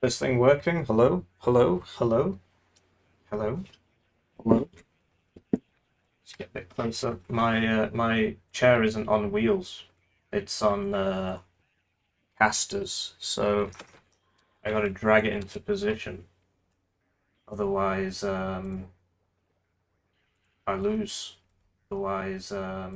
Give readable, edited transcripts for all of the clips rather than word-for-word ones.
This thing working? Hello? Hello? Hello? Hello? Hello? Let's get a bit closer. My chair isn't on wheels. It's on casters, so I gotta drag it into position. Otherwise, I lose. Otherwise, I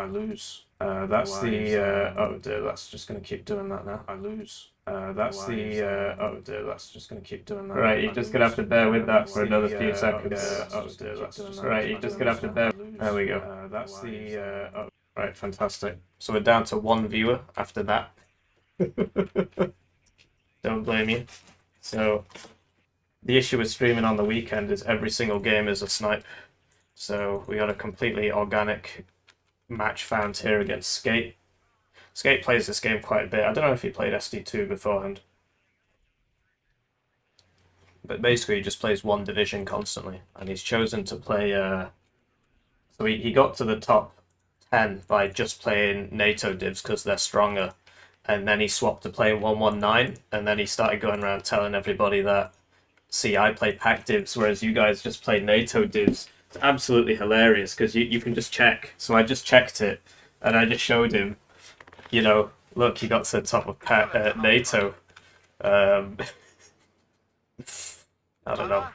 lose. That's the oh dear, that's just gonna keep doing that now. I lose. That's the oh dear, that's just gonna keep doing that. Right, you're just gonna have to bear with that for another few seconds. Oh dear, that's just right. You're just gonna have to bear. There we go. That's the oh. Right, fantastic. So we're down to one viewer after that. Don't blame you. So the issue with streaming on the weekend is every single game is a snipe. So we got a completely organic match found here against Skate. Skate plays this game quite a bit. I don't know if he played SD2 beforehand. But basically he just plays one division constantly. And he's chosen to play... So he got to the top 10 by just playing NATO divs because they're stronger. And then he swapped to play 119. And then he started going around telling everybody that, see, I play pack divs, whereas you guys just play NATO divs. It's absolutely hilarious because you can just check. So I just checked it. And I just showed him, you know, look, he got to the top of NATO. I don't know.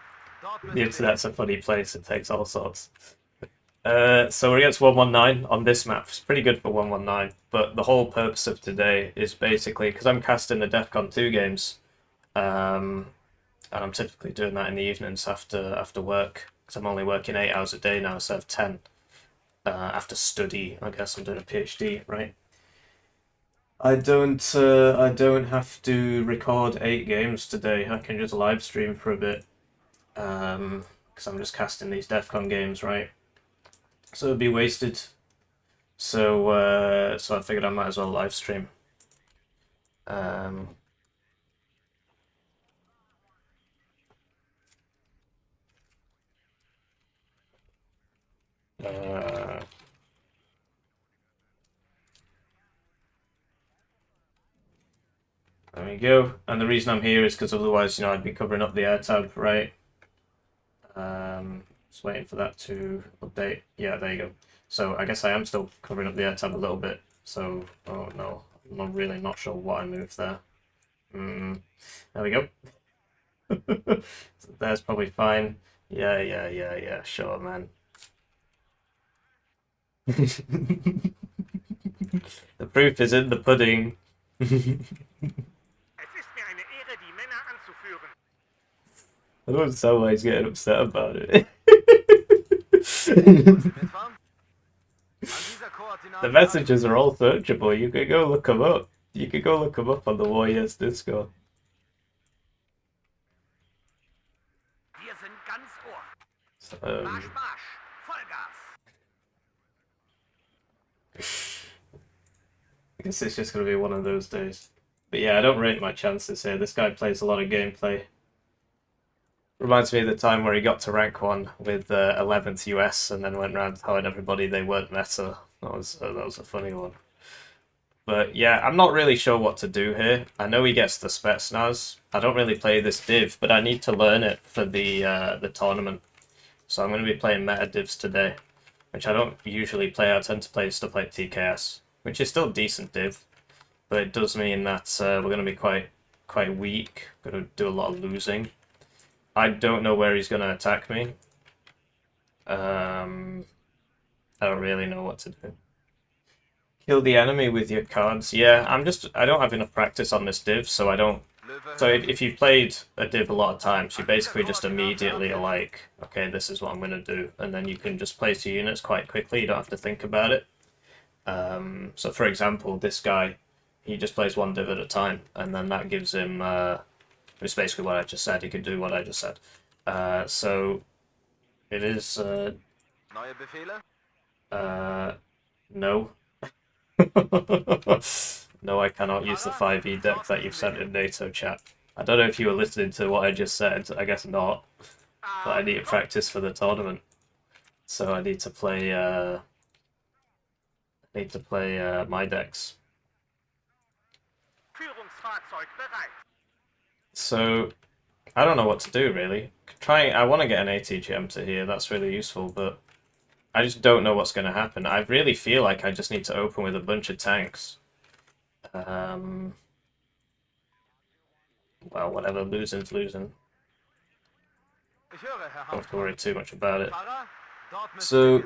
The internet's a funny place. It takes all sorts. So we're against 119 on this map. It's pretty good for 119. But the whole purpose of today is basically, because I'm casting the DEFCON 2 games, and I'm typically doing that in the evenings after work, because I'm only working 8 hours a day now instead of 10. After study, I guess I'm doing a PhD, right? I don't have to record 8 games today. I can just live stream for a bit, because I'm just casting these DEFCON games, right? So it'd be wasted. So so I figured I might as well live stream. There we go. And the reason I'm here is because otherwise, you know, I'd be covering up the air tab, right? Just waiting for that to update. Yeah, there you go. So I guess I am still covering up the air tab a little bit. So, oh no, I'm really not sure what I moved there. There we go. So there's probably fine. Yeah, sure, man. The proof is in the pudding. I don't understand why he's getting upset about it. The messages are all searchable. You could go look them up. You could go look them up on the Warriors Discord. So, I guess it's just going to be one of those days. But yeah, I don't rate my chances here. This guy plays a lot of gameplay. Reminds me of the time where he got to rank 1 with 11th US and then went around telling everybody they weren't meta. That was a funny one. But yeah, I'm not really sure what to do here. I know he gets the Spetsnaz. I don't really play this div, but I need to learn it for the tournament. So I'm going to be playing meta divs today, which I don't usually play. I tend to play stuff like TKS, which is still decent div, but it does mean that we're going to be quite weak. Going to do a lot of losing. I don't know where he's going to attack me. I don't really know what to do. Kill the enemy with your cards. Yeah, I don't have enough practice on this div, so I don't... So if you've played a div a lot of times, you basically just immediately are like, okay, this is what I'm going to do. And then you can just place your units quite quickly. You don't have to think about it. So for example, this guy, he just plays one div at a time. And then that gives him... It's basically what I just said. He could do what I just said. So it is... no. No, I cannot use the 5e deck that you've sent in NATO chat. I don't know if you were listening to what I just said. I guess not. But I need to practice for the tournament. So I need to play... my decks. So I don't know what to do really. I want to get an ATGM to here. That's really useful, but I just don't know what's going to happen. I really feel like I just need to open with a bunch of tanks. Well, whatever. Losing's losing. Don't have to worry too much about it. So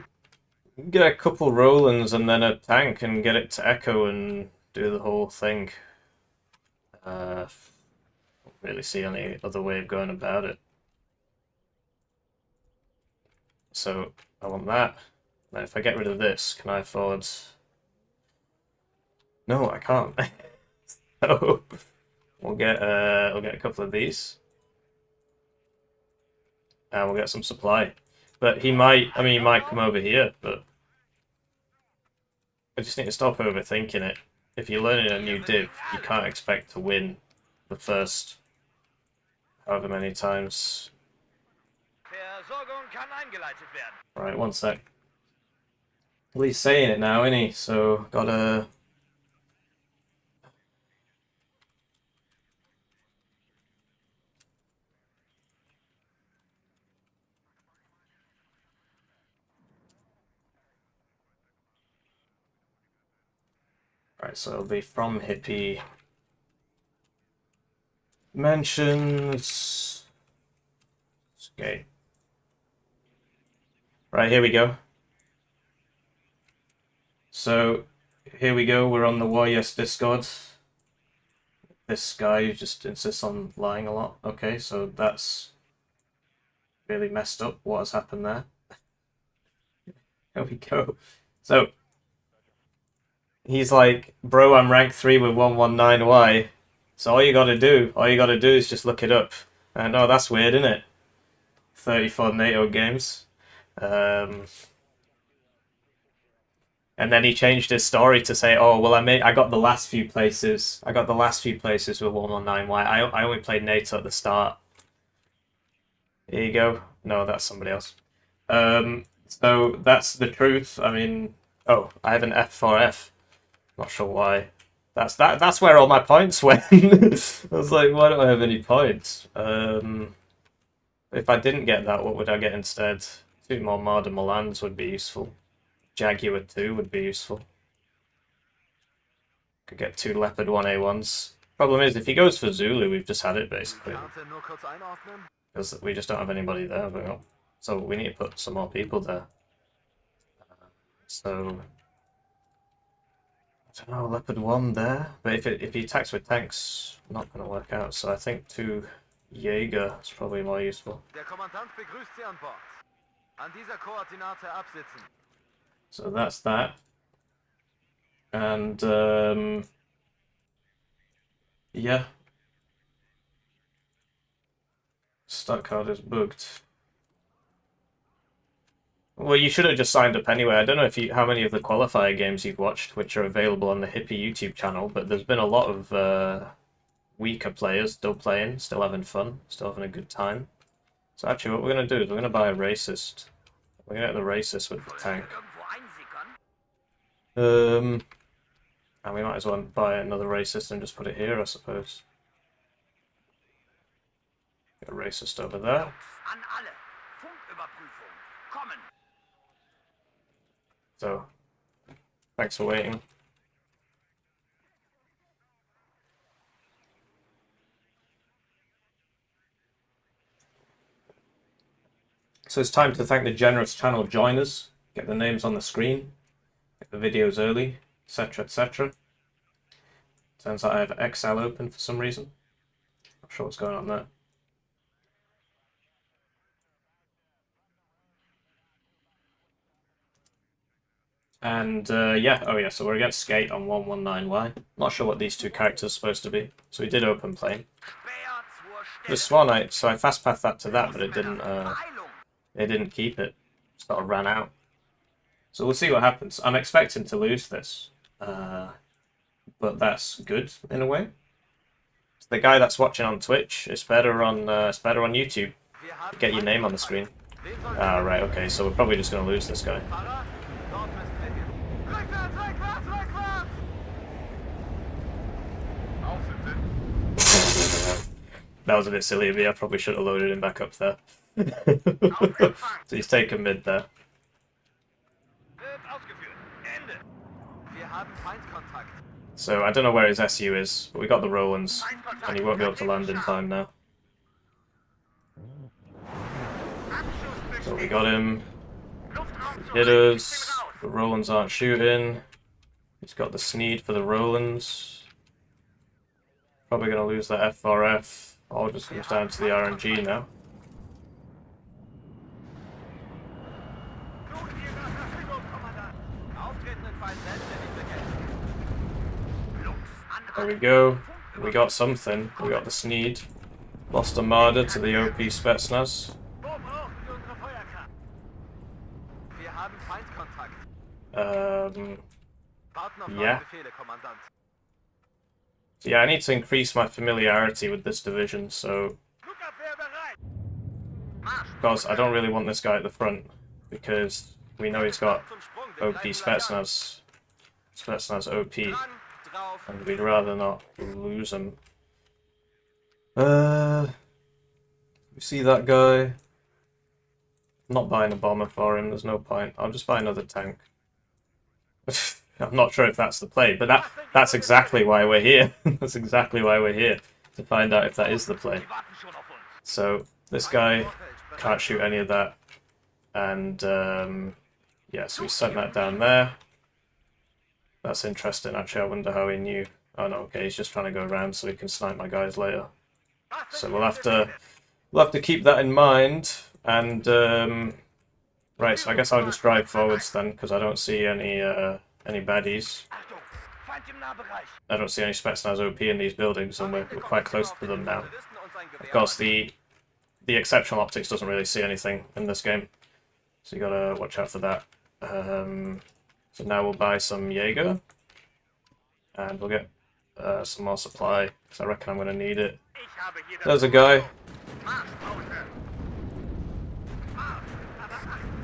get a couple Rolands and then a tank and get it to Echo and do the whole thing. Don't really see any other way of going about it. So I want that. Now if I get rid of this, can I afford... No, I can't. So we'll get a couple of these. And we'll get some supply. But he might come over here, but I just need to stop overthinking it. If you're learning a new div, you can't expect to win the first however many times. Right, one sec. Well, he's saying it now, isn't he? So, gotta... Right, so it'll be from Hippie. Mentions... Okay. Right, here we go. So, here we go, we're on the Yes Discord. This guy who just insists on lying a lot. Okay, so that's really messed up. What has happened there? There we go. So, he's like, bro, I'm rank 3 with 119Y. So all you gotta do is just look it up. And oh, that's weird, isn't it? 34 NATO games. And then he changed his story to say, oh, well, I got the last few places. I got the last few places with 119Y. I only played NATO at the start. Here you go. No, that's somebody else. So that's the truth. I mean, oh, I have an F4F. Not sure why. That's where all my points went. I was like, why don't I have any points? If I didn't get that, what would I get instead? 2 more Marder Milans would be useful. Jaguar 2 would be useful. Could get 2 Leopard 1A1s. Problem is, if he goes for Zulu, we've just had it basically. Because we just don't have anybody there. So we need to put some more people there. So... I don't know, Leopard 1 there. But if he attacks with tanks, not going to work out. So I think 2 Jaeger is probably more useful. So that's that. And yeah. Start card is bugged. Well, you should have just signed up anyway. I don't know if how many of the qualifier games you've watched, which are available on the Hippie YouTube channel, but there's been a lot of weaker players still playing, still having fun, still having a good time. So actually, what we're going to do is we're going to buy a racist. We're going to get the racist with the tank. And we might as well buy another racist and just put it here, I suppose. Get a racist over there. So, thanks for waiting. So it's time to thank the generous channel joiners. Get the names on the screen. Get the videos early, etc, etc. Turns out I have Excel open for some reason. Not sure what's going on there. And yeah, oh yeah, so we're against Skate on 119Y. Not sure what these 2 characters are supposed to be. So we did open plane. The Swan, so I fast pathed that to that, but it didn't keep it. Sort of ran out. So we'll see what happens. I'm expecting to lose this, but that's good in a way. The guy that's watching on Twitch, it's better on YouTube. Get your name on the screen. Ah, right, okay, so we're probably just going to lose this guy. That was a bit silly of me. I probably should have loaded him back up there. So he's taken mid there. So I don't know where his SU is, but we got the Rolands, and he won't be able to land in time now. So we got him. He hit us. The Rolands aren't shooting. He's got the Sneed for the Rolands. Probably going to lose that FRF. All just comes down to the RNG now. There we go. We got something. We got the Sneed. Lost Armada to the OP Spetsnaz. Yeah. So yeah, I need to increase my familiarity with this division, so... Because I don't really want this guy at the front, because we know he's got OP Spetsnaz. Spetsnaz OP. And we'd rather not lose him. You see that guy? I'm not buying a bomber for him, there's no point. I'll just buy another tank. I'm not sure if that's the play, but that's exactly why we're here. That's exactly why we're here, to find out if that is the play. So, this guy can't shoot any of that. And, yeah, so we sent that down there. That's interesting, actually. I wonder how he knew. Oh no, okay, he's just trying to go around so he can snipe my guys later. So we'll have to keep that in mind. And right, so I guess I'll just drive forwards then, because I don't see any baddies. I don't see any Spetsnaz OP in these buildings, and we're quite close to them now. Of course, the exceptional optics doesn't really see anything in this game, so you gotta watch out for that. So now we'll buy some Jaeger, and we'll get some more supply, because I reckon I'm going to need it. There's a guy.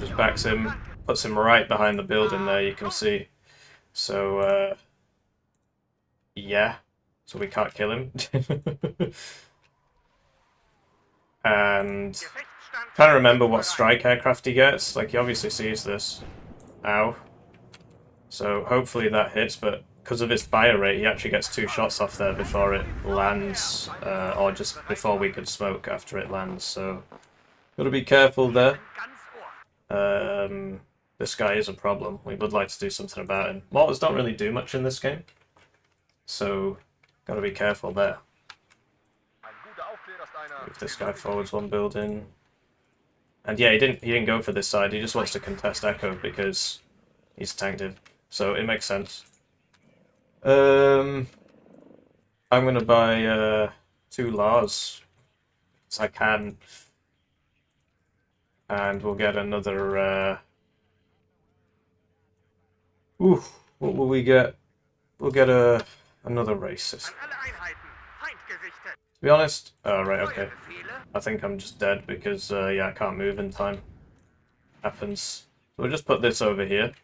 Just backs him, puts him right behind the building there, you can see. So, yeah. So we can't kill him. And trying to remember what strike aircraft he gets. Like, he obviously sees this. Ow. So hopefully that hits, but because of his fire rate, he actually gets 2 shots off there before it lands, or just before we could smoke after it lands, so gotta be careful there. This guy is a problem. We would like to do something about him. Mortars don't really do much in this game, so gotta be careful there. Move this guy forwards 1 building. And yeah, he didn't go for this side, he just wants to contest Echo because he's tanked it. So it makes sense. I'm gonna buy 2 Lars, as I can, and we'll get another. What will we get? We'll get another racist. To be honest, oh right, okay. I think I'm just dead because yeah, I can't move in time. Happens. So we'll just put this over here.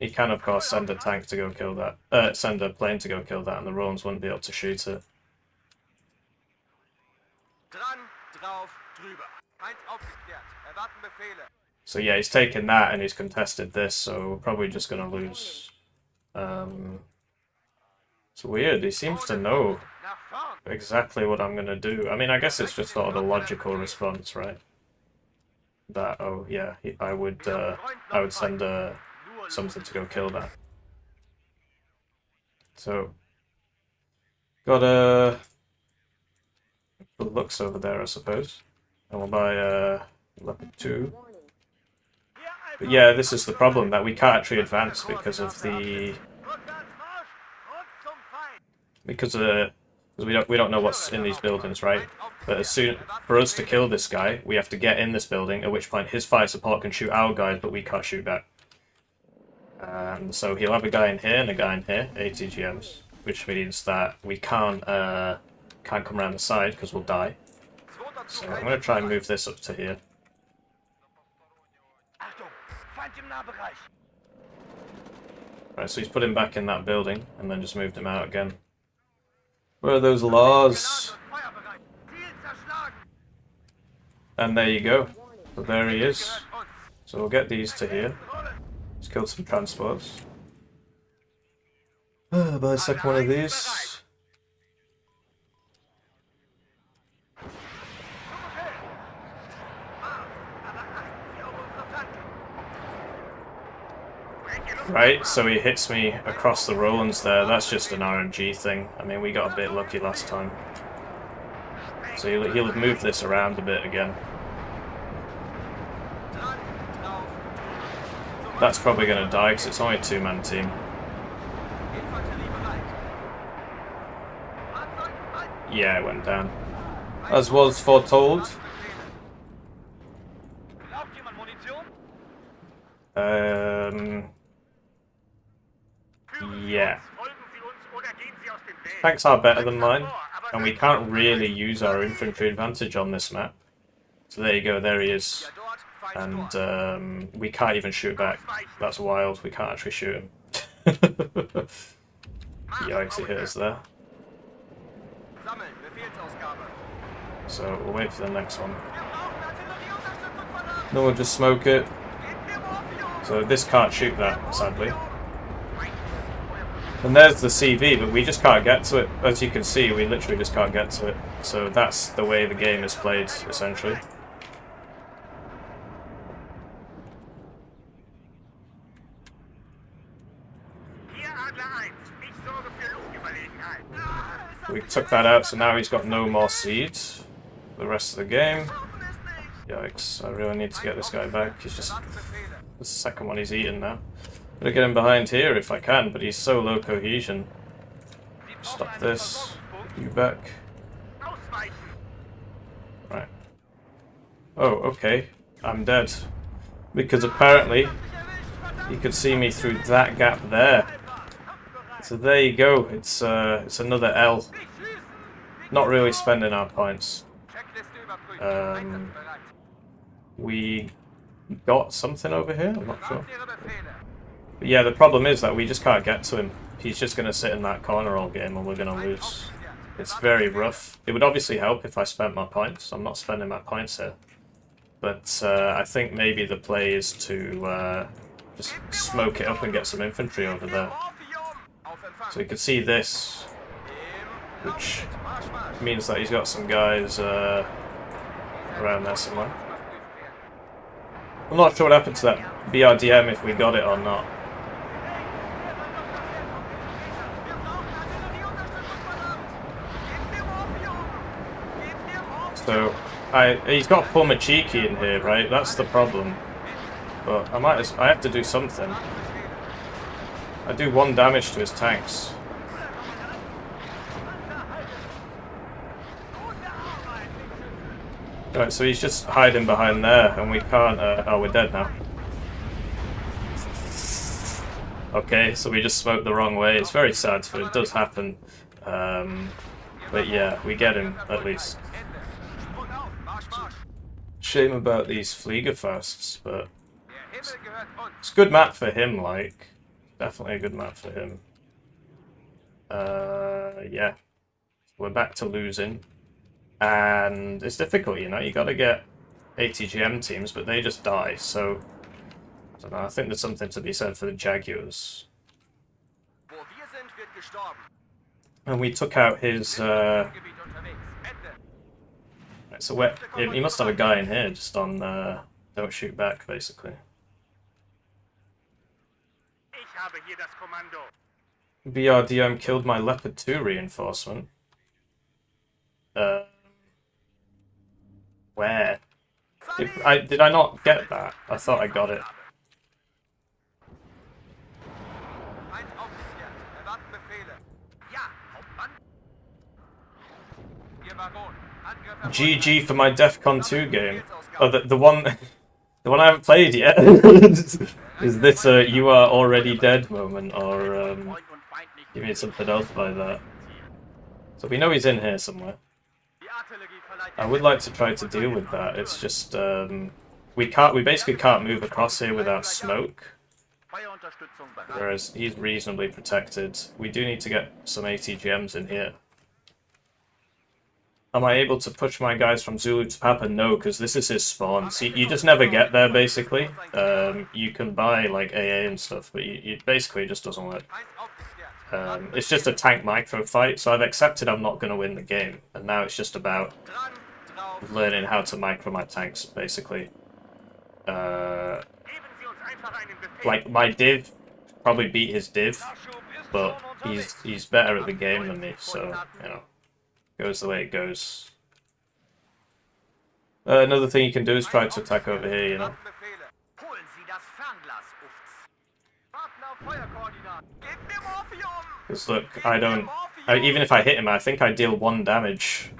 He can, of course, send a tank to go kill that. Send a plane to go kill that, and the Rolands wouldn't be able to shoot it. So yeah, he's taken that and he's contested this, so we're probably just going to lose. It's weird, he seems to know exactly what I'm going to do. I mean, I guess it's just sort of a logical response, right? That, oh yeah, I would send something to go kill that. So, got a Lux over there, I suppose. And we'll buy Leopard 2. But yeah, this is the problem, that we can't actually advance because of the... Because we don't know what's in these buildings, right? But as soon for us to kill this guy, we have to get in this building, at which point his fire support can shoot our guys, but we can't shoot back. So he'll have a guy in here and a guy in here, ATGMs, which means that we can't come around the side because we'll die. So I'm going to try and move this up to here. Right, so he's put him back in that building and then just moved him out again. Where are those laws? And there you go. So there he is. So we'll get these to here. Just killed some transports. Buy a second one of these. Right, so he hits me across the Rolands there. That's just an RNG thing. I mean, we got a bit lucky last time. So he'll have moved this around a bit again. That's probably going to die because it's only a two-man team. Yeah, it went down. As was foretold. Yeah. Tanks are better than mine, and we can't really use our infantry advantage on this map. So there you go, there he is. And we can't even shoot back. That's wild, we can't actually shoot him. Yikes, he hit us there. So we'll wait for the next one. No, we'll just smoke it. So this can't shoot that, sadly. And there's the CV, but we just can't get to it. As you can see, we literally just can't get to it. So that's the way the game is played, essentially. We took that out, so now he's got no more seeds for the rest of the game. Yikes, I really need to get this guy back. He's just the second one he's eaten now. I'm gonna get him behind here if I can, but he's so low cohesion. Stop this. You back. Right. Oh, okay. I'm dead. Because apparently you could see me through that gap there. So there you go. It's another L. Not really spending our points. We got something over here? I'm not sure. But yeah, the problem is that we just can't get to him. He's just going to sit in that corner all game and we're going to lose. It's very rough. It would obviously help if I spent my points. I'm not spending my points here. But I think maybe the play is to just smoke it up and get some infantry over there. So you can see this, which means that he's got some guys around there somewhere. I'm not sure what happened to that BRDM, if we got it or not. So he's got Pomachiki in here, right? That's the problem. But I have to do something. I do 1 damage to his tanks. Right, so he's just hiding behind there, and we can't. Oh, we're dead now. Okay, so we just smoked the wrong way. It's very sad, but it does happen. But yeah, we get him at least. Shame about these Fliegerfasts, but it's a good map for him, like. Definitely a good map for him. Yeah. We're back to losing. And it's difficult, you know, you gotta get ATGM teams, but they just die, so I don't know, I think there's something to be said for the Jaguars. And we took out his so he must have a guy in here just on don't shoot back, basically. BRDM killed my Leopard 2 reinforcement. Where? Did I not get that? I thought I got it. GG for my DEFCON 2 game. Oh, the one the one I haven't played yet. Is this a "you are already dead" moment, or give me something else by that? So we know he's in here somewhere. I would like to try to deal with that. It's just we basically can't move across here without smoke. Whereas he's reasonably protected. We do need to get some ATGMs in here. Am I able to push my guys from Zulu to Papa? No, because this is his spawn. See, you just never get there, basically. You can buy, like, AA and stuff, but it basically just doesn't work. It's just a tank micro fight, so I've accepted I'm not going to win the game, and now it's just about learning how to micro my tanks, basically. Like, my div probably beat his div, but he's better at the game than me, so, you know. Goes the way it goes. Another thing you can do is try to attack over here, you know. Because look, even if I hit him, I think I deal 1 damage.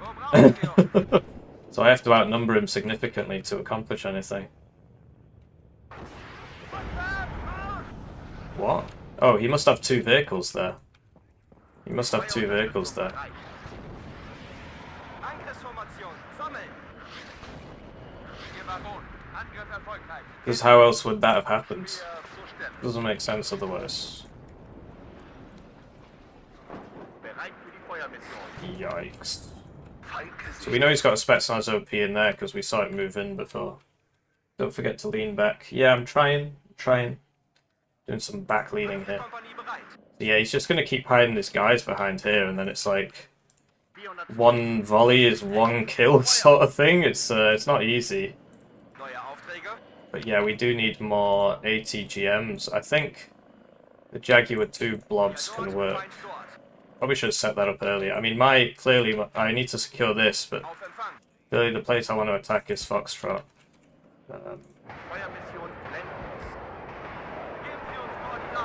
So I have to outnumber him significantly to accomplish anything. What? Oh, he must have 2 vehicles there. He must have 2 vehicles there. Because how else would that have happened? Doesn't make sense otherwise. Yikes. So we know he's got a Spetsnaz OP in there because we saw it move in before. Don't forget to lean back. Yeah, I'm trying. Doing some back leaning here. Yeah, he's just going to keep hiding his guys behind here, and then it's like 1 volley is 1 kill sort of thing. It's not easy. But yeah, we do need more ATGMs. I think the Jaguar 2 blobs can work. Probably should have set that up earlier. I mean, clearly I need to secure this, but clearly the place I want to attack is Foxtrot.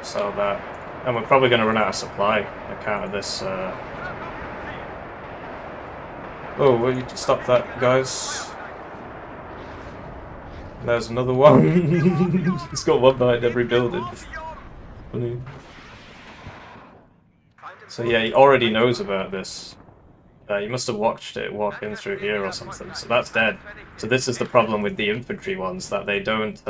Sell that. And we're probably going to run out of supply account of this. Oh, will you stop that, guys? There's another one. It's got one behind every building. Funny. So yeah, he already knows about this. He must have watched it walk in through here or something. So that's dead. So this is the problem with the infantry ones, that they don't...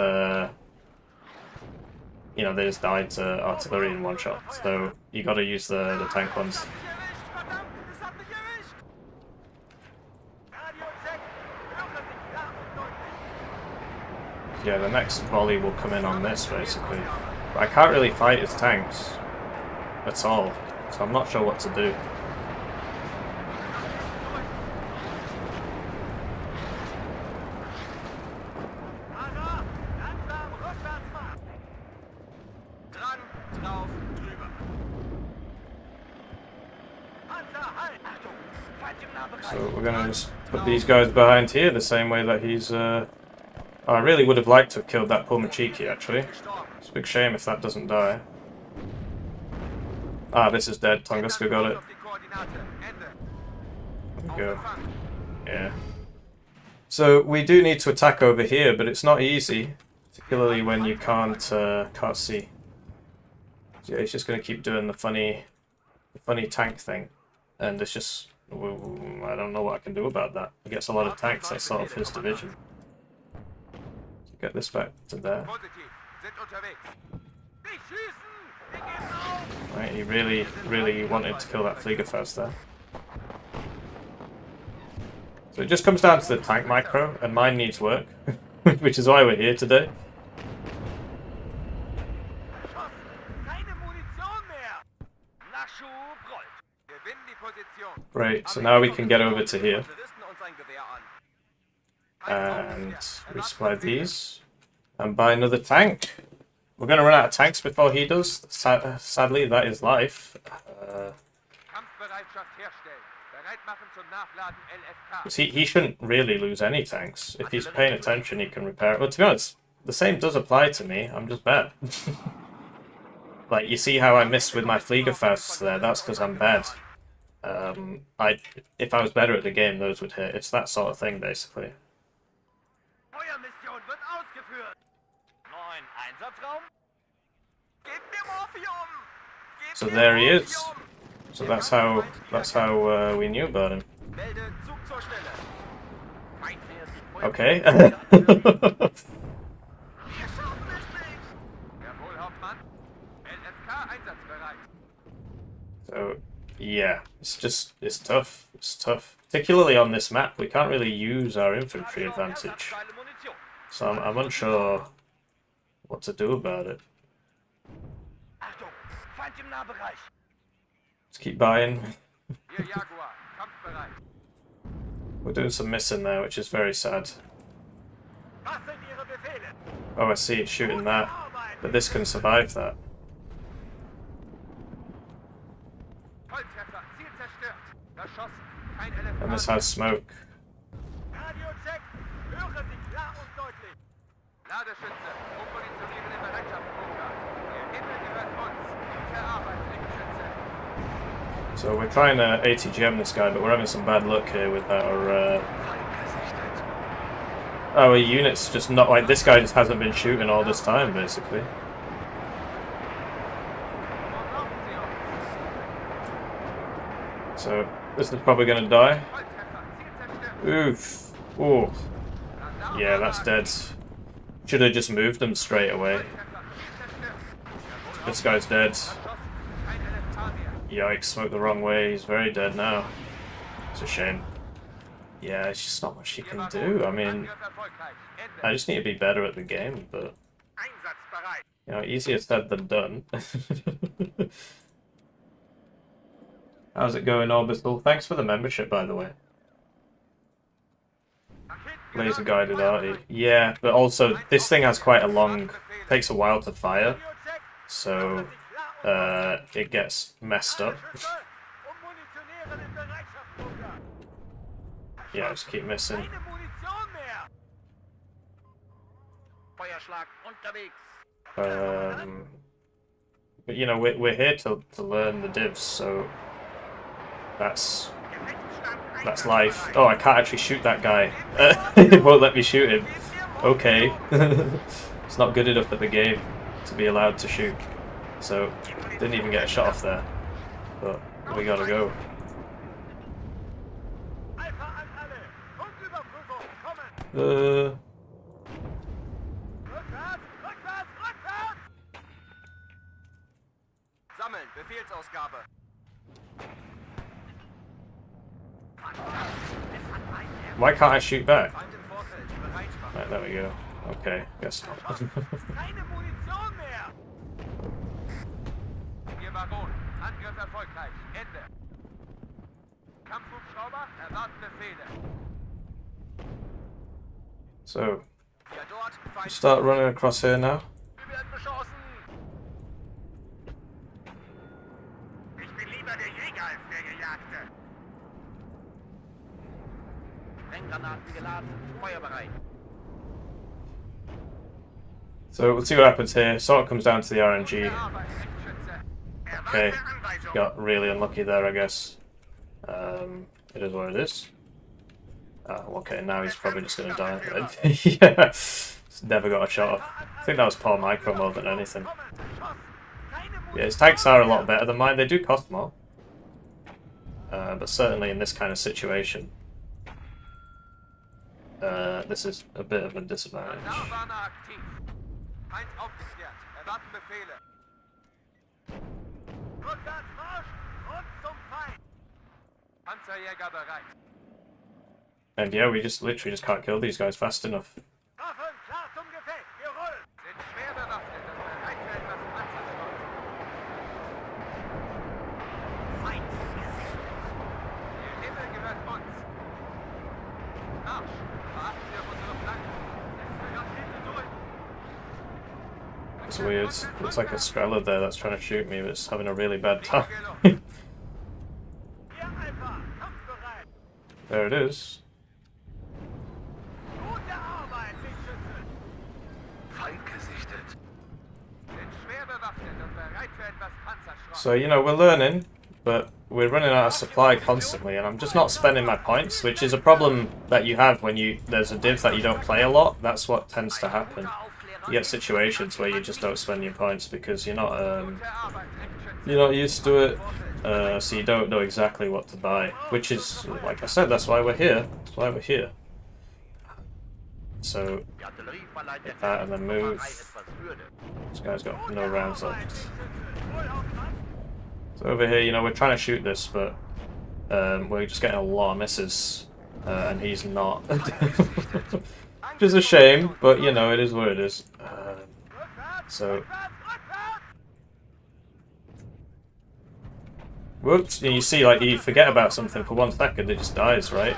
you know, they just die to artillery in 1 shot. So you got to use the tank ones. Yeah, the next volley will come in on this, basically. But I can't really fight his tanks at all, so I'm not sure what to do. So we're going to just put these guys behind here the same way that he's... I really would have liked to have killed that Pulmachiki, actually. It's a big shame if that doesn't die. Ah, this is dead. Tunguska got it. There we go. Yeah. So we do need to attack over here, but it's not easy. Particularly when you can't see. So yeah, he's just going to keep doing the funny tank thing. And it's just... I don't know what I can do about that. He gets a lot of tanks, that's sort of his division. Get this back to there. Right, he really wanted to kill that Fliegerfaust there. So it just comes down to the tank micro, and mine needs work, which is why we're here today. Great, so now we can get over to here. And resupply these. And buy another tank. We're going to run out of tanks before he does. Sadly, that is life. He shouldn't really lose any tanks. If he's paying attention, he can repair it. But to be honest, the same does apply to me. I'm just bad. Like, you see how I missed with my Fliegerfausts there? That's because I'm bad. If I was better at the game, those would hit. It's that sort of thing, basically. So there he is. So that's how we knew about him. Okay. So yeah, it's tough. It's tough. particularly on this map, we can't really use our infantry advantage. So I'm unsure what to do about it. Let's keep buying. We're doing some missing there, which is very sad. Oh, I see, it's shooting that. But this can survive that. And this has smoke. So we're trying to ATGM this guy, but we're having some bad luck here with our units just not like this guy just hasn't been shooting all this time basically. So this is probably gonna die. Oof. Ooh. Yeah, that's dead. Should have just moved them straight away. This guy's dead. Yikes, smoked the wrong way. He's very dead now. It's a shame. Yeah, it's just not much you can do. I mean, I just need to be better at the game, but you know, easier said than done. How's it going, Orbital? Thanks for the membership, by the way. Laser guided arty. Yeah, but also this thing has quite a long, takes a while to fire, so it gets messed up. Yeah, just keep missing. But you know, we're here to learn the divs, so that's life. Oh, I can't actually shoot that guy. It won't let me shoot him. Okay. It's not good enough at the game to be allowed to shoot. So, didn't even get a shot off there. But we gotta go. Sammeln, Befehlsausgabe. Why can't I shoot back? Right, there we go. Okay, guess not. So, start running across here now. So we'll see what happens here. Sort of comes down to the RNG. Okay, got really unlucky there, I guess. It is what it is. Oh, okay, now he's probably just going to die. Yeah, never got a shot off. I think that was poor micro more than anything. Yeah, his tanks are a lot better than mine. They do cost more. But certainly in this kind of situation, this is a bit of a disadvantage. And yeah, we just literally just can't kill these guys fast enough. It's weird. Looks like a Strela there that's trying to shoot me, but it's having a really bad time. There it is. So, you know, we're learning, but we're running out of supply constantly, and I'm just not spending my points, which is a problem that you have when there's a div that you don't play a lot. That's what tends to happen. You get situations where you just don't spend your points because you're not used to it, so you don't know exactly what to buy. Which is, like I said, that's why we're here. That's why we're here. So, get that and then move. This guy's got no rounds left. So over here, you know, we're trying to shoot this, but we're just getting a lot of misses, and he's not. Which is a shame, but you know, it is what it is. So, whoops, and you see, like, you forget about something for 1 second, it just dies, right?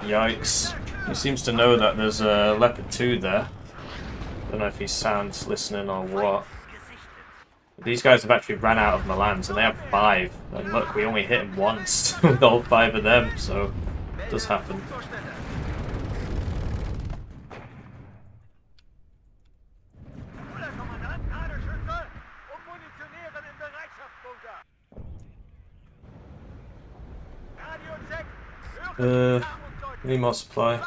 Yikes. He seems to know that there's a Leopard 2 there. Don't know if he's sound listening or what. These guys have actually ran out of Milans, and they have 5. And look, we only hit him once with all 5 of them, so it does happen. Need more supply.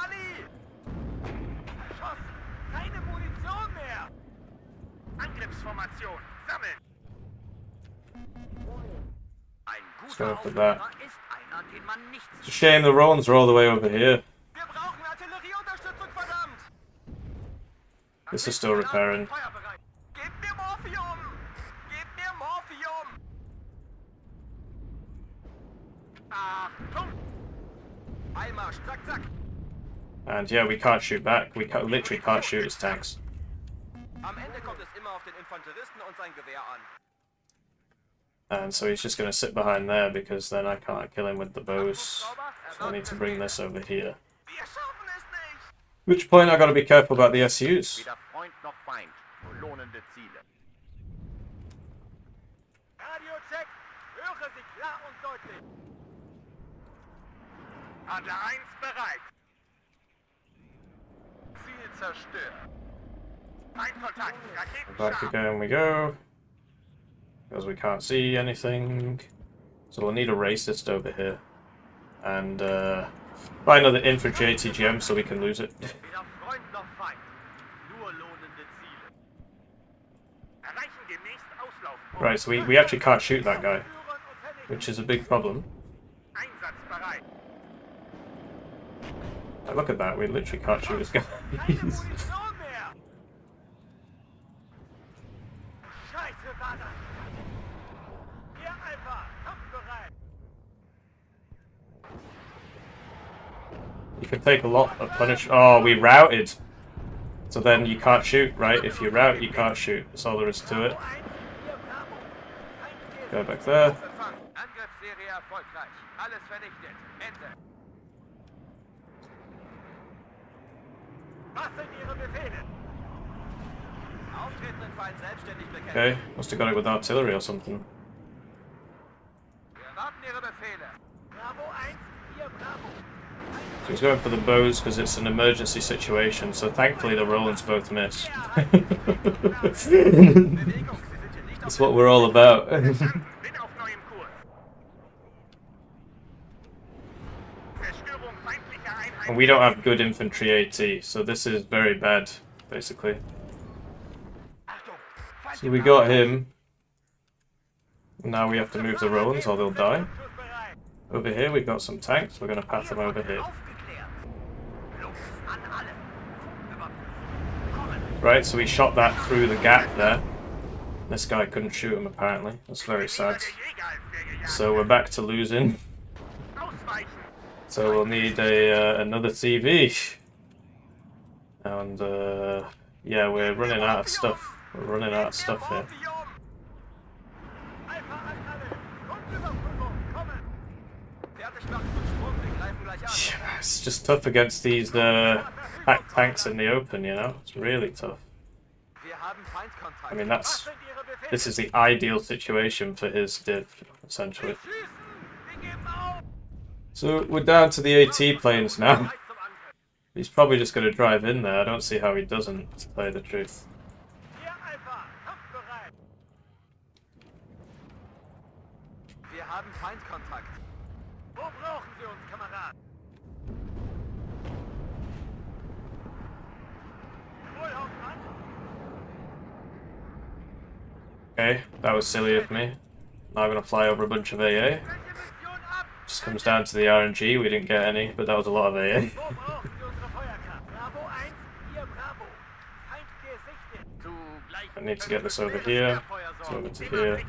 Let's go for that. It's a shame the Roans are all the way over here. This is still repairing. And yeah, we can't shoot back. We literally can't shoot his tanks. And so he's just going to sit behind there because then I can't kill him with the bows. So I need to bring this over here. At which point I got to be careful about the SUs. Back again we go. Because we can't see anything. So we'll need a racist over here. And buy another infantry ATGM so we can lose it. Right, so we actually can't shoot that guy. Which is a big problem. Look at that, we literally can't shoot this guy. You can take a lot of punish. Oh, we routed. So then you can't shoot, right? If you rout, you can't shoot. That's all there is to it. Go back there. Okay, must have got it with artillery or something. So he's going for the bows because it's an emergency situation, so thankfully the Rolands both missed. That's what we're all about. And we don't have good infantry AT, so this is very bad, basically. So we got him. Now we have to move the Rolands or they'll die. Over here we've got some tanks, we're going to path them over here. Right, so we shot that through the gap there. This guy couldn't shoot him apparently, that's very sad. So we're back to losing. So we'll need another TV. And yeah, we're running out of stuff. We're running out of stuff here. Yeah, it's just tough against these packed tanks in the open, you know? It's really tough. I mean, this is the ideal situation for his div, essentially. So we're down to the AT planes now. He's probably just going to drive in there. I don't see how he doesn't, to tell you the truth. Okay, that was silly of me. Now I'm going to fly over a bunch of AA. Just comes down to the RNG, we didn't get any, but that was a lot of AA. I need to get this over here, over to here.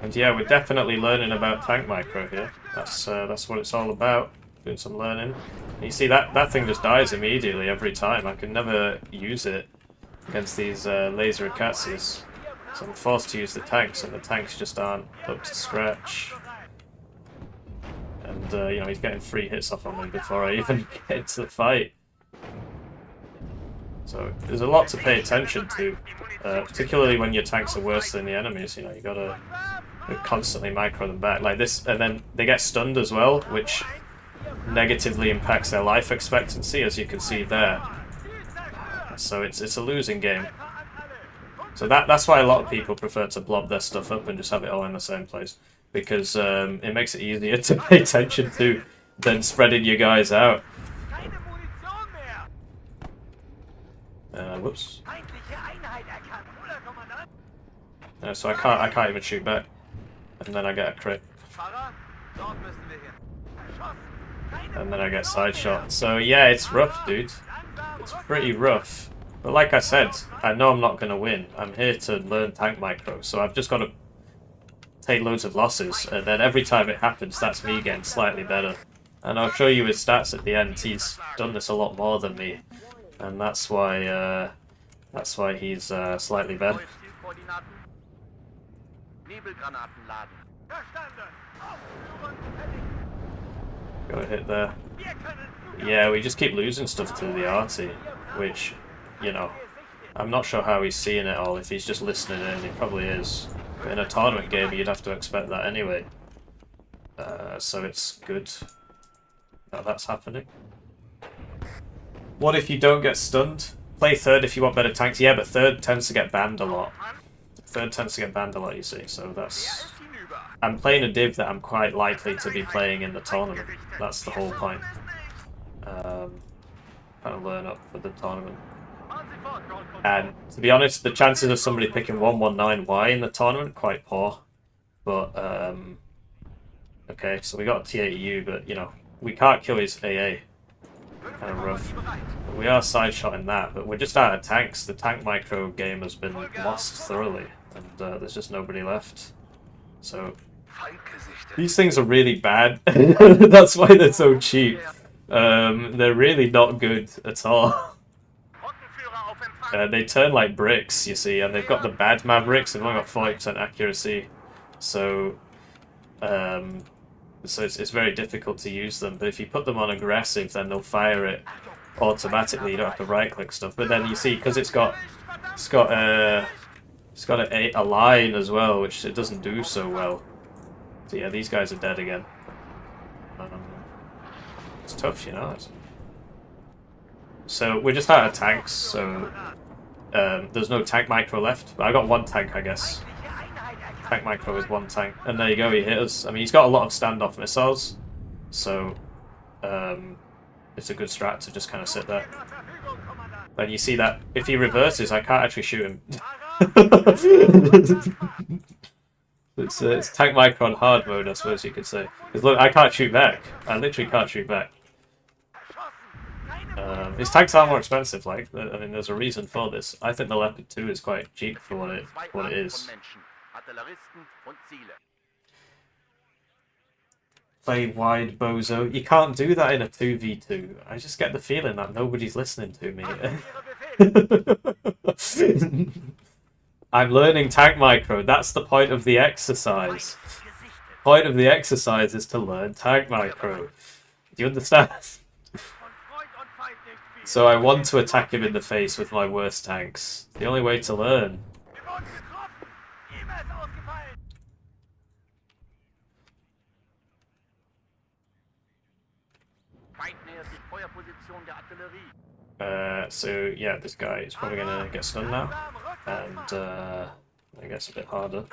And yeah, we're definitely learning about tank micro here. That's what it's all about. Doing some learning. And you see that thing just dies immediately every time. I can never use it against these laser Akatsus. So I'm forced to use the tanks, and the tanks just aren't up to scratch. And you know, he's getting 3 hits off on me before I even get into the fight. So there's a lot to pay attention to, particularly when your tanks are worse than the enemies. You know, you gotta constantly micro them back like this, and then they get stunned as well, which negatively impacts their life expectancy, as you can see there. So it's a losing game. So that's why a lot of people prefer to blob their stuff up and just have it all in the same place, because it makes it easier to pay attention to than spreading your guys out. Whoops. So I can't even shoot back, and then I get a crit, and then I get side shot. So yeah, it's rough, dude. It's pretty rough. But like I said, I know I'm not going to win. I'm here to learn tank micro, so I've just got to take loads of losses, and then every time it happens, that's me getting slightly better. And I'll show you his stats at the end. He's done this a lot more than me, and that's why he's slightly better. Got a hit there. Yeah, we just keep losing stuff to the arty, which, you know, I'm not sure how he's seeing it all. If he's just listening in, he probably is. But in a tournament game, you'd have to expect that anyway. So it's good that that's happening. What if you don't get stunned? Play third if you want better tanks. Yeah, but third tends to get banned a lot. Third tends to get banned a lot, you see. So that's... I'm playing a div that I'm quite likely to be playing in the tournament. That's the whole point. Kind of learn up for the tournament. And to be honest, the chances of somebody picking 119Y in the tournament quite poor. But okay, so we got a T80U, but you know, we can't kill his AA. Kind of rough. But we are side-shotting that, but we're just out of tanks. The tank micro game has been lost thoroughly, and there's just nobody left. So these things are really bad. That's why they're so cheap. They're really not good at all. They turn like bricks, you see, and they've got the bad Mavericks. They've only got 40% accuracy, so it's very difficult to use them. But if you put them on aggressive, then they'll fire it automatically. You don't have to right-click stuff. But then you see, because it's got a line as well, which it doesn't do so well. So yeah, these guys are dead again. It's tough, you know. So we're just out of tanks, so there's no tank micro left. But I got 1 tank, I guess. Tank micro is 1 tank. And there you go, he hit us. I mean, he's got a lot of standoff missiles, so it's a good strat to just kind of sit there. And you see that if he reverses, I can't actually shoot him. It's tank micro on hard mode, I suppose you could say. Because look, I can't shoot back. I literally can't shoot back. His tanks are more expensive, like, I mean, there's a reason for this. I think the Leopard 2 is quite cheap for what it is. Play wide, bozo. You can't do that in a 2v2. I just get the feeling that nobody's listening to me. I'm learning tank micro. That's the point of the exercise. The point of the exercise is to learn tank micro. Do you understand? So I want to attack him in the face with my worst tanks. The only way to learn. So yeah, this guy is probably gonna get stunned now, and I guess a bit harder.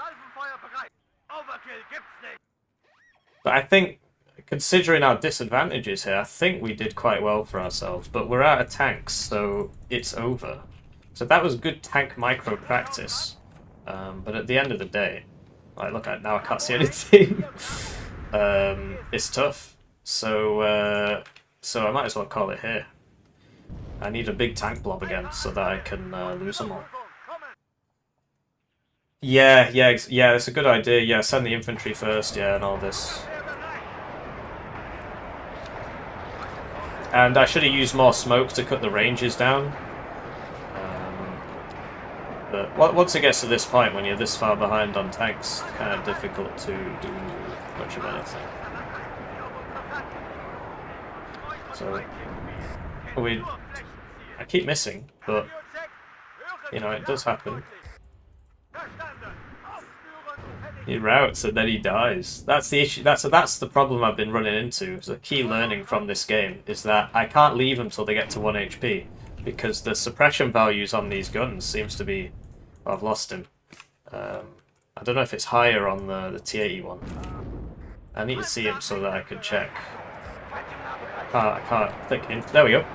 But I think, considering our disadvantages here, I think we did quite well for ourselves. But we're out of tanks, so it's over. So that was good tank micro practice. But at the end of the day, like, look, now I can't see anything. It's tough. So I might as well call it here. I need a big tank blob again so that I can lose them all. Yeah, yeah, yeah, it's a good idea. Yeah, send the infantry first, yeah, and all this. And I should have used more smoke to cut the ranges down. But once it gets to this point, when you're this far behind on tanks, it's kind of difficult to do much of anything. So, I keep missing, but, you know, it does happen. He routes and then he dies. That's the issue. That's the problem I've been running into. So the key learning from this game is that I can't leave them till they get to 1 HP, because the suppression values on these guns seems to be... Oh, I've lost him. I don't know if it's higher on the T80 one. I need to see him so that I can check. I can't click in. There we go.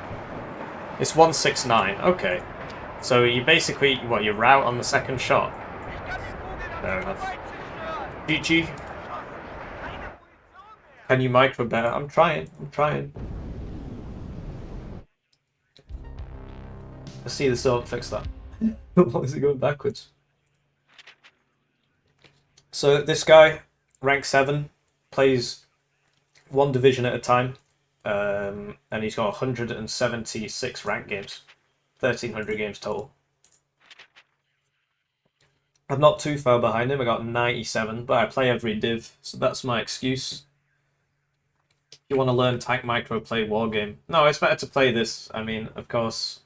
It's 169. Okay. So you basically, what, you route on the second shot? Fair enough. GG. Can you micro better? I'm trying. I see the sword fix that. Why is it going backwards? So this guy, rank 7, plays one division at a time, and he's got 176 rank games, 1,300 games total. I'm not too far behind him. I got 97, but I play every div, so that's my excuse. If you want to learn tank micro, play Wargame. No, it's better to play this. I mean, of course,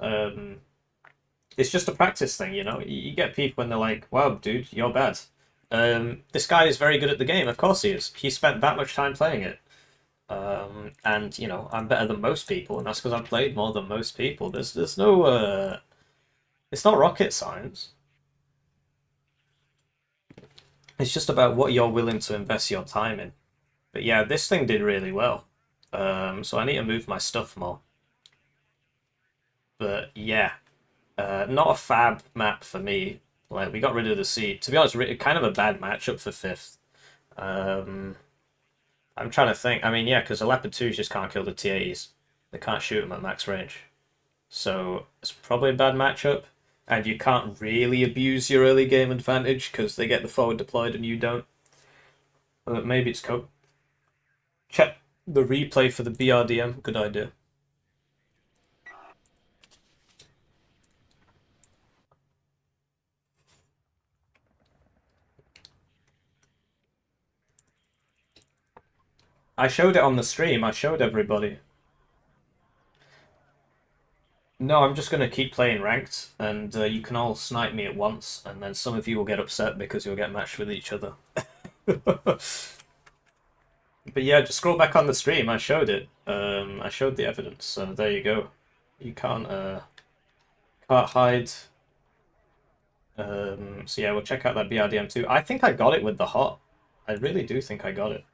it's just a practice thing, you know? You get people and they're like, wow, dude, you're bad. This guy is very good at the game. Of course he is. He spent that much time playing it. And, you know, I'm better than most people, and that's because I've played more than most people. There's no, it's not rocket science. It's just about what you're willing to invest your time in. But yeah, this thing did really well. So I need to move my stuff more. But yeah, not a fab map for me. Like, we got rid of the seed. To be honest, kind of a bad matchup for 5th. I'm trying to think. I mean, yeah, because the Leopard 2s just can't kill the T80s. They can't shoot them at max range. So it's probably a bad matchup. And you can't really abuse your early game advantage because they get the forward deployed and you don't. But maybe it's cope. Check the replay for the BRDM. Good idea. I showed it on the stream. I showed everybody. No, I'm just going to keep playing ranked, and you can all snipe me at once, and then some of you will get upset because you'll get matched with each other. But yeah, just scroll back on the stream. I showed it. I showed the evidence, so there you go. You can't hide. So yeah, we'll check out that BRDM too. I think I got it with the hot. I really do think I got it.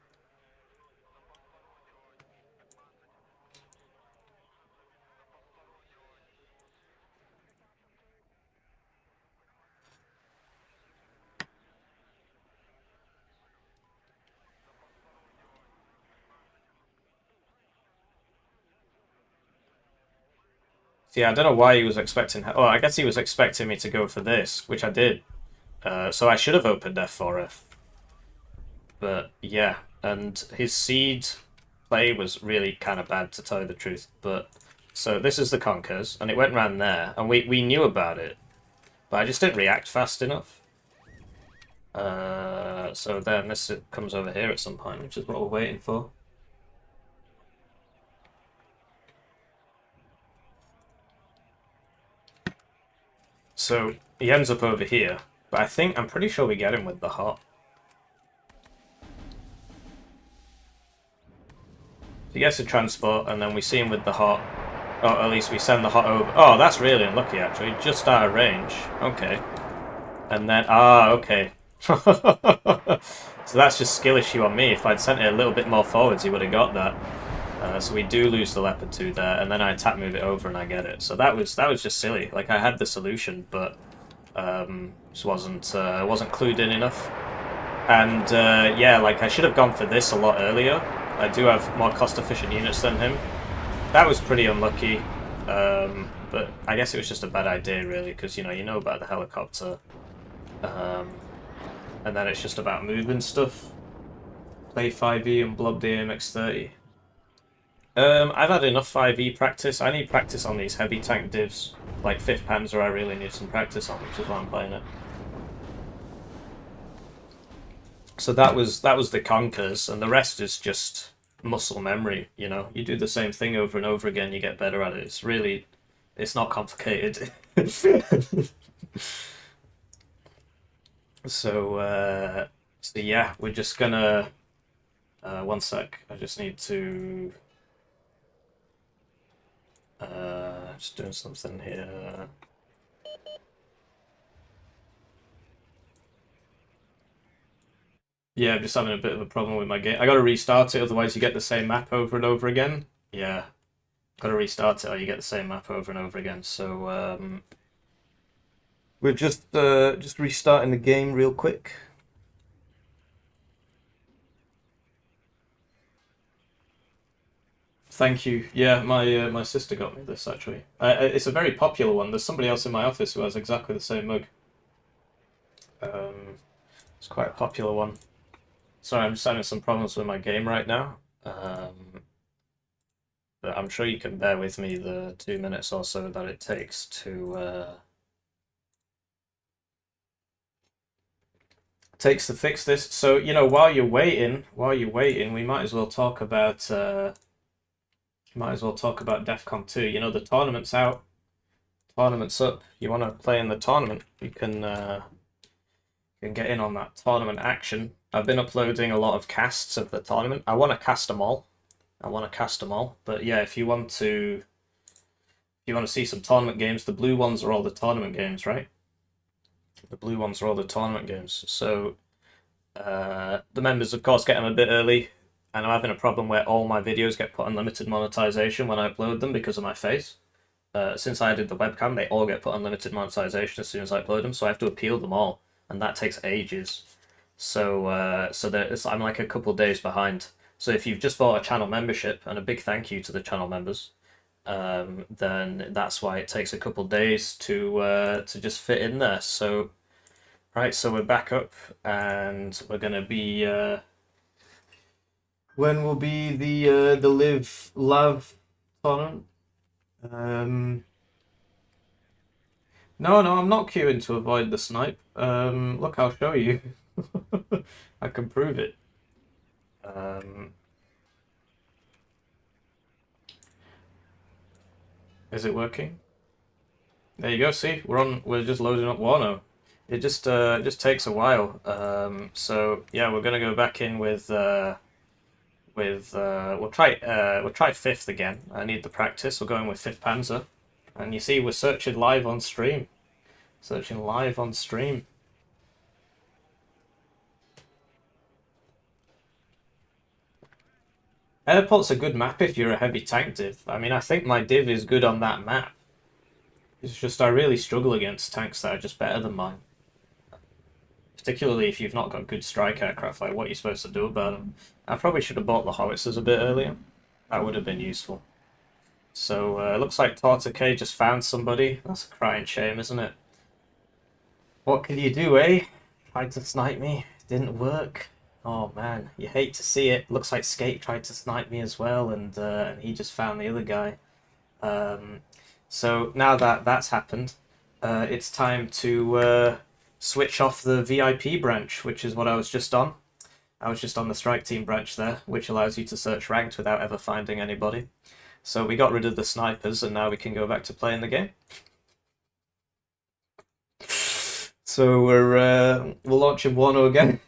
So yeah, I don't know why he was expecting... Oh, I guess he was expecting me to go for this, which I did. So I should have opened F4F. But yeah, and his seed play was really kind of bad, to tell you the truth. But so this is the Conkers, and it went round there, and we knew about it, but I just didn't react fast enough. So then this comes over here at some point, which is what we're waiting for. So he ends up over here, but I'm pretty sure we get him with the hot. He gets a transport, and then we see him with the hot. Or at least we send the hot over. Oh, that's really unlucky, actually. Just out of range. Okay. And then... Ah, okay. So that's just skill issue on me. If I'd sent it a little bit more forwards, he would have got that. So we do lose the Leopard 2 there, and then I attack move it over and I get it. So that was just silly. Like, I had the solution, but just wasn't clued in enough. And yeah, like, I should have gone for this a lot earlier. I do have more cost-efficient units than him. That was pretty unlucky, but I guess it was just a bad idea, really, because you know about the helicopter. and then it's just about moving stuff. Play 5e and blob the AMX-30. I've had enough 5e practice. I need practice on these heavy tank divs. Like 5th Panzer I really need some practice on, which is why I'm playing it. So that was the Conkers, and the rest is just muscle memory, you know. You do the same thing over and over again, you get better at it. It's not complicated. So yeah, we're just gonna... one sec, I just need to... just doing something here. Yeah, I'm just having a bit of a problem with my game. I gotta restart it, otherwise you get the same map over and over again. Yeah, gotta restart it or you get the same map over and over again. So we're just restarting the game real quick. Thank you. Yeah, my sister got me this actually. It's a very popular one. There's somebody else in my office who has exactly the same mug. It's quite a popular one. Sorry, I'm just having some problems with my game right now. But I'm sure you can bear with me the 2 minutes or so that it takes to fix this. So, you know, while you're waiting, we might as well talk about DEFCON 2. You know, the tournament's out. Tournament's up. You want to play in the tournament, you can get in on that tournament action. I've been uploading a lot of casts of the tournament. I want to cast them all. But yeah, if you want to see some tournament games, the blue ones are all the tournament games, right? The blue ones are all the tournament games. So the members, of course, get them a bit early. And I'm having a problem where all my videos get put on limited monetization when I upload them because of my face. Since I did the webcam, they all get put on limited monetization as soon as I upload them, so I have to appeal them all, and that takes ages. So I'm like a couple days behind. So if you've just bought a channel membership, and a big thank you to the channel members, then that's why it takes a couple days to just fit in there. So, right, so we're back up, and we're gonna be. When will be the Live Love tournament? No, I'm not queuing to avoid the snipe. Look, I'll show you. I can prove it. Is it working? There you go. See, we're just loading up Warno. It just takes a while. So yeah, we're gonna go back in with we'll try 5th again. I need the practice. We're going with 5th Panzer, and you see we're searching live on stream. Airport's a good map if you're a heavy tank div. I mean, I think my div is good on that map. It's just I really struggle against tanks that are just better than mine. Particularly if you've not got good strike aircraft, like what you're supposed to do about them. I probably should have bought the howitzers a bit earlier. That would have been useful. So, it looks like Torta just found somebody. That's a crying shame, isn't it? What can you do, eh? Tried to snipe me. Didn't work. Oh man, you hate to see it. Looks like Skate tried to snipe me as well, and he just found the other guy. So now that that's happened, it's time to switch off the VIP branch, which is what I was just on. I was just on the strike team branch there, which allows you to search ranked without ever finding anybody. So we got rid of the snipers, and now we can go back to playing the game. So we're launching Warno again.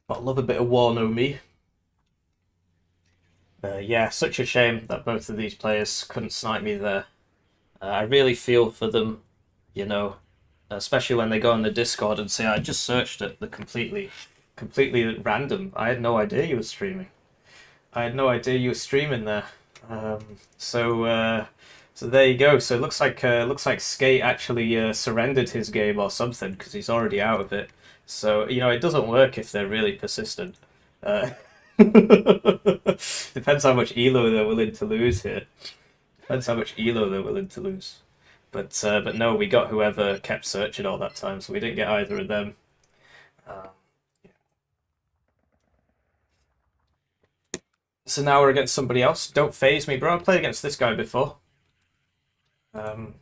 I love a bit of Warno me. Yeah, such a shame that both of these players couldn't snipe me there. I really feel for them, you know, especially when they go on the Discord and say, I just searched it, the completely random. I had no idea you were streaming. There. So there you go. So it looks like Skate actually surrendered his game or something because he's already out of it. So, you know, it doesn't work if they're really persistent. Depends how much elo they're willing to lose here. But no, we got whoever kept searching all that time, so we didn't get either of them. Yeah. So now we're against somebody else. Don't phase me, bro. I played against this guy before. But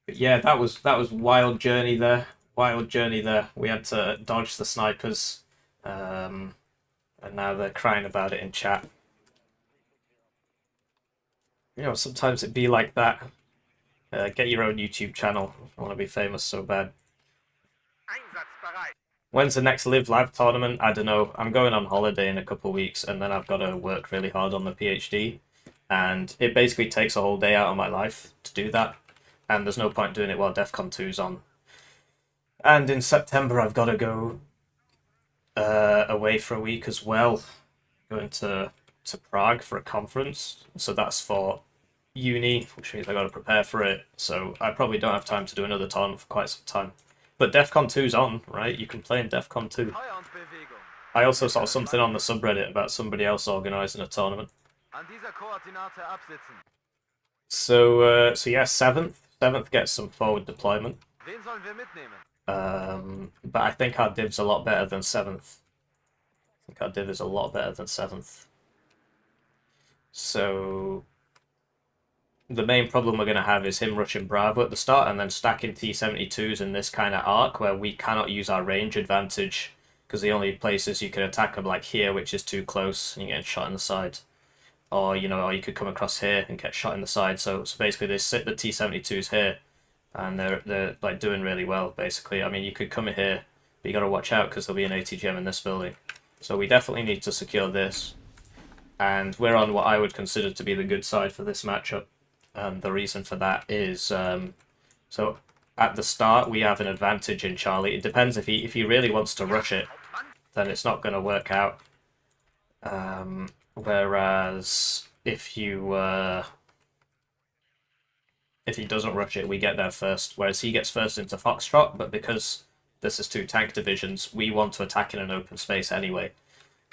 yeah, that was wild journey there. Wild journey there. We had to dodge the snipers, and now they're crying about it in chat. You know, sometimes it be like that. Get your own YouTube channel if you want to be famous so bad. When's the next Live Live tournament? I don't know. I'm going on holiday in a couple of weeks, and then I've got to work really hard on the PhD. And it basically takes a whole day out of my life to do that. And there's no point doing it while DEF CON 2's on. And in September, I've got to go away for a week as well. Going to Prague for a conference. So that's for uni, which means I got to prepare for it. So I probably don't have time to do another tournament for quite some time. But DEF CON 2's on, right? You can play in DEF CON 2. I also saw something on the subreddit about somebody else organising a tournament. So yeah, 7th gets some forward deployment. But I think our div's a lot better than 7th. I think our div is a lot better than 7th. So the main problem we're going to have is him rushing Bravo at the start and then stacking T-72s in this kind of arc where we cannot use our range advantage because the only places you can attack are like here, which is too close, and you're getting shot in the side. Or, you know, or you could come across here and get shot in the side. So basically they sit the T-72s here and they're like doing really well, basically. I mean, you could come in here, but you got to watch out because there'll be an ATGM in this building. So we definitely need to secure this. And we're on what I would consider to be the good side for this matchup. And the reason for that is, so at the start we have an advantage in Charlie. It depends if he really wants to rush it, then it's not going to work out. Whereas if he doesn't rush it, we get there first. Whereas he gets first into Foxtrot, but because this is 2 tank divisions, we want to attack in an open space anyway.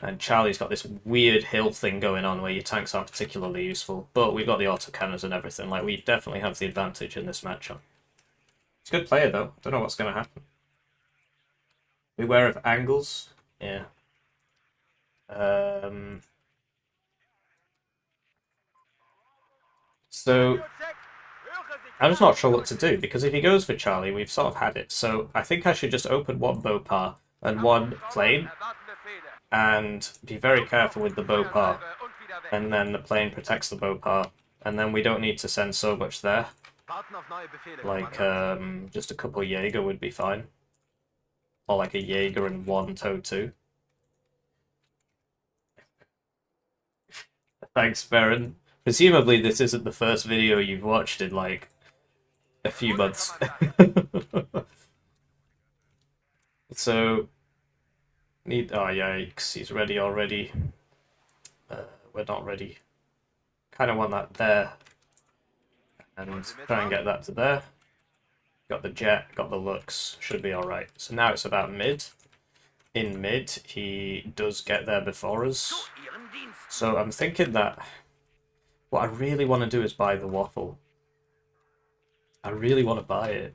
And Charlie's got this weird hill thing going on where your tanks aren't particularly useful. But we've got the autocannons and everything. Like, we definitely have the advantage in this matchup. He's a good player, though. Don't know what's going to happen. Beware of angles. Yeah. So I'm just not sure what to do, because if he goes for Charlie, we've sort of had it. So I think I should just open 1 Bopar and 1 plane, and be very careful with the Bopar, and then the plane protects the Bopar, and then we don't need to send so much there. Like, just a couple of Jaeger would be fine. Or like a Jaeger and 1 TOW 2. Thanks, Baron. Presumably this isn't the first video you've watched in, like, a few months. So, oh yikes, he's ready already. We're not ready. Kind of want that there. And try and get that to there. Got the jet, got the looks, should be alright. So now it's about mid. In mid, he does get there before us. So I'm thinking that what I really want to do is buy the waffle. I really want to buy it.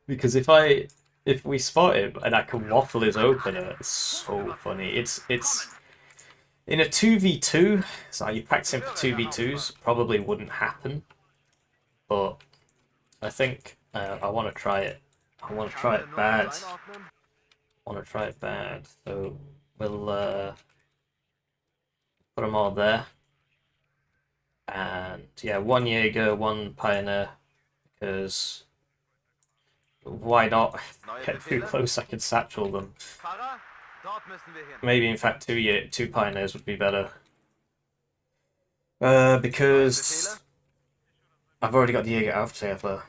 Because if we spot him and I can waffle his opener, it's so funny. It's in a 2v2, so you practice him for 2v2s, probably wouldn't happen. But I think I want to try it. I want to try it bad. I want to try it bad. So we'll put them all there. And yeah, 1 Jaeger, 1 Pioneer, because why not? Get too close, I can satchel them. Maybe in fact 2 Pioneers would be better. Because I've already got the Jaeger Auftreffer.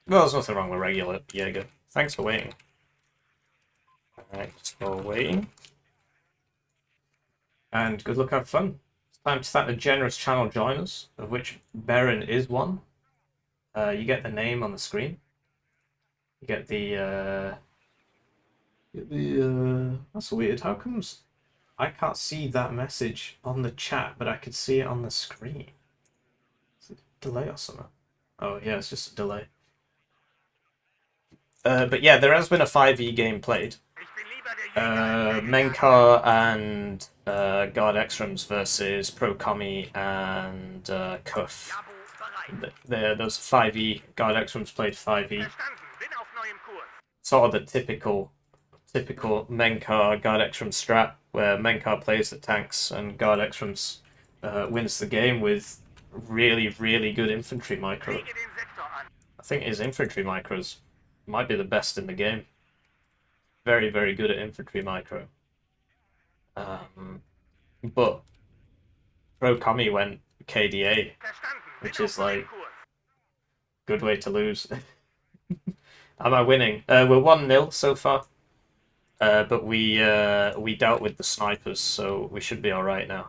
Well, there's nothing wrong with regular Jaeger. Thanks for waiting. Alright, just for waiting. And good luck, have fun. It's time to thank the generous channel joiners, of which Baron is one. You get the name on the screen. You get the that's weird. How comes I can't see that message on the chat, but I could see it on the screen? delay or something? Oh yeah, it's just a delay. But yeah, there has been a 5e game played. Menkar and Guard Extrams versus Pro Commie and Cuff. Those 5e. Guard Extrams played 5e. Sort of the typical Menkar Guard Extram strat, where Menkar plays the tanks and Guard Extrams wins the game with really, really good infantry micro. I think his infantry micros might be the best in the game. Very, very good at infantry micro. But Pro Commie went KDA, which is like good way to lose. Am I winning? We're 1-0 so far. But we dealt with the snipers, so we should be alright now.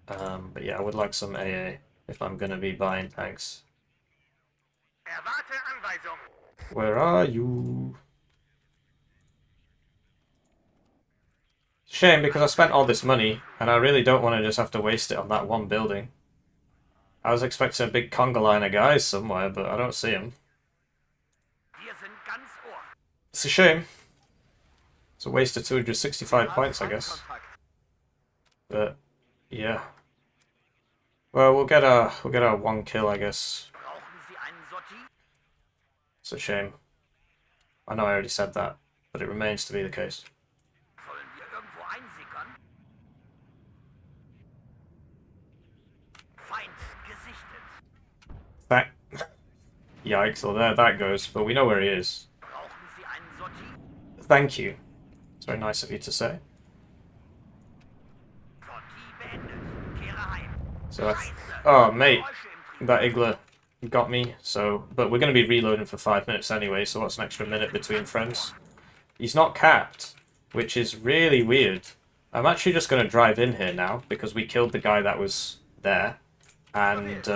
But yeah, I would like some AA if I'm gonna be buying tanks. Where are you? Shame, because I spent all this money, and I really don't want to just have to waste it on that one building. I was expecting a big conga line of guys somewhere, but I don't see them. It's a shame. It's a waste of 265 points, I guess. But yeah. Well, we'll get our 1 kill, I guess. It's a shame. I know I already said that, but it remains to be the case. That yikes! Well, there that goes. But we know where he is. Thank you. It's very nice of you to say. So, oh mate, that Igler got me. So, but we're going to be reloading for 5 minutes anyway. So what's an extra minute between friends? He's not capped, which is really weird. I'm actually just going to drive in here now because we killed the guy that was there, and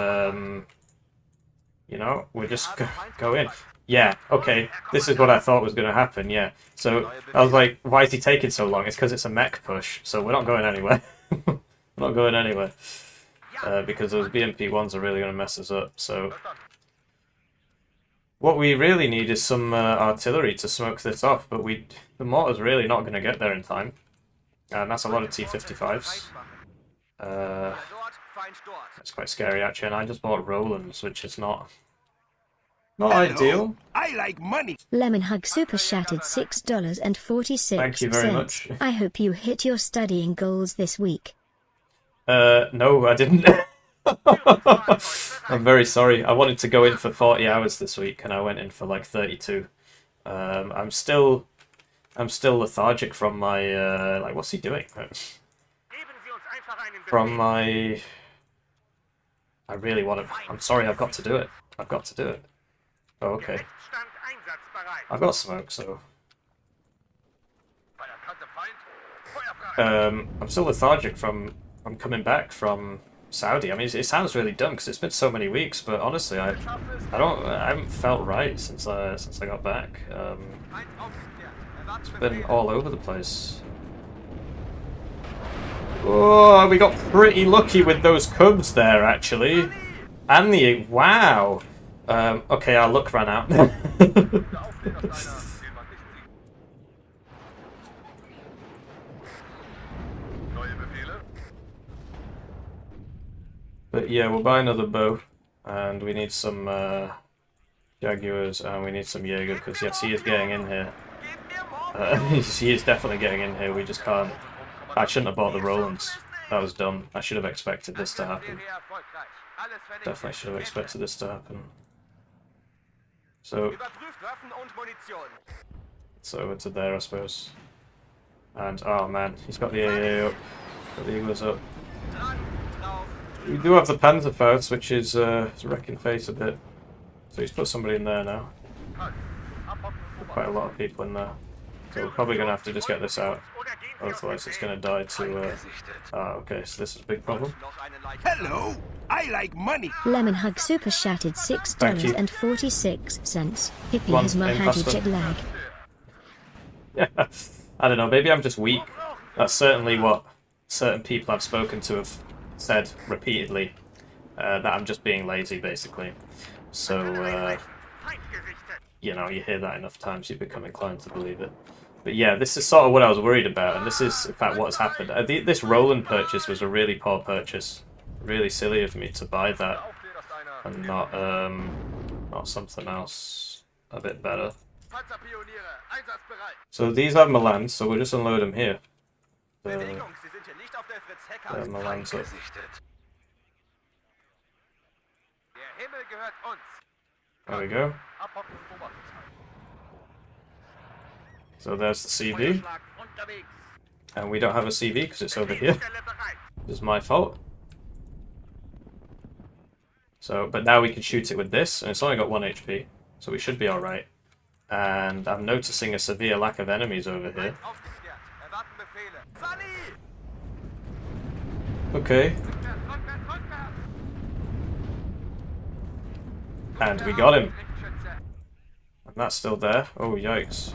you know, we're just go in. Yeah, okay, this is what I thought was going to happen, yeah. So, I was like, why is he taking so long? It's because it's a mech push, so we're not going anywhere. We're not going anywhere. Because those BMP-1s are really going to mess us up, so... What we really need is some artillery to smoke this off, but the mortar's really not going to get there in time. And that's a lot of T-55s. That's quite scary, actually, and I just bought Rolands, which is not ideal. I like money. Lemon Hug Super Shattered $6.46. Thank you very much. I hope you hit your studying goals this week. No, I didn't. I'm very sorry. I wanted to go in for 40 hours this week, and I went in for like 32. I'm still lethargic from my like, what's he doing? From my... I really want to... I'm sorry, I've got to do it. I've got to do it. Oh, okay. I've got smoke, so... I'm still lethargic from coming back from Saudi. I mean, it sounds really dumb because it's been so many weeks, but honestly, I haven't felt right since I got back. It's been all over the place. Oh, we got pretty lucky with those cubs there, actually. And the... Wow! Okay, our luck ran out. But yeah, we'll buy another bow. And we need some Jaguars, and we need some Jaeger, because yes, he is getting in here. He is definitely getting in here, we just can't... I shouldn't have bought the Rolands. That was dumb. I should have expected this to happen. Definitely should have expected this to happen. So, it's over to there, I suppose. And, oh man, he's got the AA up. Got the Eagles up. We do have the Panzerfaust, which is wrecking face a bit. So he's put somebody in there now. Put quite a lot of people in there. So we're probably going to have to just get this out. Otherwise it's going to die to... okay, so this is a big problem. Hello, I like money. Lemon Hug Super Shattered $6.46. Hippie has Mahadi jet lag. Yeah, I don't know, maybe I'm just weak. That's certainly what certain people I've spoken to have said repeatedly. that I'm just being lazy, basically. So, you know, you hear that enough times, you become inclined to believe it. But yeah, this is sort of what I was worried about, and this is, in fact, what has happened. This Roland purchase was a really poor purchase. Really silly of me to buy that, and not something else a bit better. So these have Milan, so we'll just unload them here. Milan's up. There we go. So there's the CV. And we don't have a CV because it's over here. This is my fault. So, but now we can shoot it with this, and it's only got 1 HP, so we should be alright. And I'm noticing a severe lack of enemies over here. Okay. And we got him. And that's still there. Oh, yikes.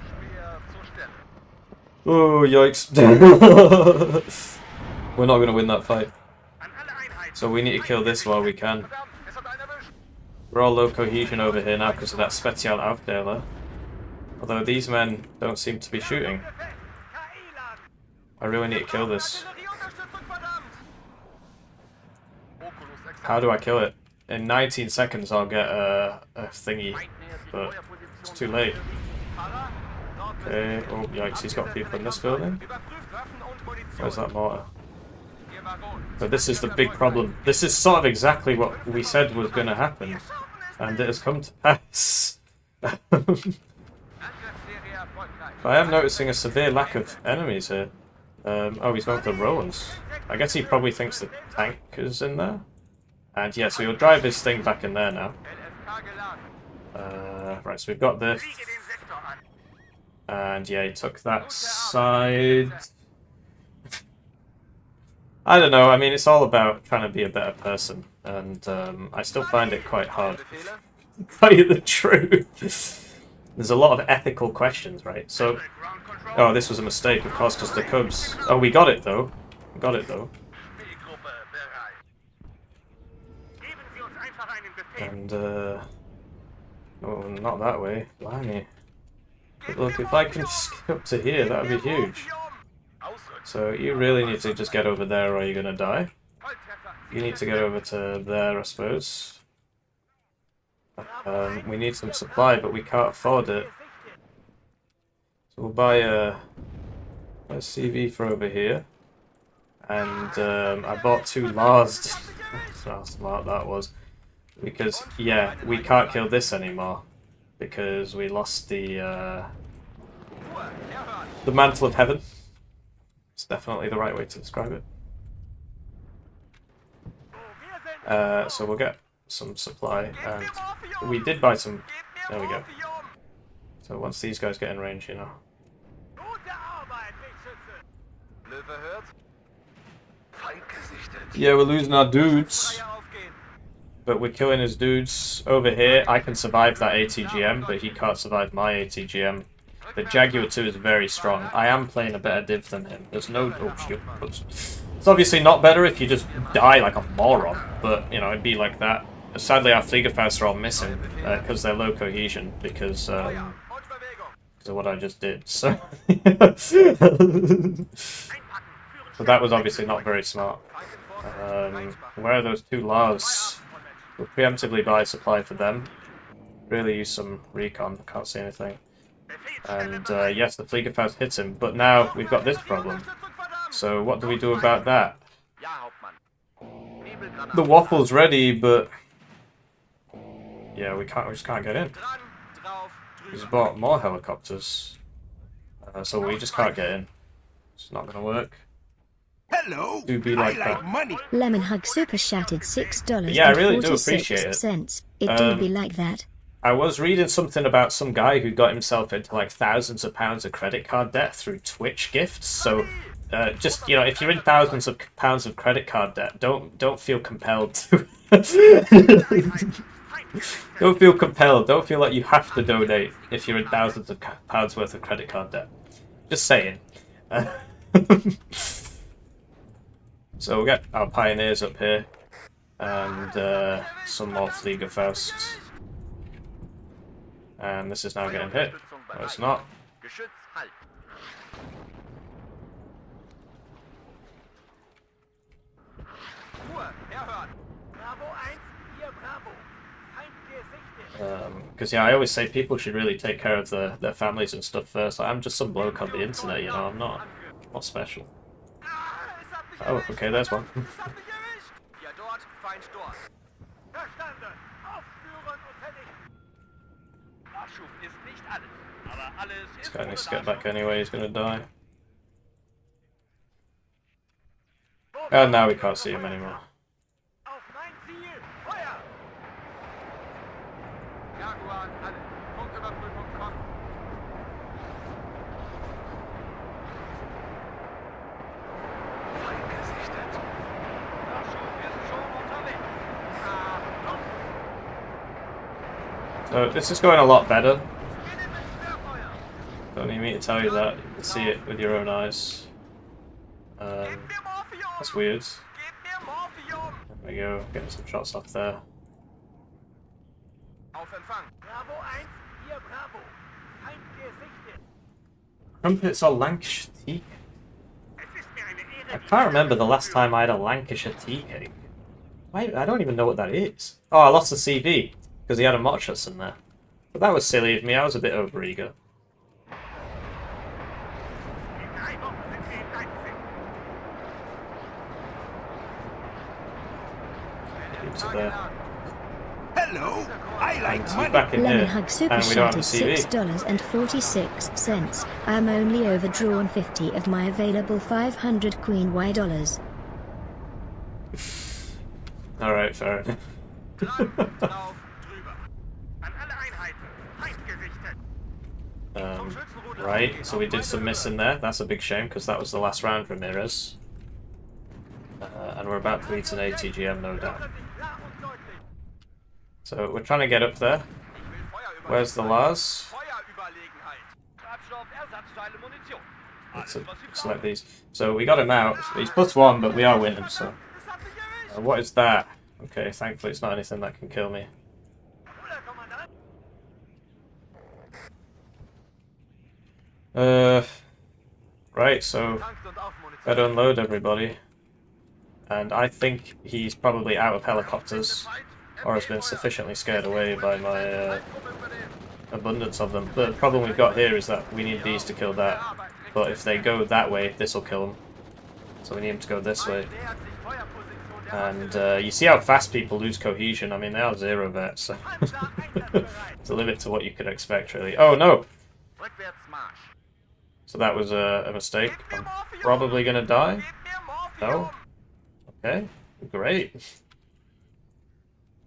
Oh, yikes. We're not going to win that fight. So we need to kill this while we can. We're all low cohesion over here now because of that Spezial Aufdeler. Although these men don't seem to be shooting. I really need to kill this. How do I kill it? In 19 seconds I'll get a thingy, but it's too late. Okay, oh yikes, he's got people in this building. Where's that mortar? But this is the big problem. This is sort of exactly what we said was going to happen, and it has come to pass. I am noticing a severe lack of enemies here. Oh, he's going for the Rolands. I guess he probably thinks the tank is in there. And yeah, so he'll drive his thing back in there now. Right, so we've got this. And yeah, he took that side. I don't know, I mean, it's all about trying to be a better person. And I still find it quite hard to tell you the truth. There's a lot of ethical questions, right? So, oh, this was a mistake, of course, because the Cubs... Oh, we got it, though. We got it, though. And, oh, not that way. Blimey. But look, if I can just get up to here, that would be huge. So, you really need to just get over there or you're going to die. You need to get over to there, I suppose. We need some supply, but we can't afford it. So we'll buy a CV for over here. And I bought 2 Lars. That's how smart that was. Because, yeah, we can't kill this anymore. Because we lost the Mantle of Heaven. It's definitely the right way to describe it. So we'll get some supply, and we did buy some. There we go. So once these guys get in range, you know. Yeah, we're losing our dudes, but we're killing his dudes over here. I can survive that ATGM, but he can't survive my ATGM. The Jaguar 2 is very strong. I am playing a better div than him. There's no... Oh, shit. It's obviously not better if you just die like a moron, but, you know, it'd be like that. Sadly, our Fliegerfaust are all missing, because they're low cohesion, because of what I just did, so... So that was obviously not very smart. Where are those 2 Lars? We'll preemptively buy supply for them. Really use some recon, can't see anything. And yes, the Fliegerfaust hits him, but now we've got this problem. So what do we do about that? The waffle's ready, but yeah, we just can't get in. He's bought more helicopters, so we just can't get in. It's not gonna work. Hello. Do be like that. Money. Lemon Hug Super shouted $6 Yeah, I and really do 46 appreciate it. cents. It do be like that. I was reading something about some guy who got himself into like thousands of pounds of credit card debt through Twitch gifts. So, just, you know, if you're in thousands of pounds of credit card debt, don't feel compelled to. Don't feel compelled. Don't feel like you have to donate if you're in thousands of pounds worth of credit card debt. Just saying. So we'll get our pioneers up here. and some more Fliegerfaust. And this is now getting hit. No, it's not. Geschütz, halt. Ruhe, herhören. Bravo 1, hier Bravo. Feind gesichtet. Because yeah, I always say people should really take care of their families and stuff first. Like, I'm just some bloke on the internet, you know. I'm not special. Oh, okay, there's one. Hier dort, Feind dort. Verstanden. Aufspüren und vernichten. Nachschub ist nicht alles, aber alles This ist guy needs to ohne get back anyway. He's gonna die. And now we can't see him anymore. Auf mein Ziel. Feuer. Jaguar an alle. Punktüberprüfung kommt. Feind gesichtet. Nachschub ist schon unterwegs. Achtung. So this is going a lot better. Beginnen mit Sperrfeuer. Don't need me to tell you that. You can see it with your own eyes. Gib mir Morphium. That's weird. Gib mir Morphium. There we go. Getting some shots off there. Auf Empfang. Bravo 1, hier Bravo. Feind gesichtet. Crumpets or Lancashire tea? Es ist mir eine I Ehre. can't remember the last time I had a Lancashire tea cake. I don't even know what that is. Oh, I lost the CV because he had a Mochus in there. But that was silly of me. I was a bit overeager. In 3 Wochen sind wir in Leipzig. Keeps it there. Hello. I like And he's money. back in Lemon here. Hug Super And we don't have a Chatted CV. $6.46. I'm only overdrawn 50 of my available 500 Queen Y dollars. Alright, fair enough. Dran, drauf, drüber. An alle Einheiten. Feind gesichtet. Right, so we did some missing there. That's a big shame because that was the last round for Ramirez. And we're about to eat an ATGM, no doubt. Klar und deutlich. So we're trying to get up there. Ich will Feuer Where's the Lars? Feuerüberlegenheit. Treibstoff, Ersatzteile, Munition. Let's Alles, was Sie select brauchen. these. So we got him out. He's +1, but we are winning, so. Das hat mich erwischt. What is that? Okay, thankfully it's not anything that can kill me. Bruder, Kommandant. Right, so Tankt und auf Munition. better unload everybody. And I think he's probably out of helicopters, or has been sufficiently scared away by my abundance of them. The problem we've got here is that we need these to kill that. But if they go that way, this will kill them. So we need them to go this way. Nähert sich Feuerposition der And you see how fast people lose cohesion. I mean, they are 0 vets, so Panzer einsatzbereit. it's a limit to what you could expect, really. Oh no! Rückwärtsmarsch. So that was a mistake. Gib mir I'm Morphium. probably gonna die. Gib mir Morphium. No. Okay, great.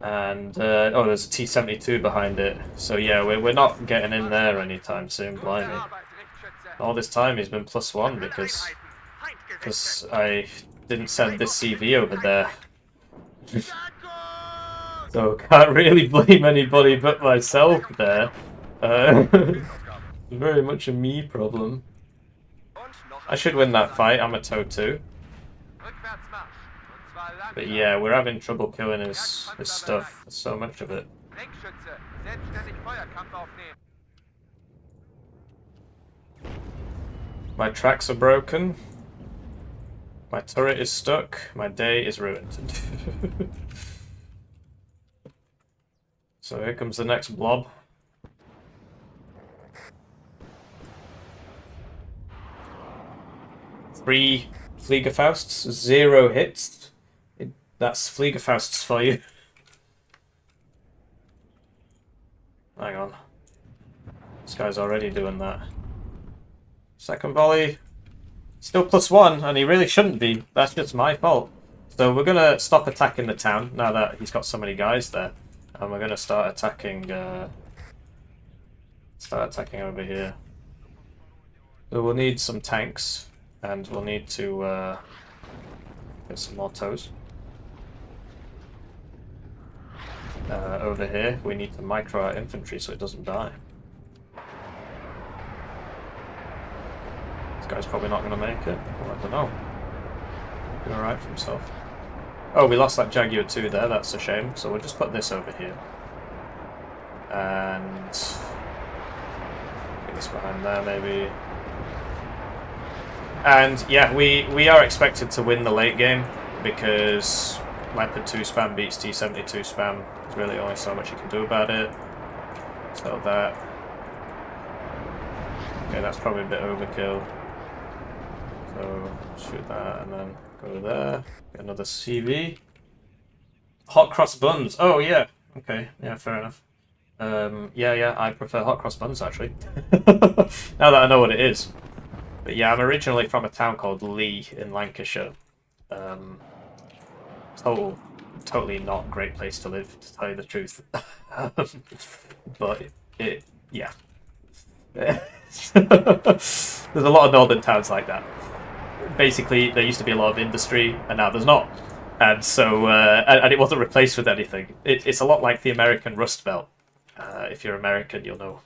And oh, there's a T-72 behind it. So yeah, we're not getting in there anytime soon. Blimey! Arbeit, Richtschütze. All this time he's been +1 because Feind gesichtet. I didn't send this CV over there. Jago! So can't really blame anybody but myself there. Very much a me problem. Und noch I should win that fight. I'm a TOW 2. Rückwärtsmarsch. Und zwar But langsam. yeah, we're having trouble killing his stuff. There's so much of it. Lenkschütze. Selbstständig Feuerkampf aufnehmen. My tracks are broken. My turret is stuck. My day is ruined. So here comes the next blob. Three Fliegerfausts, 0 hits. That's Fliegerfausts for you. Hang on. This guy's already doing that. Second volley. Still +1, and he really shouldn't be. That's just my fault. So we're going to stop attacking the town, now that he's got so many guys there. And we're going to start attacking over here. So we'll need some tanks, and we'll need to get some more tows. Over here, we need to micro our infantry so it doesn't die. This guy's probably not going to make it. Well, I don't know. He'll be alright for himself. Oh, we lost that Jaguar 2 there, that's a shame. So we'll just put this over here. And get this behind there, maybe. And yeah, we are expected to win the late game because Leopard 2 spam beats T-72 spam. There's really only so much you can do about it. So that. Okay, that's probably a bit overkill. So shoot that and then go there. Get another CV. Hot cross buns. Oh yeah. Okay. Yeah, fair enough. Yeah. I prefer hot cross buns actually. Now that I know what it is. But yeah, I'm originally from a town called Lee in Lancashire. Totally not a great place to live, to tell you the truth. But yeah. There's a lot of northern towns like that. Basically, there used to be a lot of industry, and now there's not. And so, and it wasn't replaced with anything. It's a lot like the American Rust Belt. If you're American, you'll know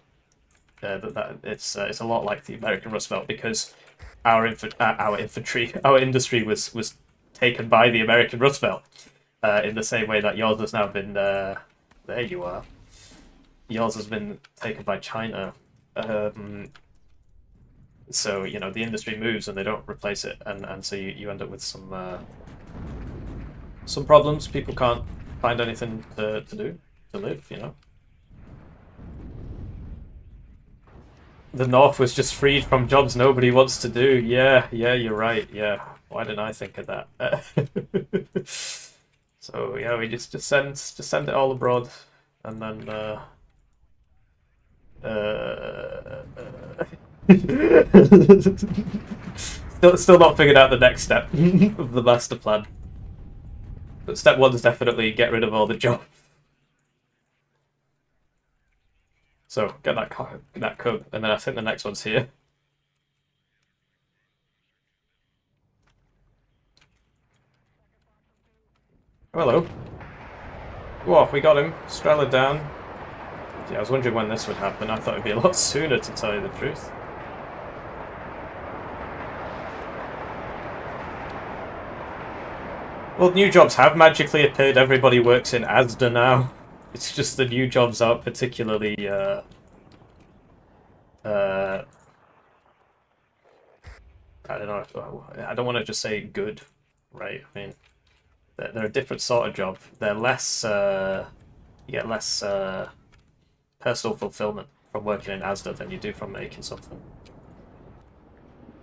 that it's a lot like the American Rust Belt because our industry was taken by the American Rust Belt in the same way that yours has now been. There you are. Yours has been taken by China. So you know the industry moves and they don't replace it, and so you end up with some problems. People can't find anything to do to live. You know. The North was just freed from jobs nobody wants to do. Yeah, you're right. Yeah, why didn't I think of that? So yeah, we just send it all abroad, and then still not figured out the next step of the master plan. But step one is definitely get rid of all the jobs. So get that cub, and then I think the next one's here. Oh, hello. Whoa, we got him. Strela down. Yeah, I was wondering when this would happen. I thought it'd be a lot sooner, to tell you the truth. Well, new jobs have magically appeared. Everybody works in Asda now. It's just the new jobs aren't particularly, I don't know, I don't want to just say good, right? I mean, they're a different sort of job. They're less, you get less personal fulfillment from working in Asda than you do from making something.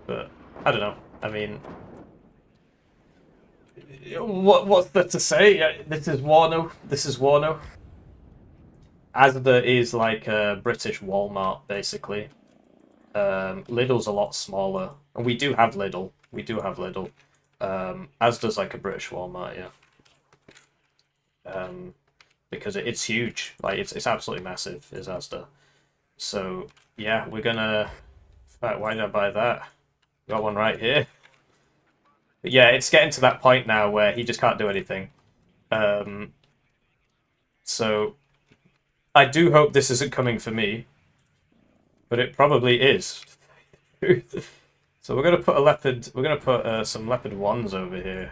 But, I don't know, I mean, what's there to say? This is Warno. Asda is like a British Walmart, basically. Lidl's a lot smaller, and we do have Lidl. Asda's like a British Walmart, yeah. Because it's huge, like it's absolutely massive. Is Asda. So yeah, we're gonna. In fact, why did I buy that? Got one right here. But yeah, it's getting to that point now where he just can't do anything. So. I do hope this isn't coming for me, but it probably is. So we're gonna put a leopard. We're gonna put some leopard 1s over here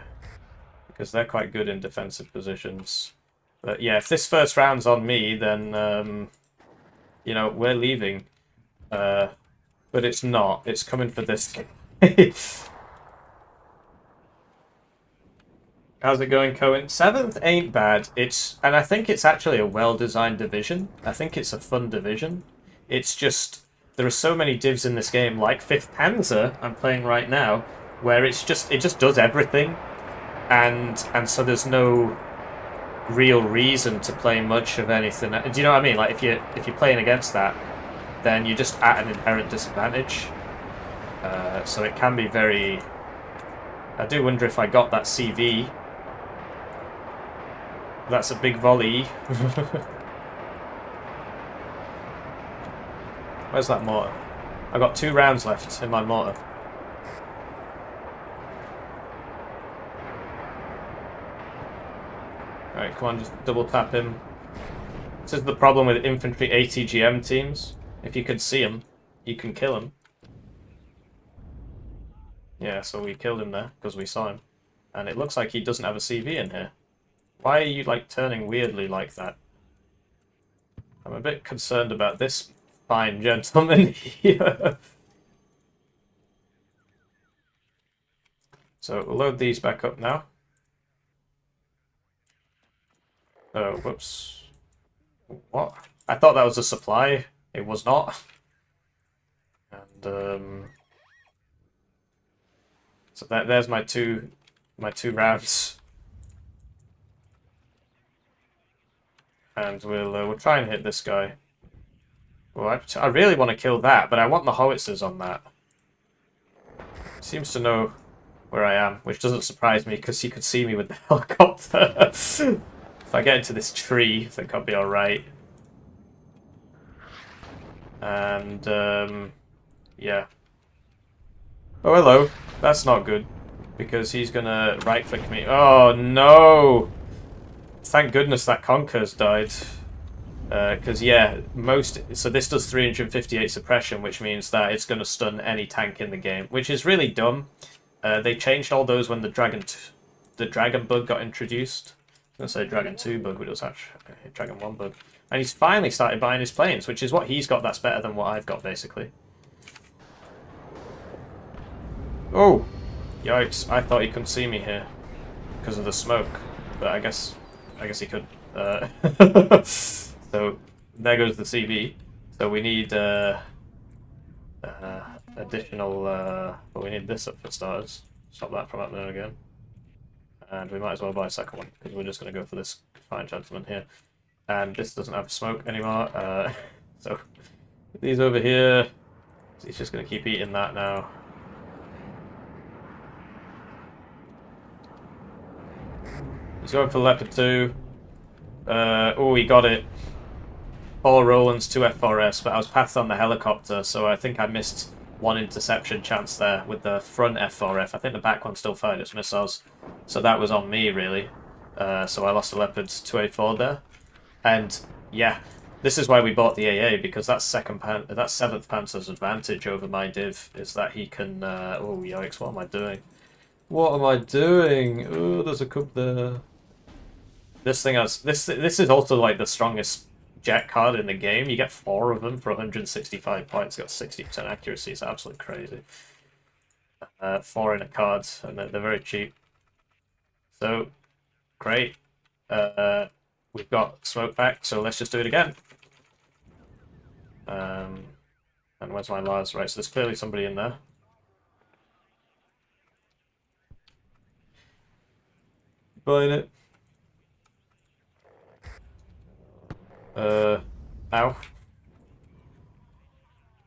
because they're quite good in defensive positions. But yeah, if this first round's on me, then you know we're leaving. But it's not. It's coming for this. How's it going, Cohen? 7th ain't bad. And I think it's actually a well-designed division. I think it's a fun division. It's just there are so many divs in this game, like 5th Panzer I'm playing right now, where it just does everything, and so there's no real reason to play much of anything. Do you know what I mean? Like if you're playing against that, then you're just at an inherent disadvantage. So it can be very. I do wonder if I got that CV. That's a big volley. Where's that mortar? I've got 2 rounds left in my mortar. Alright, come on, just double tap him. This is the problem with infantry ATGM teams. If you can see him, you can kill him. Yeah, so we killed him there, because we saw him. And it looks like he doesn't have a CV in here. Why are you, like, turning weirdly like that? I'm a bit concerned about this fine gentleman here. So we'll load these back up now. Oh, whoops. What? I thought that was a supply. It was not. And so there's my two rounds. And we'll try and hit this guy. Well, I really want to kill that, but I want the howitzers on that. Seems to know where I am, which doesn't surprise me because he could see me with the helicopter. If I get into this tree, I think I'll be alright. And, yeah. Oh, hello. That's not good, because he's gonna right-click me. Oh, no! Thank goodness that Conquer's died. Because, yeah, so this does 358 suppression, which means that it's going to stun any tank in the game, which is really dumb. They changed all those when the Dragon bug got introduced. I was going to say Dragon 2 bug, but it was actually Dragon 1 bug. And he's finally started buying his planes, which is what he's got that's better than what I've got, basically. Oh! Yikes, I thought he couldn't see me here because of the smoke, but I guess he could. So there goes the CV. So we need additional. Well, we need this up for starters. Stop that from happening again. And we might as well buy a second one because we're just going to go for this fine gentleman here. And this doesn't have smoke anymore. So these over here. So he's just going to keep eating that now. He's going for Leopard 2. Oh, he got it. 4 Rolands, 2 F4S, but I was pathed on the helicopter, so I think I missed one interception chance there with the front F4F. I think the back one still fired its missiles, so that was on me, really. So I lost a Leopard 2A4 there. And, yeah, this is why we bought the AA, because that's 7th Panzer's advantage over my div, is that he can... oh, yikes, what am I doing? What am I doing? Oh, there's a cup there. This thing has... This is also, like, the strongest jet card in the game. You get 4 of them for 165 points. Got 60% accuracy. It's absolutely crazy. 4 in a card, and they're very cheap. So, great. We've got smoke back, so let's just do it again. And where's my Lars? Right, so there's clearly somebody in there. Buying it. Ow.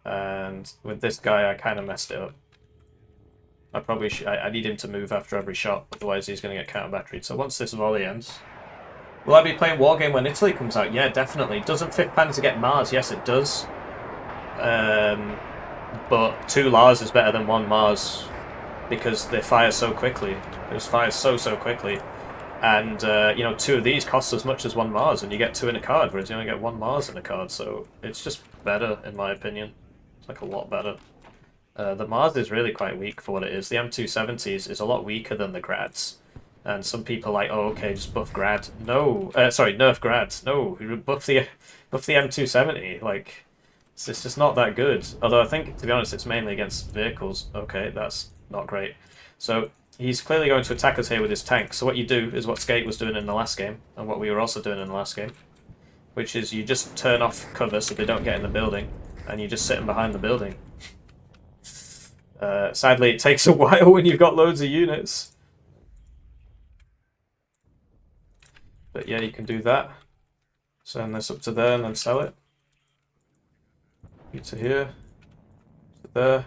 And with this guy, I kind of messed it up. I probably should. I need him to move after every shot, otherwise he's going to get counter-batteried. So once this volley ends... Will I be playing Wargame when Italy comes out? Yeah, definitely. Doesn't 5th Panzer get Mars? Yes, it does. But 2 Lars is better than 1 Mars, because they fire so quickly. They just fire so quickly. And, you know, 2 of these cost as much as 1 Mars, and you get 2 in a card, whereas you only get 1 Mars in a card, so it's just better, in my opinion. It's like a lot better. The Mars is really quite weak for what it is. The M270s is a lot weaker than the Grads. And some people are like, oh, okay, just buff Grad. No, sorry, nerf Grad. No, buff the M270. Like, it's just not that good. Although I think, to be honest, it's mainly against vehicles. Okay, that's not great. So he's clearly going to attack us here with his tank. So what you do is what Skate was doing in the last game, and what we were also doing in the last game, which is you just turn off cover so they don't get in the building, and you just sit them behind the building. Sadly, it takes a while when you've got loads of units. But yeah, you can do that. Send this up to there and then sell it. You to here, to there.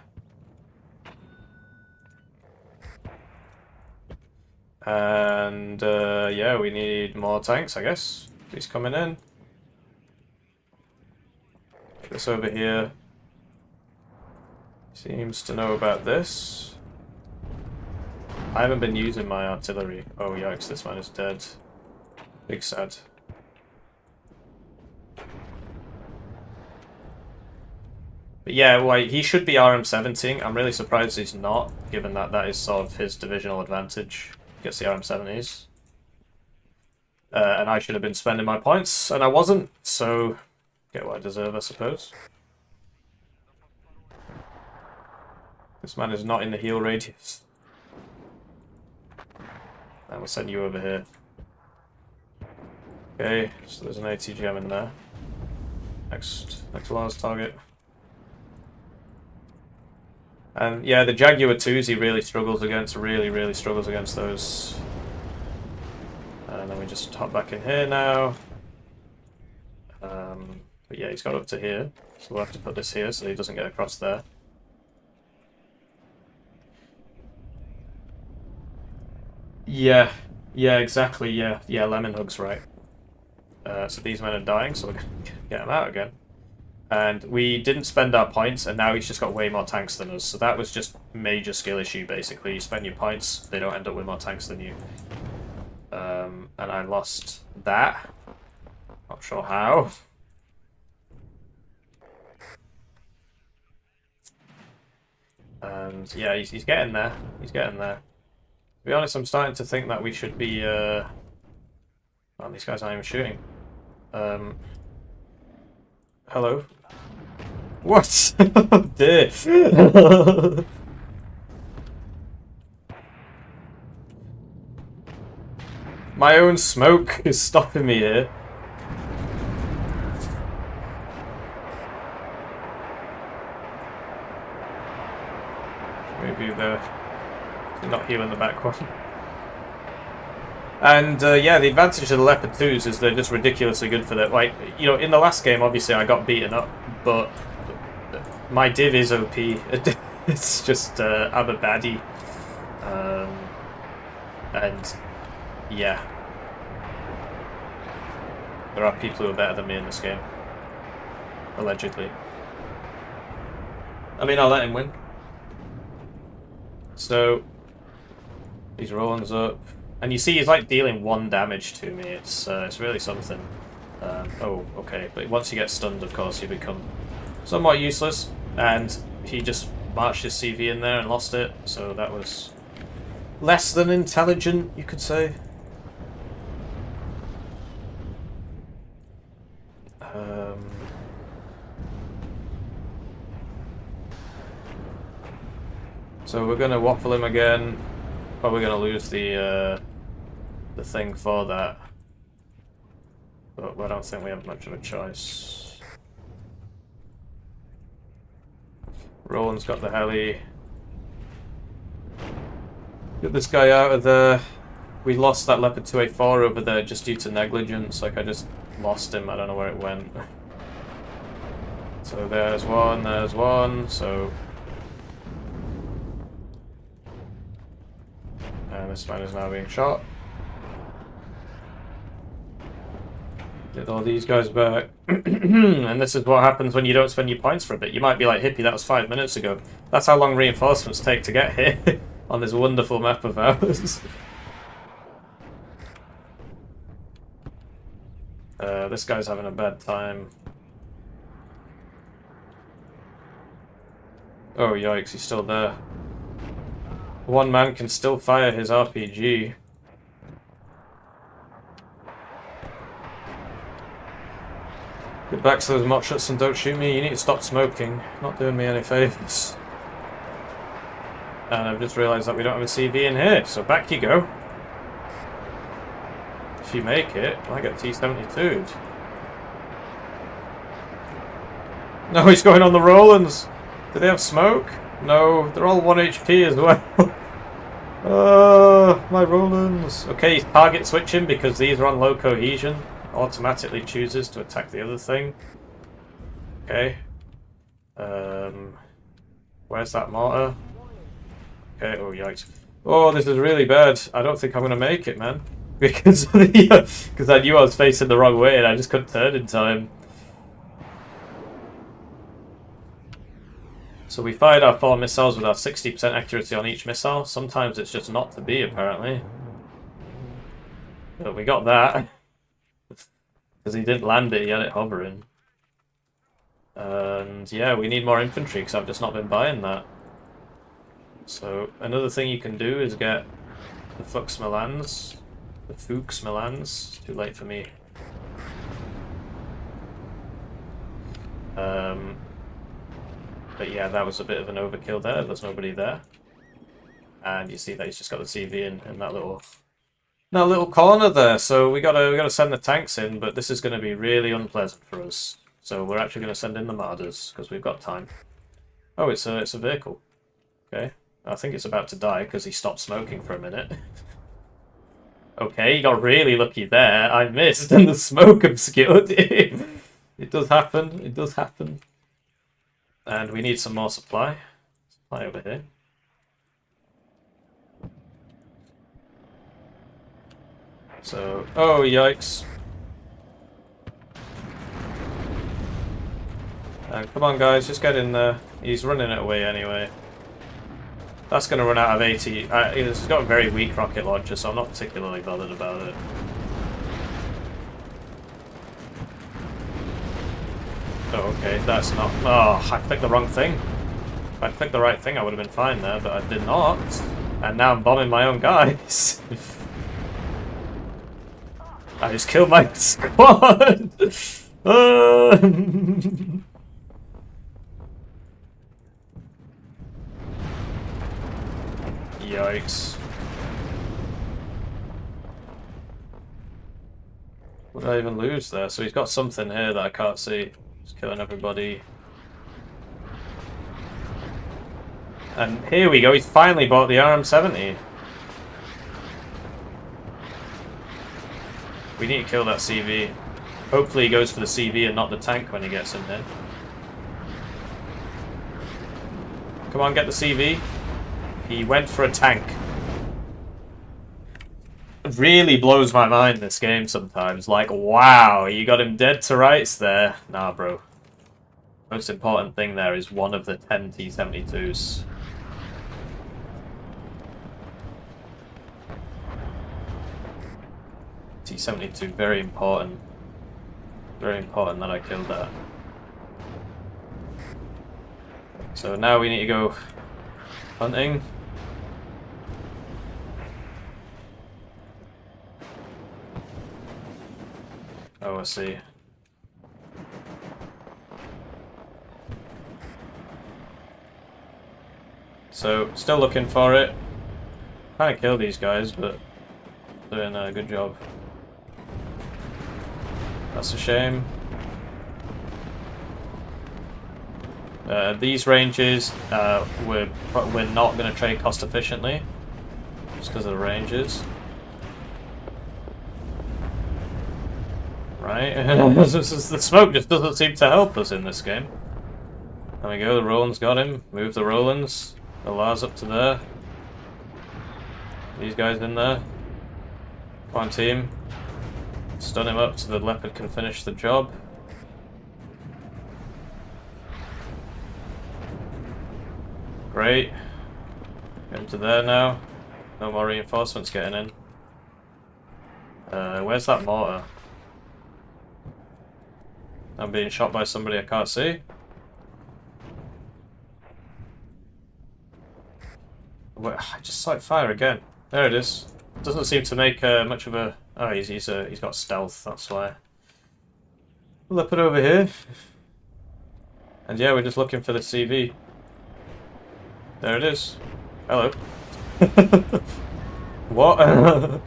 And yeah, we need more tanks, I guess. He's coming in. This over here seems to know about this. I haven't been using my artillery. Oh yikes, this man is dead. Big sad. But yeah, well, he should be RM17. I'm really surprised he's not, given that that is sort of his divisional advantage. Gets the RM70s. And I should have been spending my points, and I wasn't, so get what I deserve, I suppose. This man is not in the heal radius. And we'll send you over here. Okay, so there's an ATGM in there. Next Lars target. And yeah, the Jaguar 2s he really struggles against, really struggles against those. And then we just hop back in here now. But yeah, he's got up to here, so we'll have to put this here so he doesn't get across there. Yeah, exactly, yeah, Lemon Hug's right. So these men are dying, so we're going to get them out again. And we didn't spend our points, and now he's just got way more tanks than us. So that was just major skill issue, basically. You spend your points, they don't end up with more tanks than you. And I lost that. Not sure how. And yeah, he's getting there. He's getting there. To be honest, I'm starting to think that we should be... Oh, these guys aren't even shooting. Hello? What? Oh dear. My own smoke is stopping me here. Move you there. Not healing the back one. And yeah, the advantage of the Leopard 2s is they're just ridiculously good for that. Like, you know, in the last game, obviously I got beaten up, but my div is OP. It's just I'm a baddie. And yeah, there are people who are better than me in this game, allegedly. I mean, I'll let him win. So he's rolling up. And you see he's like dealing 1 damage to me. It's really something. Oh, okay. But once you get stunned, of course, you become somewhat useless. And he just marched his CV in there and lost it. So that was less than intelligent, you could say. So we're gonna waffle him again. Probably gonna lose the thing for that, but I don't think we have much of a choice. Roland's got the heli. Get this guy out of there. We lost that Leopard 2A4 over there just due to negligence. Like, I just lost him. I don't know where it went. So there's one, so... And this man is now being shot. Get all these guys back. And this is what happens when you don't spend your points for a bit. You might be like, Hippie, that was 5 minutes ago. That's how long reinforcements take to get here on this wonderful map of ours. This guy's having a bad time. Oh, yikes, he's still there. One man can still fire his RPG. Get back to those mot shots and don't shoot me. You need to stop smoking. Not doing me any favours. And I've just realised that we don't have a CV in here, so back you go. If you make it, I get T-72'd. No, he's going on the Rolands. Do they have smoke? No, they're all 1 HP as well. My Rolands. Okay, he's target switching because these are on low cohesion. Automatically chooses to attack the other thing. Okay. Where's that mortar? Okay, oh yikes. Oh, this is really bad. I don't think I'm gonna make it, man. Because I knew I was facing the wrong way and I just couldn't turn in time. So we fired our 4 missiles with our 60% accuracy on each missile. Sometimes it's just not to be, apparently. But we got that. Because he didn't land it, he had it hovering. And yeah, we need more infantry because I've just not been buying that. So another thing you can do is get The Fuchsmelans. The Fuchsmelans. Too late for me. But yeah, that was a bit of an overkill there. There's nobody there. And you see that he's just got the CV in that little corner there. So we gotta send the tanks in, but this is gonna be really unpleasant for us. So we're actually gonna send in the Marders because we've got time. Oh, it's a vehicle. Okay. I think it's about to die because he stopped smoking for a minute. Okay, he got really lucky there. I missed and the smoke obscured him. It does happen. It does happen. And we need some more supply. Supply over here. So, oh yikes. And come on guys, just get in there. He's running it away anyway. That's going to run out of 80. It's got a very weak rocket launcher, so I'm not particularly bothered about it. Oh, okay, that's not... Oh, I clicked the wrong thing. If I clicked the right thing, I would have been fine there, but I did not. And now I'm bombing my own guys. I just killed my squad! Yikes. What did I even lose there? So he's got something here that I can't see. He's killing everybody. And here we go, he's finally bought the RM-70. We need to kill that CV. Hopefully he goes for the CV and not the tank when he gets in here. Come on, get the CV. He went for a tank. It really blows my mind, this game, sometimes. Like, wow, you got him dead to rights there. Nah, bro. Most important thing there is one of the 10 T-72s. T-72, very important. Very important that I killed that. So now we need to go hunting. Oh, I see. So, still looking for it. Trying to kill these guys, but doing a good job. That's a shame. These ranges, we're not going to trade cost efficiently, just because of the ranges. Right, the smoke just doesn't seem to help us in this game. There we go, the Roland's got him. Move the Rolands. The Lars up to there. These guys in there. Come on, team. Stun him up so the Leopard can finish the job. Great. Get him to there now. No more reinforcements getting in. Where's that mortar? I'm being shot by somebody I can't see. I just saw it fire again. There it is. Doesn't seem to make much of a... Oh, he's got stealth, that's why. Leopard over here. And yeah, we're just looking for the CV. There it is. Hello. What? I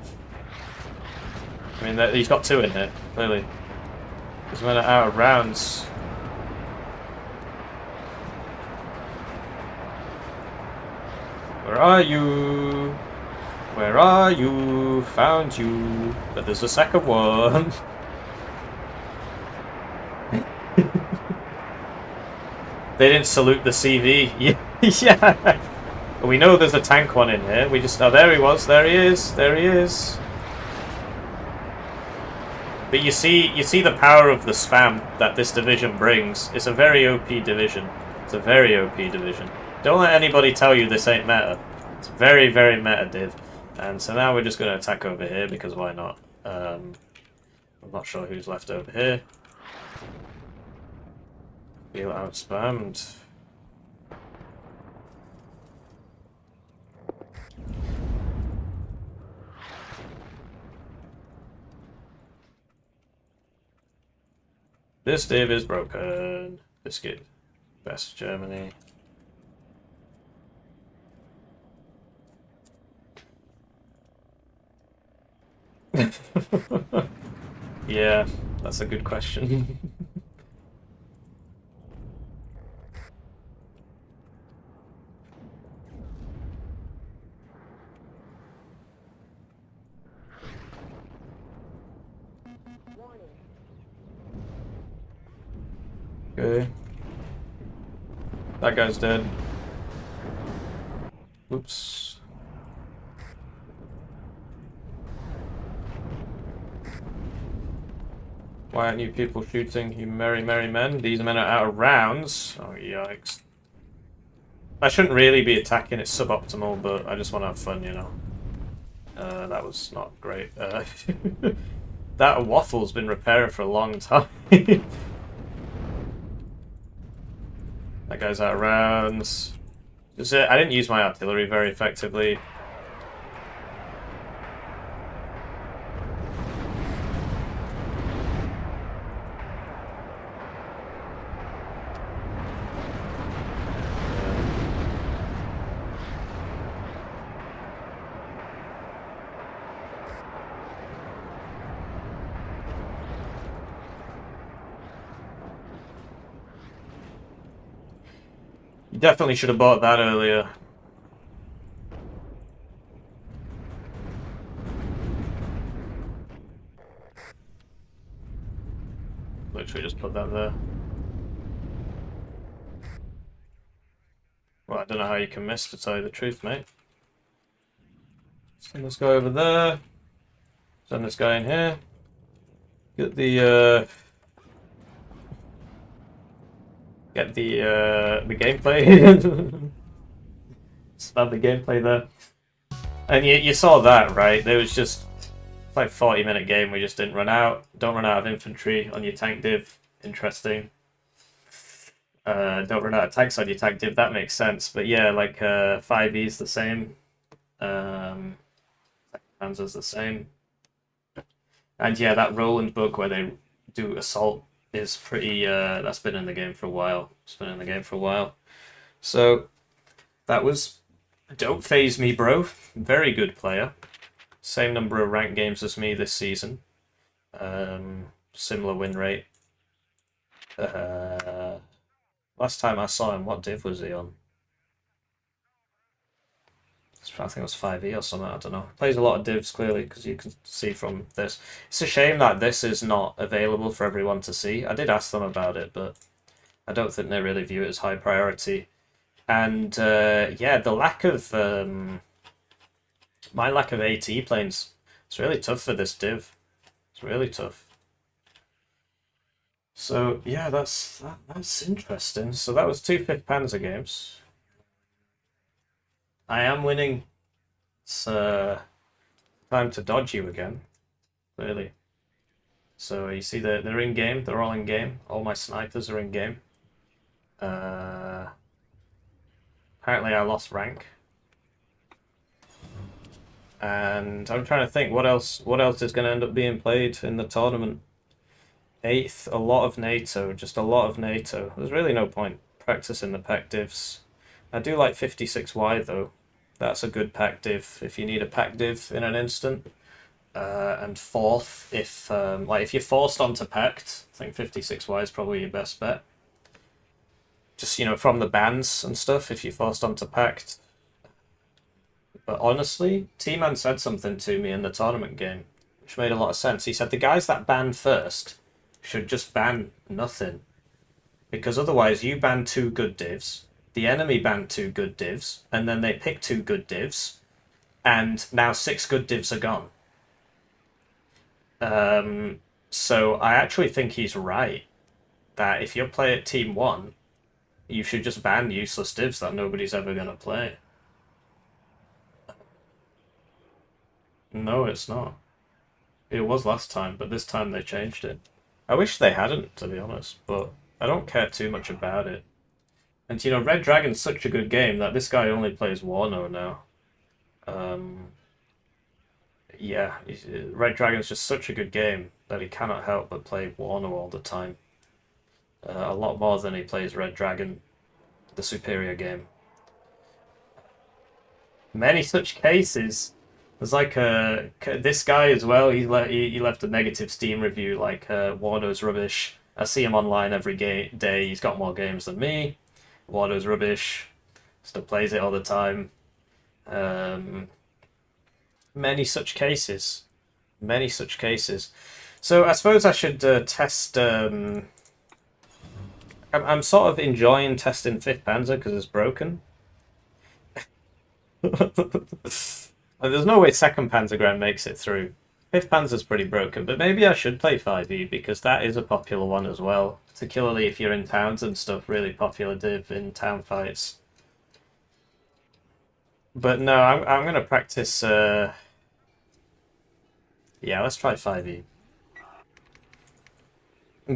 mean, he's got two in here, clearly. He's running out of rounds. Where are you? Where are you? Found you. But there's a second one. They didn't salute the CV. Yeah. We know there's a tank one in here. We just... Oh, there he was. There he is. There he is. But you see the power of the spam that this division brings. It's a very OP division. It's a very OP division. Don't let anybody tell you this ain't meta. It's very, very meta div. And so now we're just going to attack over here, because why not? I'm not sure who's left over here. Feel outspammed. This div is broken. Biscuit. Best Germany. Yeah, that's a good question. Okay. That guy's dead. Oops. Why aren't you people shooting, you merry, merry men? These men are out of rounds. Oh, yikes. I shouldn't really be attacking, it's suboptimal, but I just want to have fun, you know. That was not great. That waffle's been repairing for a long time. That guy's out of rounds. I didn't use my artillery very effectively. You definitely should have bought that earlier. Literally just put that there. Well, I don't know how you can miss, to tell you the truth, mate. Send this guy over there. Send this guy in here. Get the gameplay. Start the gameplay there. And you saw that, right? There was just like 40-minute game. We just didn't run out. Don't run out of infantry on your tank div. Interesting. Don't run out of tanks on your tank div. That makes sense. But yeah, like 5E's the same. Panzer's the same. And yeah, that Roland book where they do assault is pretty. That's been in the game for a while. It's been in the game for a while. So that was Don't Phase Me, Bro. Very good player. Same number of ranked games as me this season. Similar win rate. Last time I saw him, what div was he on? I think it was 5E or something, I don't know. Plays a lot of divs, clearly, because you can see from this. It's a shame that this is not available for everyone to see. I did ask them about it, but I don't think they really view it as high priority. And, yeah, the lack of... my lack of AT planes, it's really tough for this div. It's really tough. So, yeah, that's interesting. So that was 2 5th Panzer games. I am winning. It's time to dodge you again, clearly. So you see they're in game. They're all in game. All my snipers are in game. Apparently I lost rank. And I'm trying to think what else is going to end up being played in the tournament. 8th, a lot of NATO, just a lot of NATO. There's really no point practicing the pack divs. I do like 56Y though. That's a good pack div if you need a pack div in an instant. And 4th, if you're forced onto packed, I think 56Y is probably your best bet. Just, you know, from the bans and stuff, if you're forced onto packed. But honestly, T-Man said something to me in the tournament game, which made a lot of sense. He said the guys that ban first should just ban nothing. Because otherwise you ban 2 good divs, the enemy banned 2 good divs, and then they pick 2 good divs, and now 6 good divs are gone. So I actually think he's right, that if you play at Team 1, you should just ban useless divs that nobody's ever going to play. No, it's not. It was last time, but this time they changed it. I wish they hadn't, to be honest, but I don't care too much about it. And, you know, Red Dragon's such a good game that this guy only plays Warno now. Yeah, Red Dragon's just such a good game that he cannot help but play Warno all the time. a lot more than he plays Red Dragon, the superior game. Many such cases. There's like this guy as well. He left a negative Steam review like Warno's rubbish. I see him online every day. He's got more games than me. Warno's rubbish. Still plays it all the time. Many such cases. Many such cases. So I suppose I should test. I'm sort of enjoying testing 5th Panzer because it's broken. There's no way 2nd Panzerground makes it through. 5th Panzer's pretty broken, but maybe I should play 5e because that is a popular one as well. Particularly if you're in towns and stuff, really popular div in town fights. But no, I'm gonna practice. Yeah, let's try 5e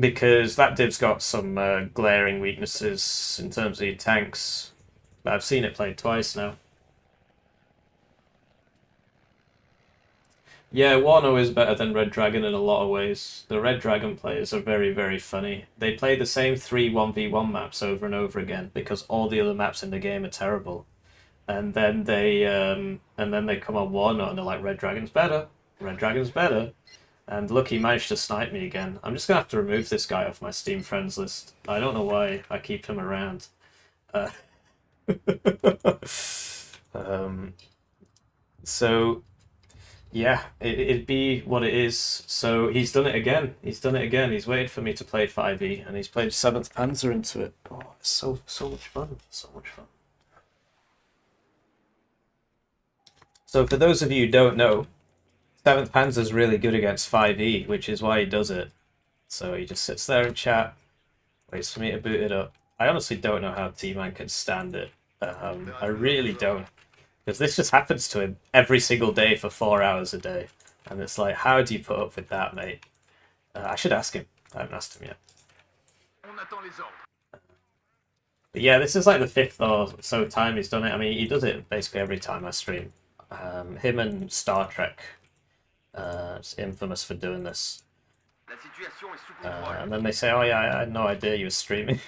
because that div's got some glaring weaknesses in terms of your tanks. I've seen it played twice now. Yeah, Warno is better than Red Dragon in a lot of ways. The Red Dragon players are very, very funny. They play the same 3 1v1 maps over and over again because all the other maps in the game are terrible. And then they come on Warno and they're like, Red Dragon's better. Red Dragon's better. And look, he managed to snipe me again. I'm just gonna have to remove this guy off my Steam friends list. I don't know why I keep him around. So yeah, it'd be what it is. So he's done it again. He's done it again. He's waited for me to play 5e, and he's played 7th Panzer into it. Oh, it's so much fun. So much fun. So for those of you who don't know, 7th Panzer's really good against 5e, which is why he does it. So he just sits there and chat, waits for me to boot it up. I honestly don't know how T-Man can stand it. I really don't. Because this just happens to him every single day for 4 hours a day. And it's like, how do you put up with that, mate? I should ask him. I haven't asked him yet. But yeah, this is like the 5th or so time he's done it. I mean, he does it basically every time I stream. Him and Star Trek is infamous for doing this. And then they say, oh yeah, I had no idea you were streaming.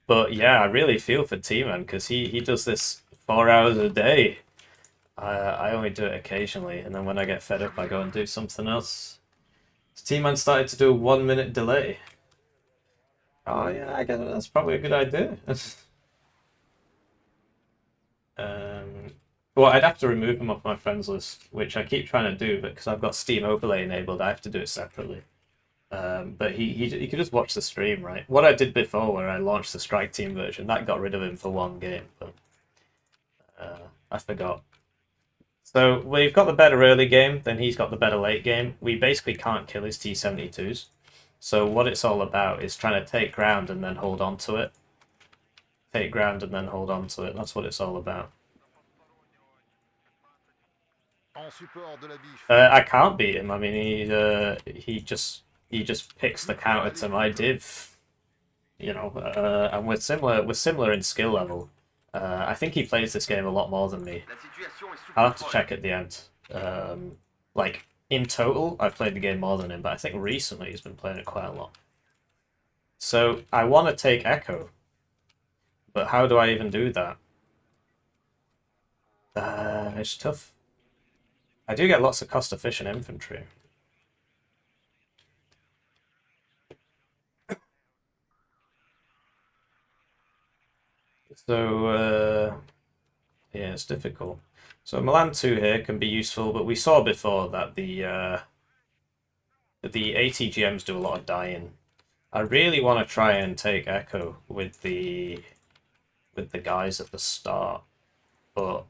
But yeah, I really feel for T-Man because he does this 4 hours a day. I only do it occasionally, and then when I get fed up, I go and do something else. T-Man started to do a 1-minute delay. Oh yeah, I guess that's probably a good idea. Well, I'd have to remove him off my friends list, which I keep trying to do, but because I've got Steam overlay enabled, I have to do it separately. But he could just watch the stream, right? What I did before, where I launched the Strike Team version, that got rid of him for 1 game, but I forgot. So we've got the better early game, then he's got the better late game. We basically can't kill his T-72s. So what it's all about is trying to take ground and then hold on to it. Take ground and then hold on to it. That's what it's all about. I can't beat him. I mean, he just picks the counter to my div, you know. And we're similar in skill level. I think he plays this game a lot more than me. I'll have to check at the end. Like in total, I've played the game more than him, but I think recently he's been playing it quite a lot. So I want to take Echo, but how do I even do that? It's tough. I do get lots of cost-efficient infantry. So, yeah, it's difficult. So Milan 2 here can be useful, but we saw before that the ATGMs do a lot of dying. I really want to try and take Echo with the guys at the start, but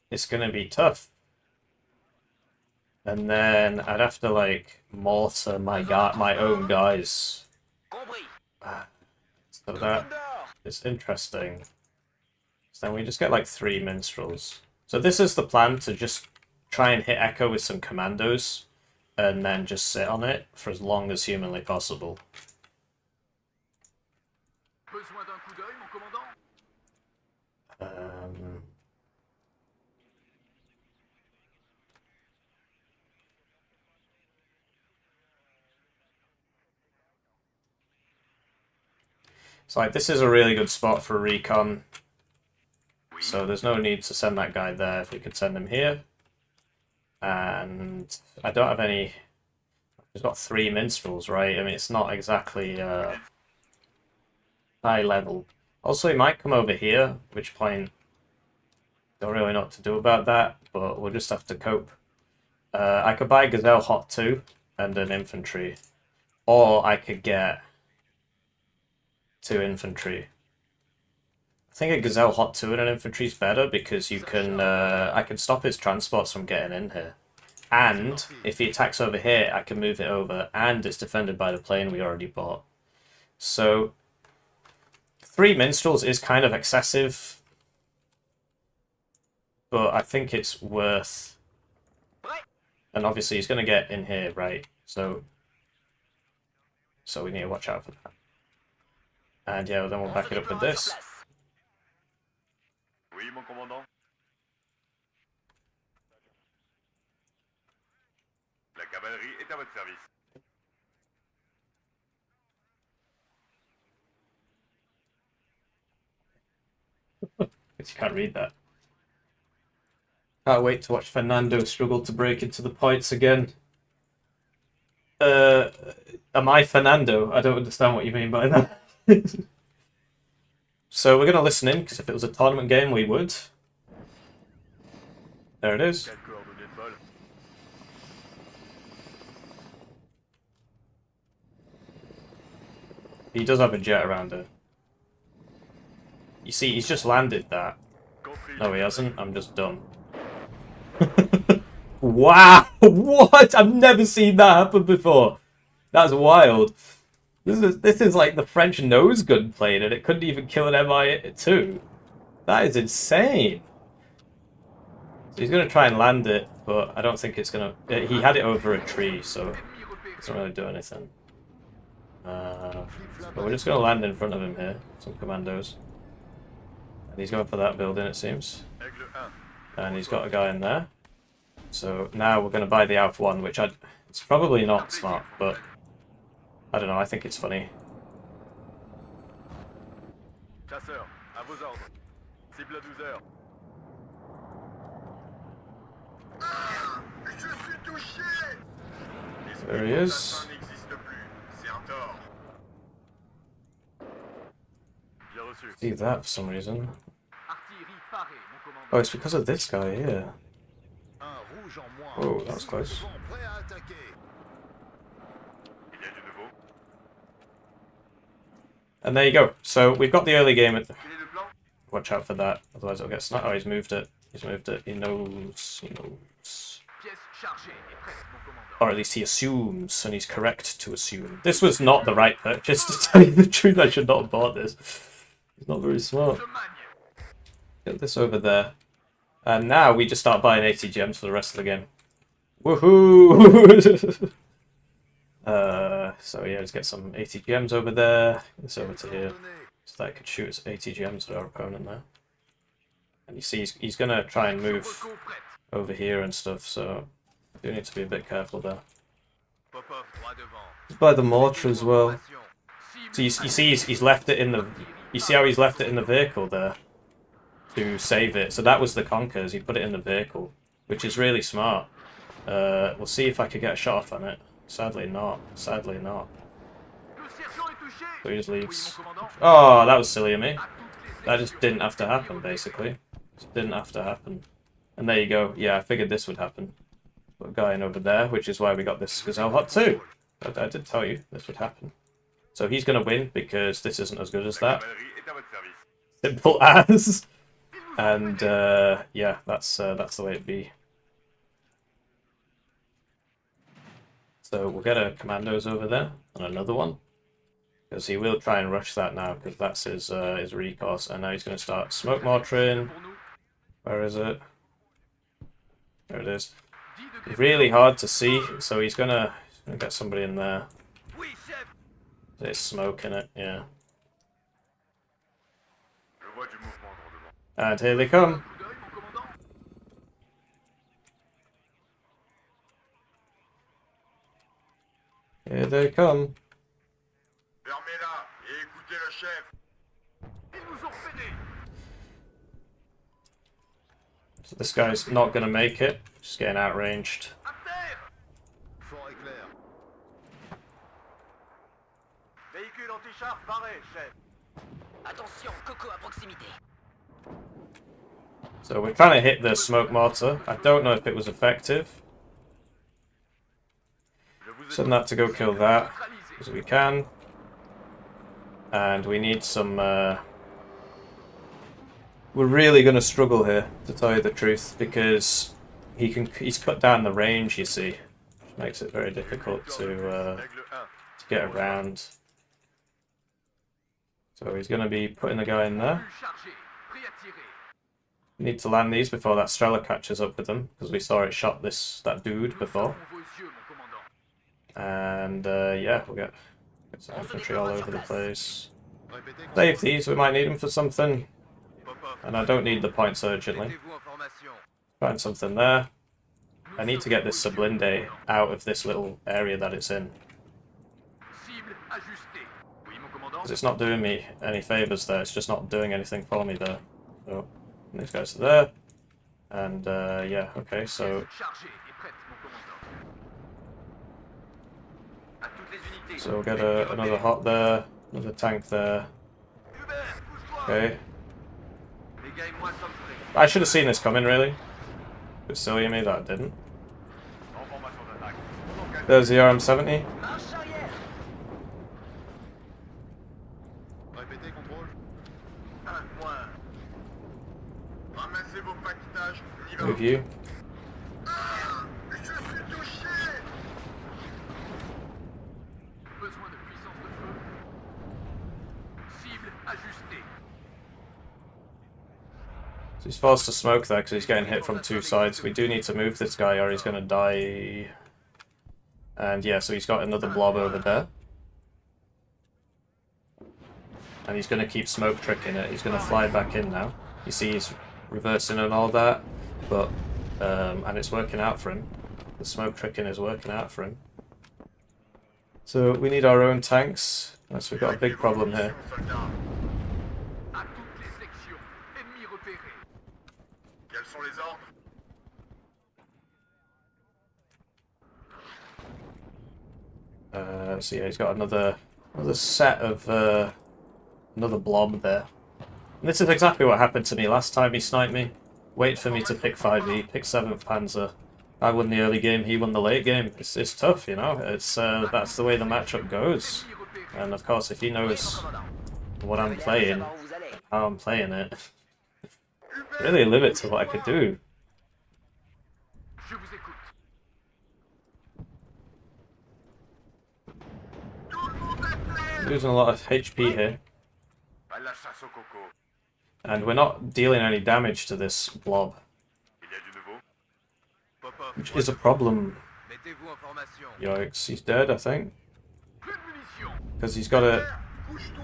it's going to be tough. And then I'd have to like mortar my own guys. So that is interesting. So then we just get like 3 minstrels. So this is the plan, to just try and hit Echo with some commandos and then just sit on it for as long as humanly possible. So like, this is a really good spot for recon. So there's no need to send that guy there if we could send him here. And I don't have any... He's got 3 minstrels, right? I mean, it's not exactly high level. Also, he might come over here, at which point... Don't really know what to do about that, but we'll just have to cope. I could buy Gazelle Hot 2 and an infantry. Or I could get 2 infantry. I think a Gazelle Hot 2 and an infantry is better because you can... I can stop his transports from getting in here. And if he attacks over here, I can move it over. And it's defended by the plane we already bought. So 3 minstrels is kind of excessive. But I think it's worth... And obviously he's going to get in here, right? So we need to watch out for that. And yeah, then we'll back it up with this. Oui, mon commandant. La cavalerie est à votre service. You can't read that. Can't wait to watch Fernando struggle to break into the points again. Am I Fernando? I don't understand what you mean by that. So we're going to listen in, because if it was a tournament game, we would. There it is. He does have a jet around it. You see, he's just landed that. No, he hasn't. I'm just dumb. Wow! What? I've never seen that happen before. That's wild. This is like the French nose gun plane, and it couldn't even kill an Mi-2. That is insane. So he's going to try and land it, but I don't think it's going to... He had it over a tree, so it doesn't really do anything. But we're just going to land in front of him here. Some commandos. And he's going for that building, it seems. And he's got a guy in there. So now we're going to buy the Alpha 1, which it's probably not smart, but I don't know, I think it's funny. Chasseur, à vos ordres. Cible à 12 heures. There he is. See that for some reason. Oh, it's because of this guy here. Oh, that was close. And there you go. So we've got the early game. Watch out for that, otherwise it'll get sniped. Oh, he's moved it. He's moved it. He knows. He knows. Or at least he assumes, and he's correct to assume. This was not the right purchase, to tell you the truth. I should not have bought this. He's not very smart. Get this over there. And now we just start buying 80 gems for the rest of the game. Woohoo! So yeah, let's get some 80 gems over there. This over to here. So that could shoot us 80 gems at our opponent there. And you see he's going to try and move over here and stuff, so you need to be a bit careful there. Just by the mortar as well. So you see he's left it in the... You see how he's left it in the vehicle there? To save it. So that was the Conkers. He put it in the vehicle, which is really smart. We'll see if I could get a shot off on it. Sadly not. Sadly not. So he just leaves. Oh, that was silly of me. That just didn't have to happen, basically. Just didn't have to happen. And there you go. Yeah, I figured this would happen. Got a guy in over there, which is why we got this Gazelle Hot 2. I did tell you this would happen. So he's going to win because this isn't as good as that. Simple as. And yeah, that's the way it be. So we'll get a commandos over there and another one, because he will try and rush that now, because that's his recourse. And now he's going to start smoke mortaring. Where is it? There it is. It's really hard to see, so he's gonna get somebody in there. There's smoke in it, yeah. And here they come. Here they come. Fermez-la et écoutez le chef. So this guy's not going to make it. Just getting outranged. À terre! Fort éclair. Véhicule anti-char paré, chef. Attention, Coco à proximité. So we're trying to hit the smoke mortar. I don't know if it was effective. Send that to go kill that as we can. And we need some... we're really going to struggle here, to tell you the truth, because he's cut down the range, you see. Which makes it very difficult to get around. So he's going to be putting the guy in there. Chargé, prêt à tirer. Need to land these before that Strela catches up with them, because we saw it shot that dude before. Vos yeux, mon commandant. And yeah, we'll get some infantry all over the place. Répétez. Save these, we might need them for something. Popov, And I don't need the points urgently. mettez-vous en formation. Find something there. I need to get this Sublinde out of this little area that it's in. Cible ajustée. Oui, mon commandant. Because it's not doing me any favours there, it's just not doing anything for me there. So, these guys are there. And yeah, okay, so Chargée et prête, mon commandant. À toutes les unités. we'll get another hot there, another tank there. Hubert, bouge-toi. Okay. Les gars et moi sommes prêts. I should have seen this coming, really. It's silly of me that I didn't. En formation d'attaque. There's the RM70. Marche arrière. Répétez, contrôle. Un point. Ramassez vos pactages. On y va. With you. Je suis touché. Besoin de puissance de feu. Cible ajustée. So he's forced to smoke there because he's getting hit from two sides. We do need to move this guy or he's going to die. And yeah, so he's got another blob over there. And he's going to keep smoke tricking it. He's going to fly back in now. You see he's reversing and all that. But, and it's working out for him. The smoke tricking is working out for him. So we need our own tanks. So we've got a big problem here. Soldats. À toutes les sections. Ennemis repérés. Quels sont les ordres? So yeah, he's got another set of another blob there. And this is exactly what happened to me last time he sniped me. Wait for me to pick 5e, pick 7th Panzer. I won the early game, he won the late game. It's tough, you know. It's that's the way the matchup goes. And of course, if he knows what I'm playing, how I'm playing it, really limit to what I could do. Je vous écoute. Losing a lot of HP here. À la chasse au coco. And we're not dealing any damage to this blob, Il y a du nouveau? Popov, which is a problem. mettez-vous en formation. Yikes, he's dead, I think. Plus de munitions. Because he's got a...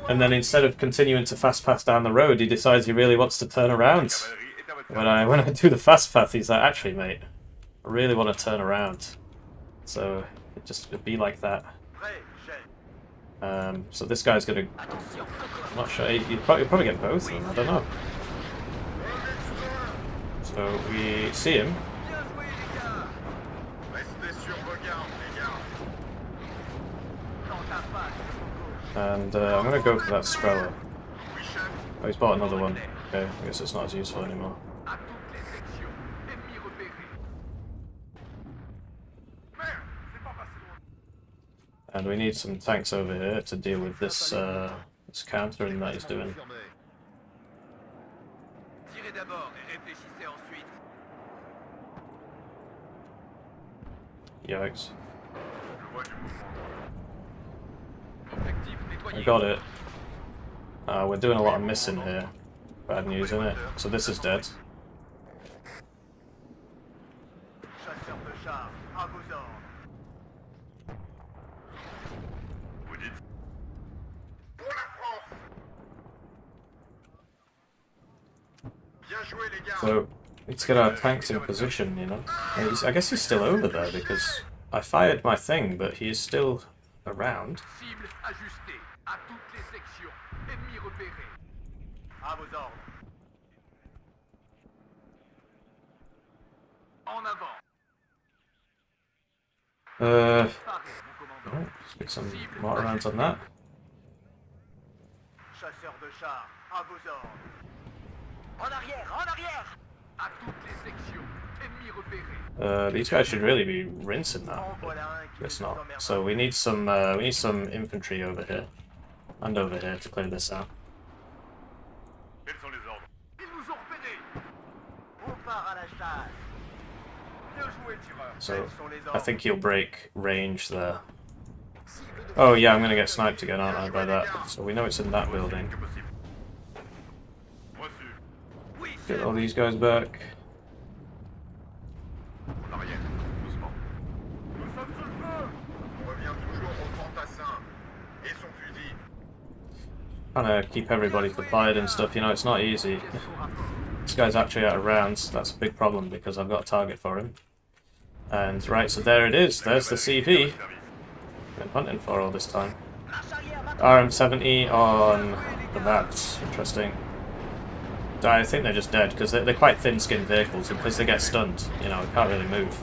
And then instead of continuing to fast pass down the road, he decides he really wants to turn around. Cavalerie est à votre When I do the fast path, he's like, actually, mate, I really want to turn around. So it'd be like that. Prêt, chef. So this guy's gonna... Attention, Coco. I'm not sure. He'd probably get both of them. I don't know. So we see him. Bien joué, les gars. Restez sur vos gardes, les gars. Dans ta face, Coco. And I'm gonna go for that Strela. Oui, chef. Oh, he's bought another one. Okay, I guess it's not as useful anymore. À toutes les sections. Ennemis repérés. Merde, c'est pas passé loin. And we need some tanks over here to deal with this this countering that he's doing. Confirmé. Tirez d'abord et réfléchissez ensuite. Yikes. Je vois du mouvement. Objectif nettoyé. I got it. We're doing a lot of missing here. Bad news, isn't it? So this is dead. Chasseur de chars, à vos ordres. Vous dites? Pour la France. Bien joué, les gars. So let's get our tanks in position, you know. I guess he's still over there because I fired my thing, but he is still around. Cible ajustée. À toutes les sections. Ennemis repérés. À vos ordres. en avant. Uh, Paré, mon commandant. oh, let's get some more rounds on that. Chasseurs de chars, à vos ordres. En arrière, en arrière. À toutes les sections. Ennemis repérés. These guys should really be rinsing that. En But voilà un qui it's nous not. emmerde. So we need some infantry over here and over here to clear this out. Quels sont les ordres? Ils nous ont repérés. On part à la chasse. Bien joué, tireur. So Quels sont les I ordres? think he'll break range there. Oh yeah, I'm gonna get sniped again, aren't I, by that? So we know it's in that building. Reçu. Oui, Get all these guys back. En arrière, doucement. Nous sommes sous le feu. On revient toujours au fantassin et son fusil. Trying to keep everybody supplied and stuff, you know, it's not easy. This guy's actually out of rounds. That's a big problem because I've got a target for him. And right, so there it is. There's the CV. Been hunting for all this time. RM70 on the maps. Interesting. I think they're just dead because they're quite thin-skinned vehicles and because they get stunned, you know, they can't really move.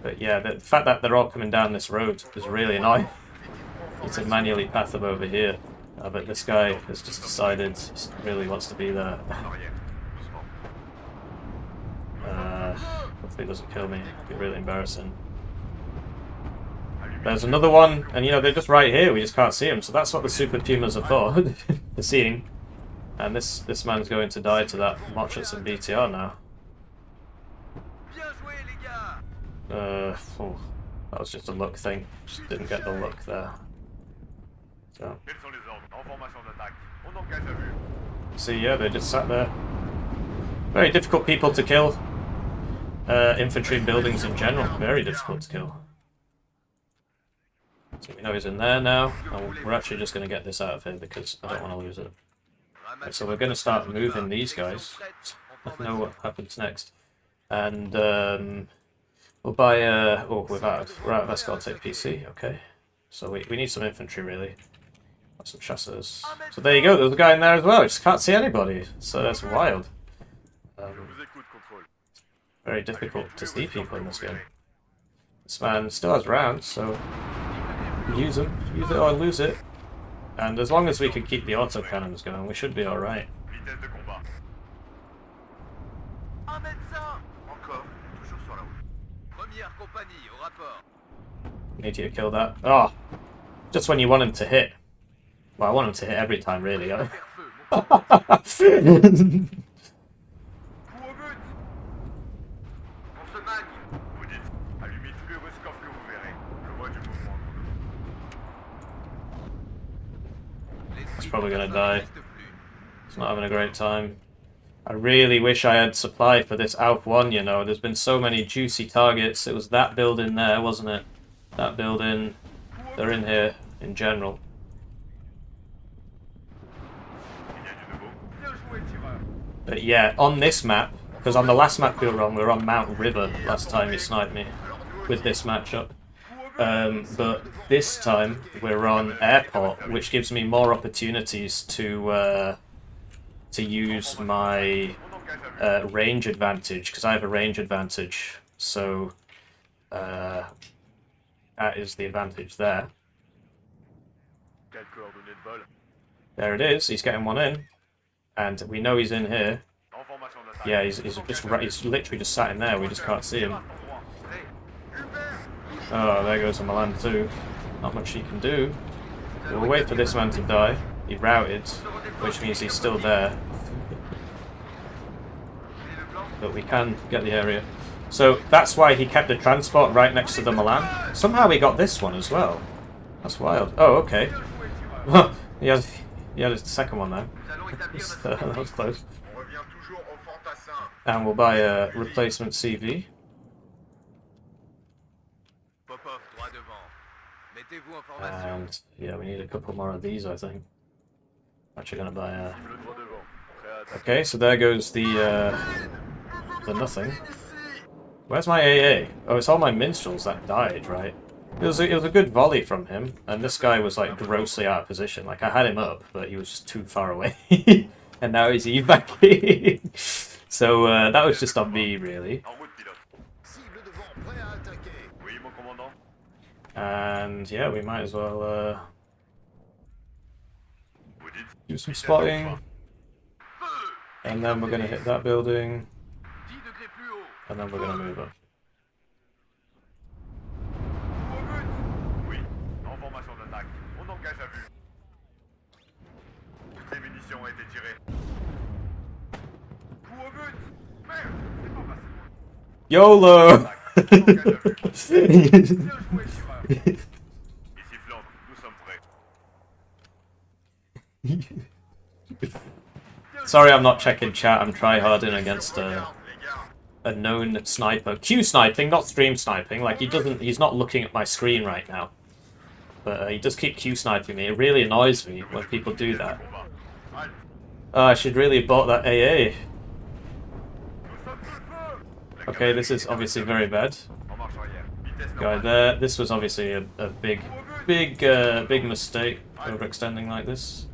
But yeah, the fact that they're all coming down this road is really annoying. You need to manually path them over here. But this guy has just decided he really wants to be there. En arrière, doucement. Hopefully he doesn't kill me. It'd be really embarrassing. There's another one, and you know, they're just right here, we just can't see them, so that's what the Super Pumas are for. For seeing. And this man's going to die to that Mochets and BTR now. Bien joué, les gars. Oh, that was just a luck thing. Just didn't get the luck there. So, Quels sont les ordres? En formation d'attaque. On engage à vue. see, yeah, they just sat there. Very difficult people to kill. Infantry buildings in general, very difficult to kill. So we know he's in there now, and we're actually just going to get this out of here because I don't want to lose it. Right, so we're going to start moving these guys. I know what happens next. And we'll buy oh, we're out of escort take PC, okay. So we need some infantry really. Some chasseurs. So there you go, there's a guy in there as well, I just can't see anybody. So that's wild. Je vous écoute, contrôle. Very difficult to see people in this game. This man still has rounds, so use them, use it or lose it. And as long as we can keep the autocannons going, we should be alright. Vitesse de combat. Un médecin. Encore, toujours sur la route. Première compagnie, au rapport. Need you to kill that. Oh, just when you want him to hit. Well, I want him to hit every time, really. Faire feu, mon coup au but. On se magne. Vous dites, allumez tous les rescorts que vous verrez. Je vois du mouvement. He's probably gonna die. He's not having a great time. I really wish I had supply for this Alp 1, you know. There's been so many juicy targets. It was that building there, wasn't it? That building. They're in here, in general. But yeah, on this map, because on the last map we were on Mount River last time he sniped me with this matchup. But this time we're on Airport, which gives me more opportunities to use my range advantage, because I have a range advantage. So that is the advantage there. There it is. He's getting one in. And we know he's in here. Yeah, he's literally just sat in there. We just can't see him. Oh, there goes a Milan too. Not much he can do. We'll wait for this man to die. He routed, which means he's still there. But we can get the area. So that's why he kept the transport right next to the Milan. Somehow he got this one as well. That's wild. Oh, okay. he has a second one then. That was close. And we'll buy a replacement CV. And yeah, we need a couple more of these, I think. Actually gonna buy a... Okay, so there goes the nothing. Where's my AA? Oh, it's all my minstrels that died, right? It was a good volley from him, and this guy was like grossly out of position. Like I had him up, but he was just too far away. And now he's evacing. So that was just on me, really. En route, pilote. Cible devant, prêt à attaquer. Oui, mon commandant. And yeah, we might as well Vous dites do some vitesse spotting. au And then we're going to hit that building. 10 degrés plus haut. And then we're going to move up. Coup au but. Oui, en formation d'attaque. On engage à vue. Toutes les munitions ont été tirées. Coup au but. Merde, c'est pas passé loin. YOLO! Attaque. On engage à vue. Bien joué, tireur. Ici Flandre, nous sommes prêts. Sorry, I'm not checking chat. I'm tryharding against Les gars, a known sniper. Q sniping, not stream sniping. Like he's not looking at my screen right now. But he does keep Q sniping me. It really annoys me when people do that. combat. Halte. I should really have bought that AA. Nous sommes sous le feu. Les Okay, this cavaliers is obviously very bad. en marche arrière. Vitesse Guy normale. there. This was obviously a big mistake, overextending like this.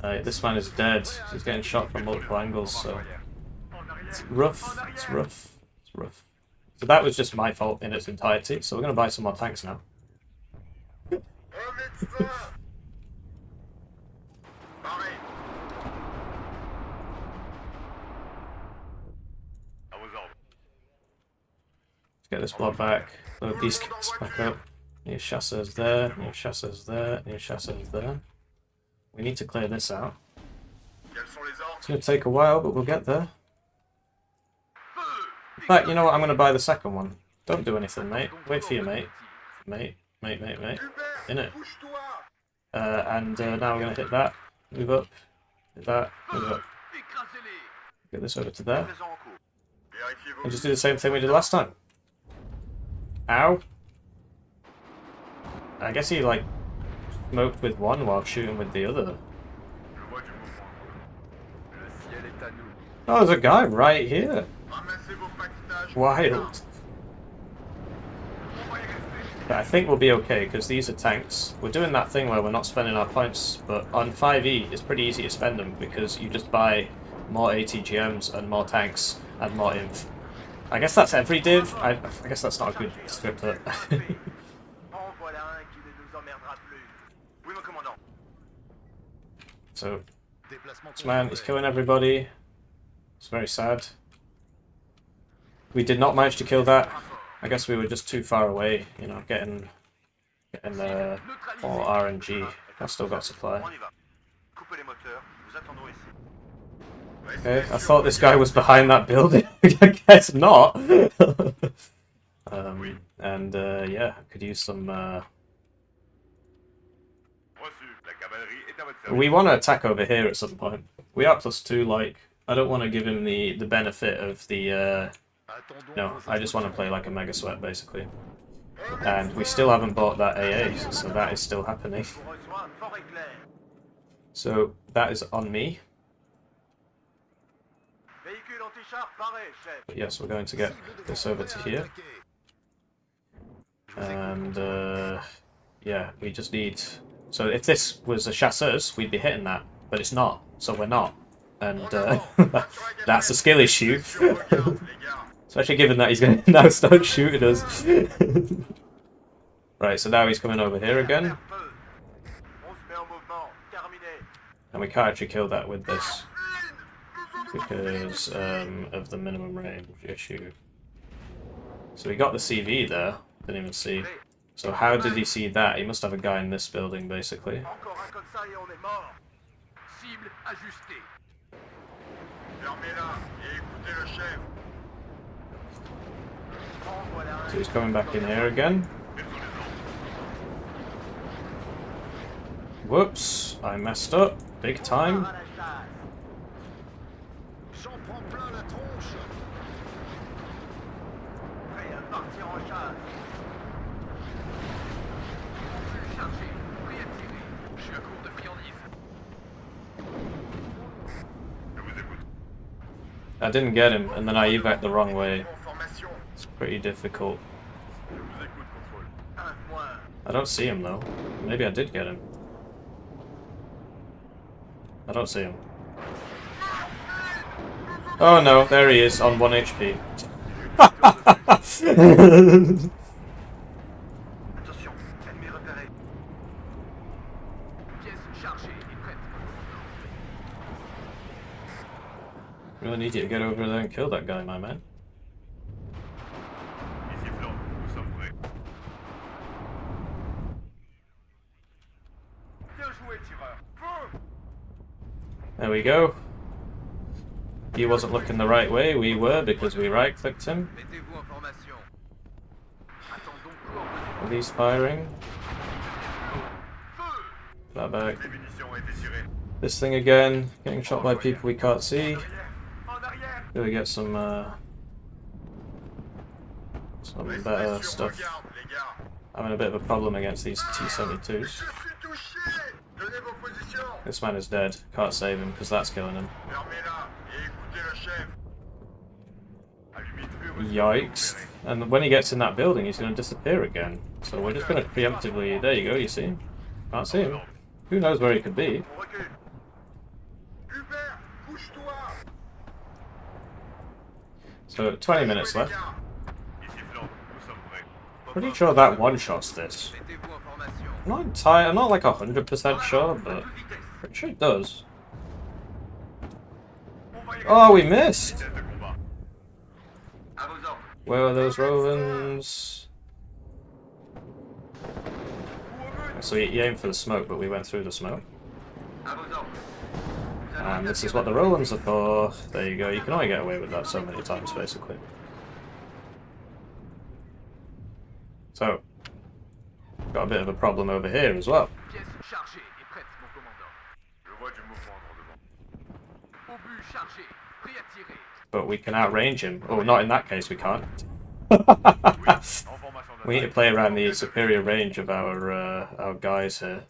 This man is dead. He's getting shot from multiple angles, so it's rough. It's rough. It's rough. So that was just my fault in its entirety. So we're gonna buy some more tanks now. Un médecin. Pareil. À vos ordres. Let's get this blob back. Load these guys back up. New chasseurs there. New chasseurs there. New chasseurs there. We need to clear this out. Quels sont les ordres? It's gonna take a while, but we'll get there. In fact, you know what? I'm gonna buy the second one. Don't do anything, mate. Wait for your mate. Mate. Hubert, In it. bouge-toi. And now we're gonna hit that. Move up. Hit that. Move up. Écrasez-les. Get this over to there. Présent en cours. Vérifiez-vous. And just do the same thing we did last time. Ow. I guess he like smoked with one while shooting with the other. Je vois du mouvement. Le ciel est à nous. Oh, there's a guy right here. Ramassez vos pactages. Wild. But I think we'll be okay because these are tanks. We're doing that thing where we're not spending our points, but on 5e it's pretty easy to spend them because you just buy more ATGMs and more tanks and more inf. I guess that's every div. I guess that's not a good script. En voilà un qui ne nous emmerdera plus. Oui, mon commandant. So Déplacement this man is complet. killing everybody. It's very sad. We did not manage to kill that. I guess we were just too far away, you know, getting more RNG. I still got supply. On y va. Coupez les moteurs. Nous attendons ici. Okay, I thought this guy was behind that building. I guess not. Yeah, could use some. Reçu. La cavalerie est à votre service. We want to attack over here at some point. We are +2. Like, I don't want to give him the benefit of the. Attendons No, vos I just want to instructions. play like a mega sweat basically. And we still haven't bought that AA, so that is still happening. Je vous reçois fort et clair. So that is on me. Véhicule anti-char paré, chef. But yes, we're going to get this over to here. And yeah, we just need. So if this was a chasseuse, we'd be hitting that, but it's not. So we're not, and that's a skill issue. Regarde, les gars. Especially given that he's going to now start shooting us. Right, so now he's coming over here again, Faire peu. On se met en mouvement. Terminé. and we can't actually kill that with this because of the minimum range issue. So we got the CV there, didn't even see. So how did he see that? He must have a guy in this building, basically. Encore un comme ça et on est mort. Cible ajustée. Fermez-la et écoutez le chef. En voilà un. So he's coming back in here again. Whoops, I messed up, big time. À la chasse. J'en prends plein la tronche. Prêt à partir en chasse. Chargé. Prêt à tirer. Je suis à court de friandises. Je vous écoute. I didn't get him, and then I evac the wrong way. En formation. It's pretty difficult. Je vous écoute, contrôle. Un moins. I don't see him though. Maybe I did get him. I don't see him. Oh no, there he is on 1 HP. Attention, ennemi repéré. Pièce chargée et prête. Really need you to get over there and kill that guy, my man. Ici Flan, nous sommes prêts. Bien joué, tireur. Feu! There we go. He wasn't looking the right way, we were, because we right-clicked him. Mettez-vous en formation. Attendons coordonnées. Are these firing? That back. Les munitions ont été tirées. This thing again, getting shot by people we can't see. En arrière. Really get some better Pression, stuff. regarde, les gars. Having a bit of a problem against these T-72s. Je suis touché. Tenez vos positions. This man is dead. Can't save him because that's killing him. Fermez-la et écoutez le chef. Allumez le feu. Yikes. And when he gets in that building, he's going to disappear again. So we're just going to preemptively... There you go, you see him? Can't see him. Who knows where he could be? On recule. Hubert, bouge-toi. So 20 minutes left. Ici Flan, nous sommes prêts. Pretty sure that one-shots this. Mettez-vous en formation. I'm not like 100% sure, but pretty sure it does. Oh, we missed! Scène de combat. À vos ordres. Where are those Rovens? So he aimed for the smoke, but we went through the smoke. À vos ordres. And this is what the Rolands are for. There you go. You can only get away with that so many times, basically. So, got a bit of a problem over here as well. Pièce chargée et prête, mon commandant. Je vois du mouvement devant. Obus chargé, prêt à tirer. But we can outrange him. Oh, not in that case, we can't. En formation We need to play around the superior range of our guys here.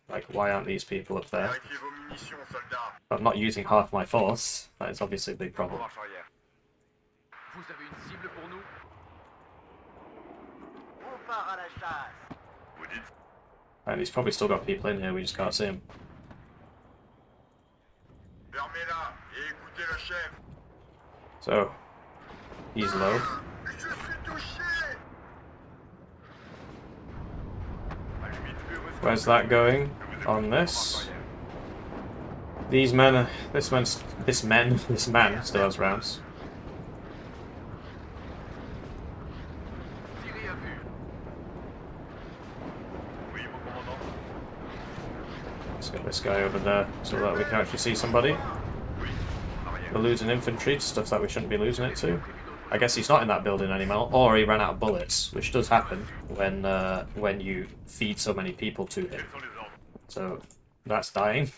Like, why aren't these people up there? Vérifiez vos munitions, soldats. I'm not using half my force. That is obviously a big En problem. marche arrière. Vous avez une cible pour nous? On part à la chasse. Vous dites And he's probably still got people in here, we just can't see him. fermez-la et écoutez le chef. So, he's low. Je suis touché. Allumez le feu. Where's that going? On this. These men are... This man still has rounds. Tirez à vue. Oui, mon commandant. Let's get this guy over there so that we can actually see somebody. Oui, en arrière. We're losing infantry to stuff that we shouldn't be losing it to. I guess he's not in that building anymore, or he ran out of bullets, which does happen when you feed so many people to him. Quels sont les ordres? So that's dying.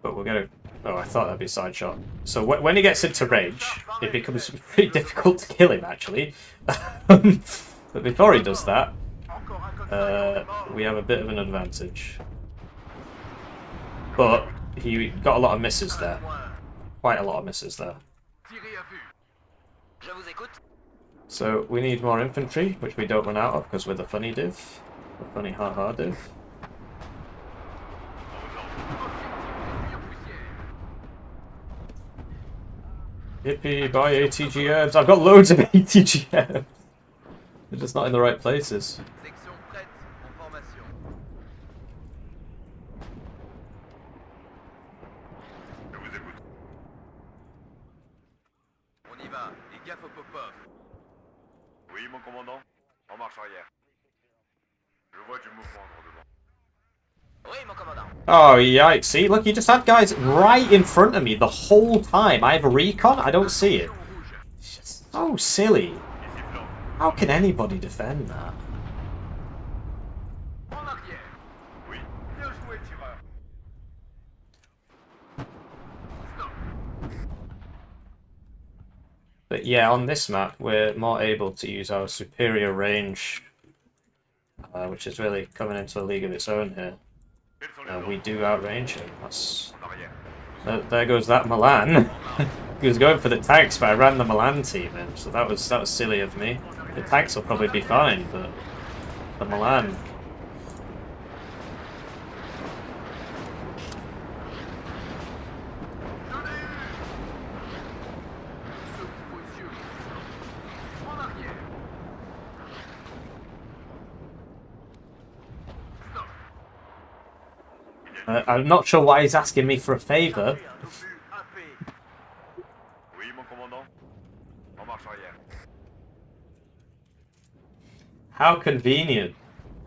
But we're gonna... Oh, I thought that'd be a side shot. So when he gets into range, it becomes pretty difficult to kill him, actually. But before he does that, Encore un cocktail. we have a bit of an advantage. But he got a lot of misses there. Quite a lot of misses there. Tirez à vue. Je vous écoute. So we need more infantry, which we don't run out of because we're the funny div. The funny ha-ha div. Yippee, buy ATGMs. I've got loads of ATGMs. They're just not in the right places. Section prête, en formation. Je vous écoute. On y va, et gaffe au pop-off. Oui, mon commandant. En marche arrière. Je vois du mouvement devant. Oui, mon commandant. Oh, yikes. See, look, you just had guys right in front of me the whole time. I have a recon, I don't see it. It's just so silly. Ici Flan. How can anybody defend that? En arrière. Oui. Bien joué, tireur. Stop. But yeah, on this map, we're more able to use our superior range, which is really coming into a league of its own here. Quels sont les We ordres? do outrange him. That's... En arrière. There goes that Milan. He was going for the tanks, but I ran the Milan team in, so that was silly of me. The tanks will probably be fine, but the Milan... I'm not sure why he's asking me for a favour. Chargez un obus AP. Oui, mon commandant. En marche arrière. How convenient.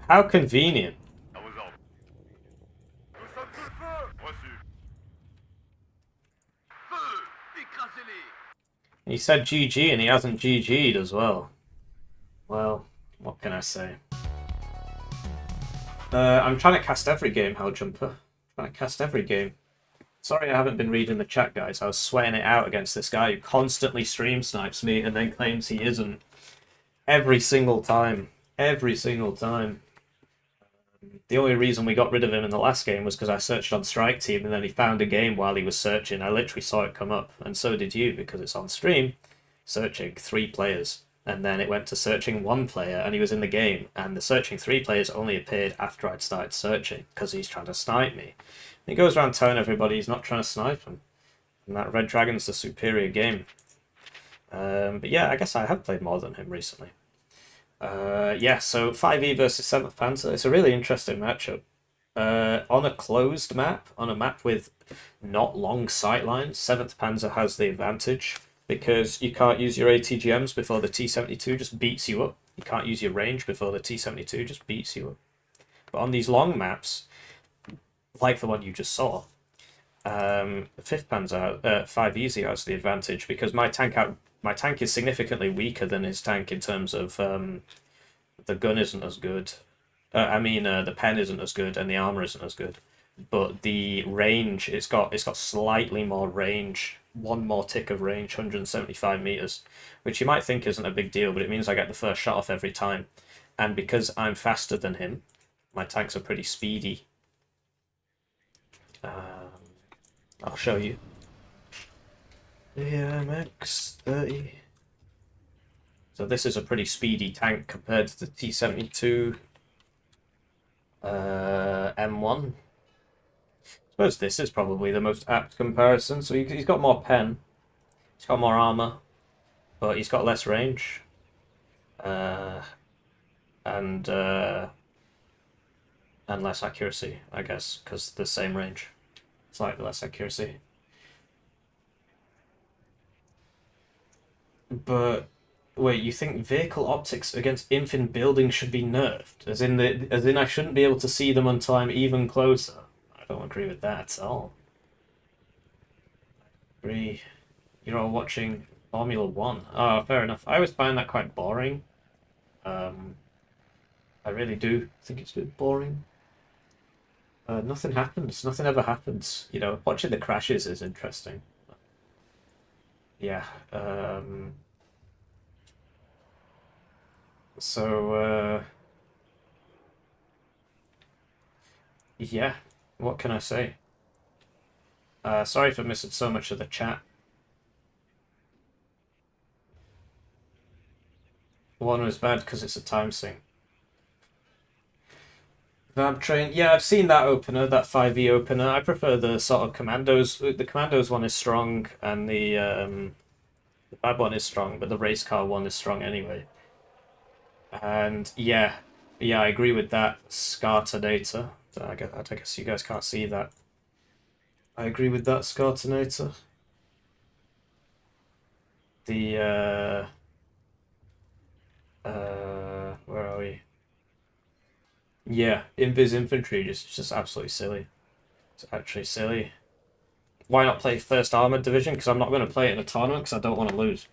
How convenient. À vos ordres. Nous sommes sous le feu. Reçu. Feu! Écrasez-les! He said GG and he hasn't GG'd as well. Well, what can I say? I'm trying to cast every game, Helljumper. Trying to cast every game. Sorry I haven't been reading the chat, guys. I was sweating it out against this guy who constantly stream snipes me and then claims he isn't. Every single time. Every single time. The only reason we got rid of him in the last game was because I searched on Strike Team and then he found a game while he was searching. I literally saw it come up, and so did you, because it's on stream, searching 3 players. And then it went to searching 1 player, and he was in the game. And the searching 3 players only appeared after I'd started searching, because he's trying to snipe me. And he goes around telling everybody he's not trying to snipe him. And that Red Dragon's the superior game. But yeah, I guess I have played more than him recently. Yeah, so 5e versus 7th Panzer. It's a really interesting matchup. On a closed map, on a map with not long sightlines, 7th Panzer has the advantage, because you can't use your ATGMs before the T-72 just beats you up. You can't use your range before the T-72 just beats you up. But on these long maps, like the one you just saw, 5th Panzer, 5e has the advantage, because my tank is significantly weaker than his tank in terms of the gun isn't as good. The pen isn't as good and the armor isn't as good. But the range, it's got slightly more range, 1 more tick of range, 175 meters, which you might think isn't a big deal, but it means I get the first shot off every time. And because I'm faster than him, my tanks are pretty speedy. I'll show you. AMX-30. So this is a pretty speedy tank compared to the T-72 M1. I suppose this is probably the most apt comparison. So he's got more pen, he's got more armor, but he's got less range. And less accuracy, I guess, because the same range. Slightly less accuracy. But wait, you think vehicle optics against infant buildings should be nerfed? As in I shouldn't be able to see them until I'm even closer? I don't agree with that at all. I agree. You're all watching Formula 1. Oh, fair enough. I always find that quite boring. I really do think it's a bit boring. Nothing happens. Nothing ever happens. You know, watching the crashes is interesting. Yeah. Yeah. What can I say? Sorry for missing so much of the chat. One was bad because it's a time sink. Vamp Train, yeah, I've seen that opener, that 5e opener. I prefer the sort of Commandos. The Commandos one is strong, and the bad one is strong, but the race car one is strong anyway. And yeah, I agree with that. Scartonator. I guess you guys can't see that. I agree with that, Scartonator. The where are we? Yeah, Invis Infantry just absolutely silly. It's actually silly. Why not play First Armored Division? Because I'm not going to play it in a tournament because I don't want to lose.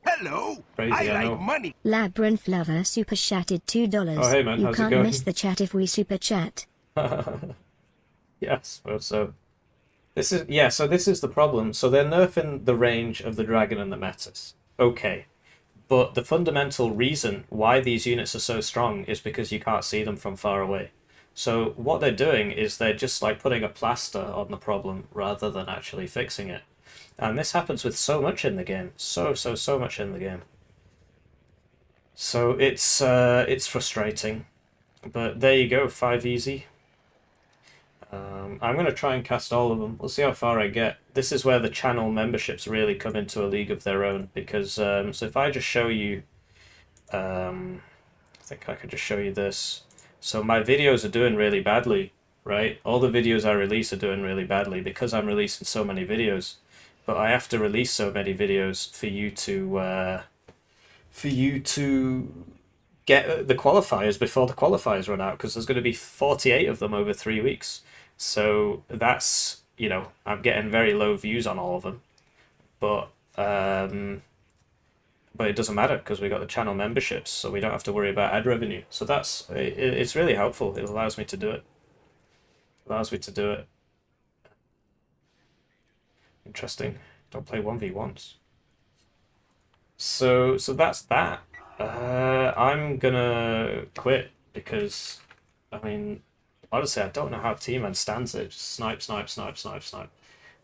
Hello. Crazy, I know. Money. Labyrinth Lover super chatted $2. Oh, hey, man, you how's it can't going? miss the chat if we super chat. Yeah, I suppose so. This is the problem. So they're nerfing the range of the Dragon and the Metis. Okay. But the fundamental reason why these units are so strong is because you can't see them from far away. So what they're doing is they're just like putting a plaster on the problem rather than actually fixing it. And this happens with so much in the game. So much in the game. So it's frustrating. But there you go, 5 easy. I'm going to try and cast all of them. We'll see how far I get. This is where the channel memberships really come into a league of their own, because so if I just show you, I think I could just show you this. So my videos are doing really badly right? All the videos I release are doing really badly because I'm releasing so many videos. But I have to release so many videos for you to get the qualifiers before the qualifiers run out, because there's going to be 48 of them over 3 weeks. So that's, you know, I'm getting very low views on all of them, but it doesn't matter because we got the channel memberships, so we don't have to worry about ad revenue. So it's really helpful. It allows me to do it. Interesting. Don't play 1v1s. So that's that. I'm gonna quit because, I mean, honestly, I don't know how T-Man stands it. Just snipe, snipe, snipe, snipe, snipe.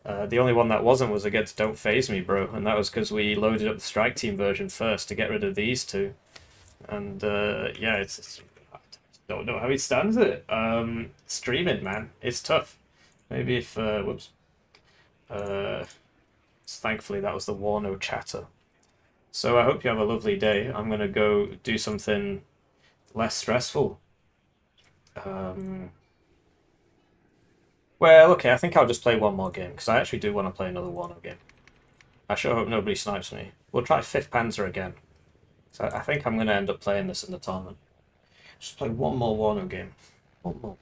The only one that wasn't was against Don't Phase Me, bro, and that was because we loaded up the Strike Team version first to get rid of these two. And yeah, it's I don't know how he stands it. Streaming, man, it's tough. Maybe if whoops. Thankfully that was the Warno chatter. So I hope you have a lovely day. I'm gonna go do something less stressful. Well, okay, I think I'll just play one more game, because I actually do want to play another Warno game. I sure hope nobody snipes me. We'll try 5th Panzer again. So I think I'm going to end up playing this in the tournament. Just play one more Warno game. One more.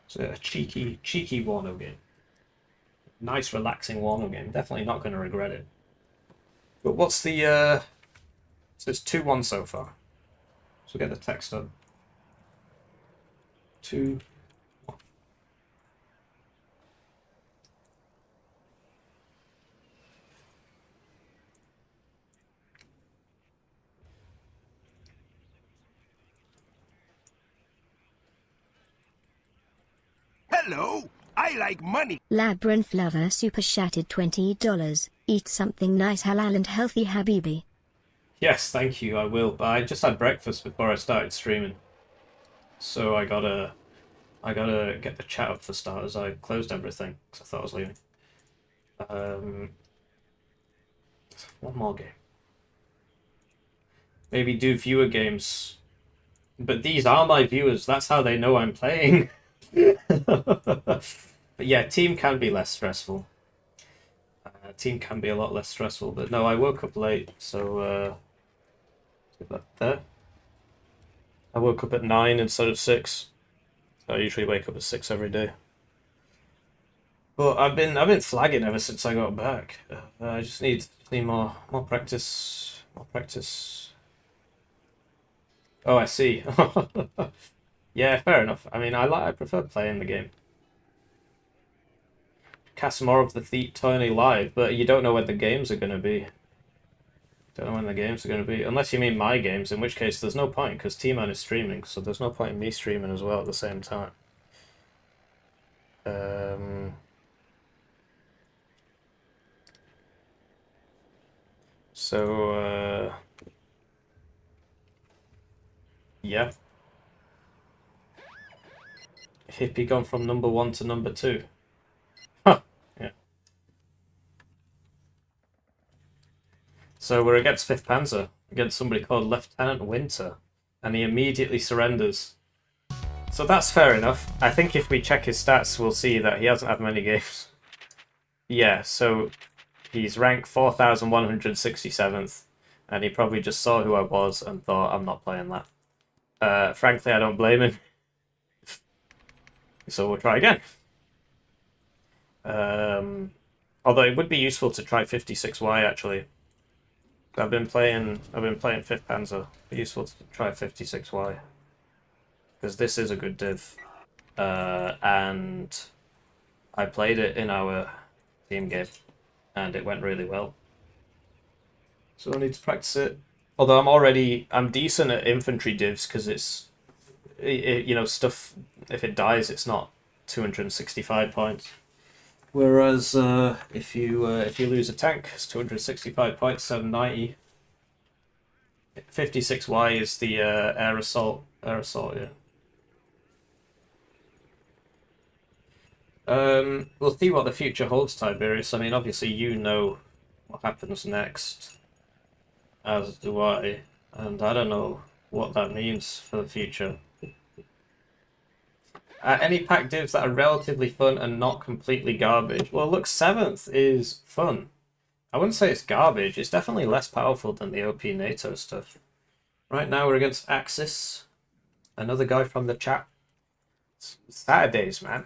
So a cheeky Warno game. Nice, relaxing Warno game. Definitely not going to regret it. But what's the... So it's 2-1 so far. So get the text up. 2... Hello, I like money. Labyrinth Lover super chatted $20. Eat something nice, halal and healthy, Habibi. Yes, thank you, I will. But I just had breakfast before I started streaming. So I gotta get the chat up for starters. I closed everything because I thought I was leaving. One more game. Maybe do viewer games. But these are my viewers. That's how they know I'm playing. But yeah, team can be less stressful. Team can be a lot less stressful. But no, I woke up late, so get that there. I woke up at 9 instead of 6. I usually wake up at 6 every day. But I've been flagging ever since I got back. I just need more practice. More practice. Oh, I see. Yeah, fair enough. I mean, I prefer playing the game. Cast more of the Thief tourney live, but you don't know when the games are going to be. Don't know when the games are going to be. Unless you mean my games, in which case there's no point, because T-Man is streaming, so there's no point in me streaming as well at the same time. So, yeah. Hippie gone from number 1 to number 2. Huh, yeah. So we're against 5th Panzer, against somebody called Lieutenant Winter, and he immediately surrenders. So that's fair enough. I think if we check his stats, we'll see that he hasn't had many games. Yeah, so he's ranked 4,167th, and he probably just saw who I was and thought, I'm not playing that. Frankly, I don't blame him. So we'll try again. Although it would be useful to try 56Y actually. I've been playing 5th Panzer. It'd be useful to try 56Y. Because this is a good div. And I played it in our team game. And it went really well. So I need to practice it. Although I'm decent at infantry divs because it's, you know, stuff, if it dies, it's not 265 points. Whereas if you lose a tank, it's 265 points, 790. 56Y is the air assault, yeah. We'll see what the future holds, Tiberius. I mean, obviously you know what happens next, as do I, and I don't know what that means for the future. Any pack divs that are relatively fun and not completely garbage. Well, look, 7th is fun. I wouldn't say it's garbage. It's definitely less powerful than the OP NATO stuff. Right now we're against Axis. Another guy from the chat. It's Saturdays, man.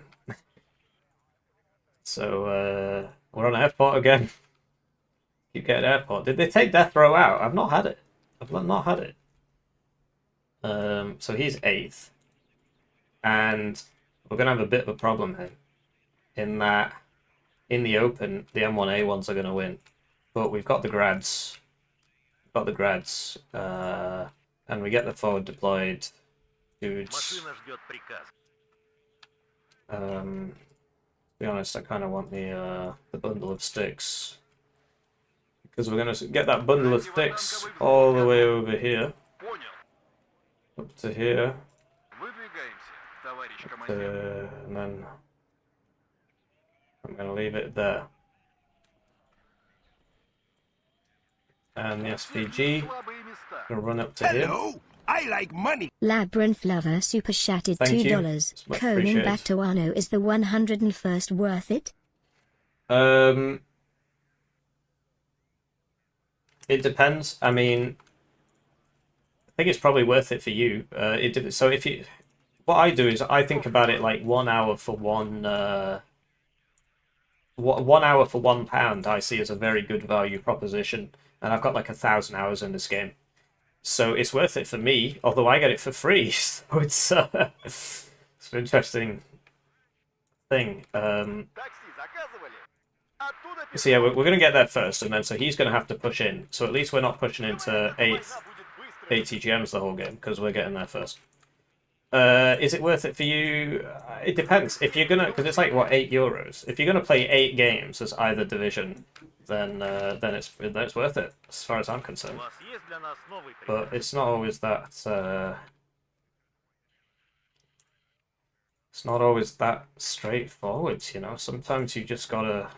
So, we're on airport again. Keep getting airport. Did they take death row out? I've not had it. I've not had it. So he's 8th. And we're going to have a bit of a problem here. In that, in the open, the M1A ones are going to win. But we've got the grads. And we get the forward deployed dudes. To be honest, I kind of want the bundle of sticks. Because we're going to get that bundle of sticks all the way over here. Up to here. And then I'm going to leave it there. And the SPG going to run up to here. Hello, I like money. Labyrinth Lover super chatted Thank you. $2. It's much Conan appreciated. back to Warno, is the 101st worth it? It depends. I mean, I think it's probably worth it for you. So if you, what I do is I think about it like 1 hour for one. 1 hour for £1 I see as a very good value proposition, and I've got like 1,000 hours in this game, so it's worth it for me. Although I get it for free, so it's an interesting thing. So yeah, we're going to get there first, and then so he's going to have to push in. So at least we're not pushing into 8th ATGMs the whole game, because we're getting there first. Is it worth it for you? It depends. If you're gonna, because it's like what, €8. If you're gonna play 8 games as either division, then it's worth it as far as I'm concerned. But it's not always that. It's not always that straightforward, you know. Sometimes you just gotta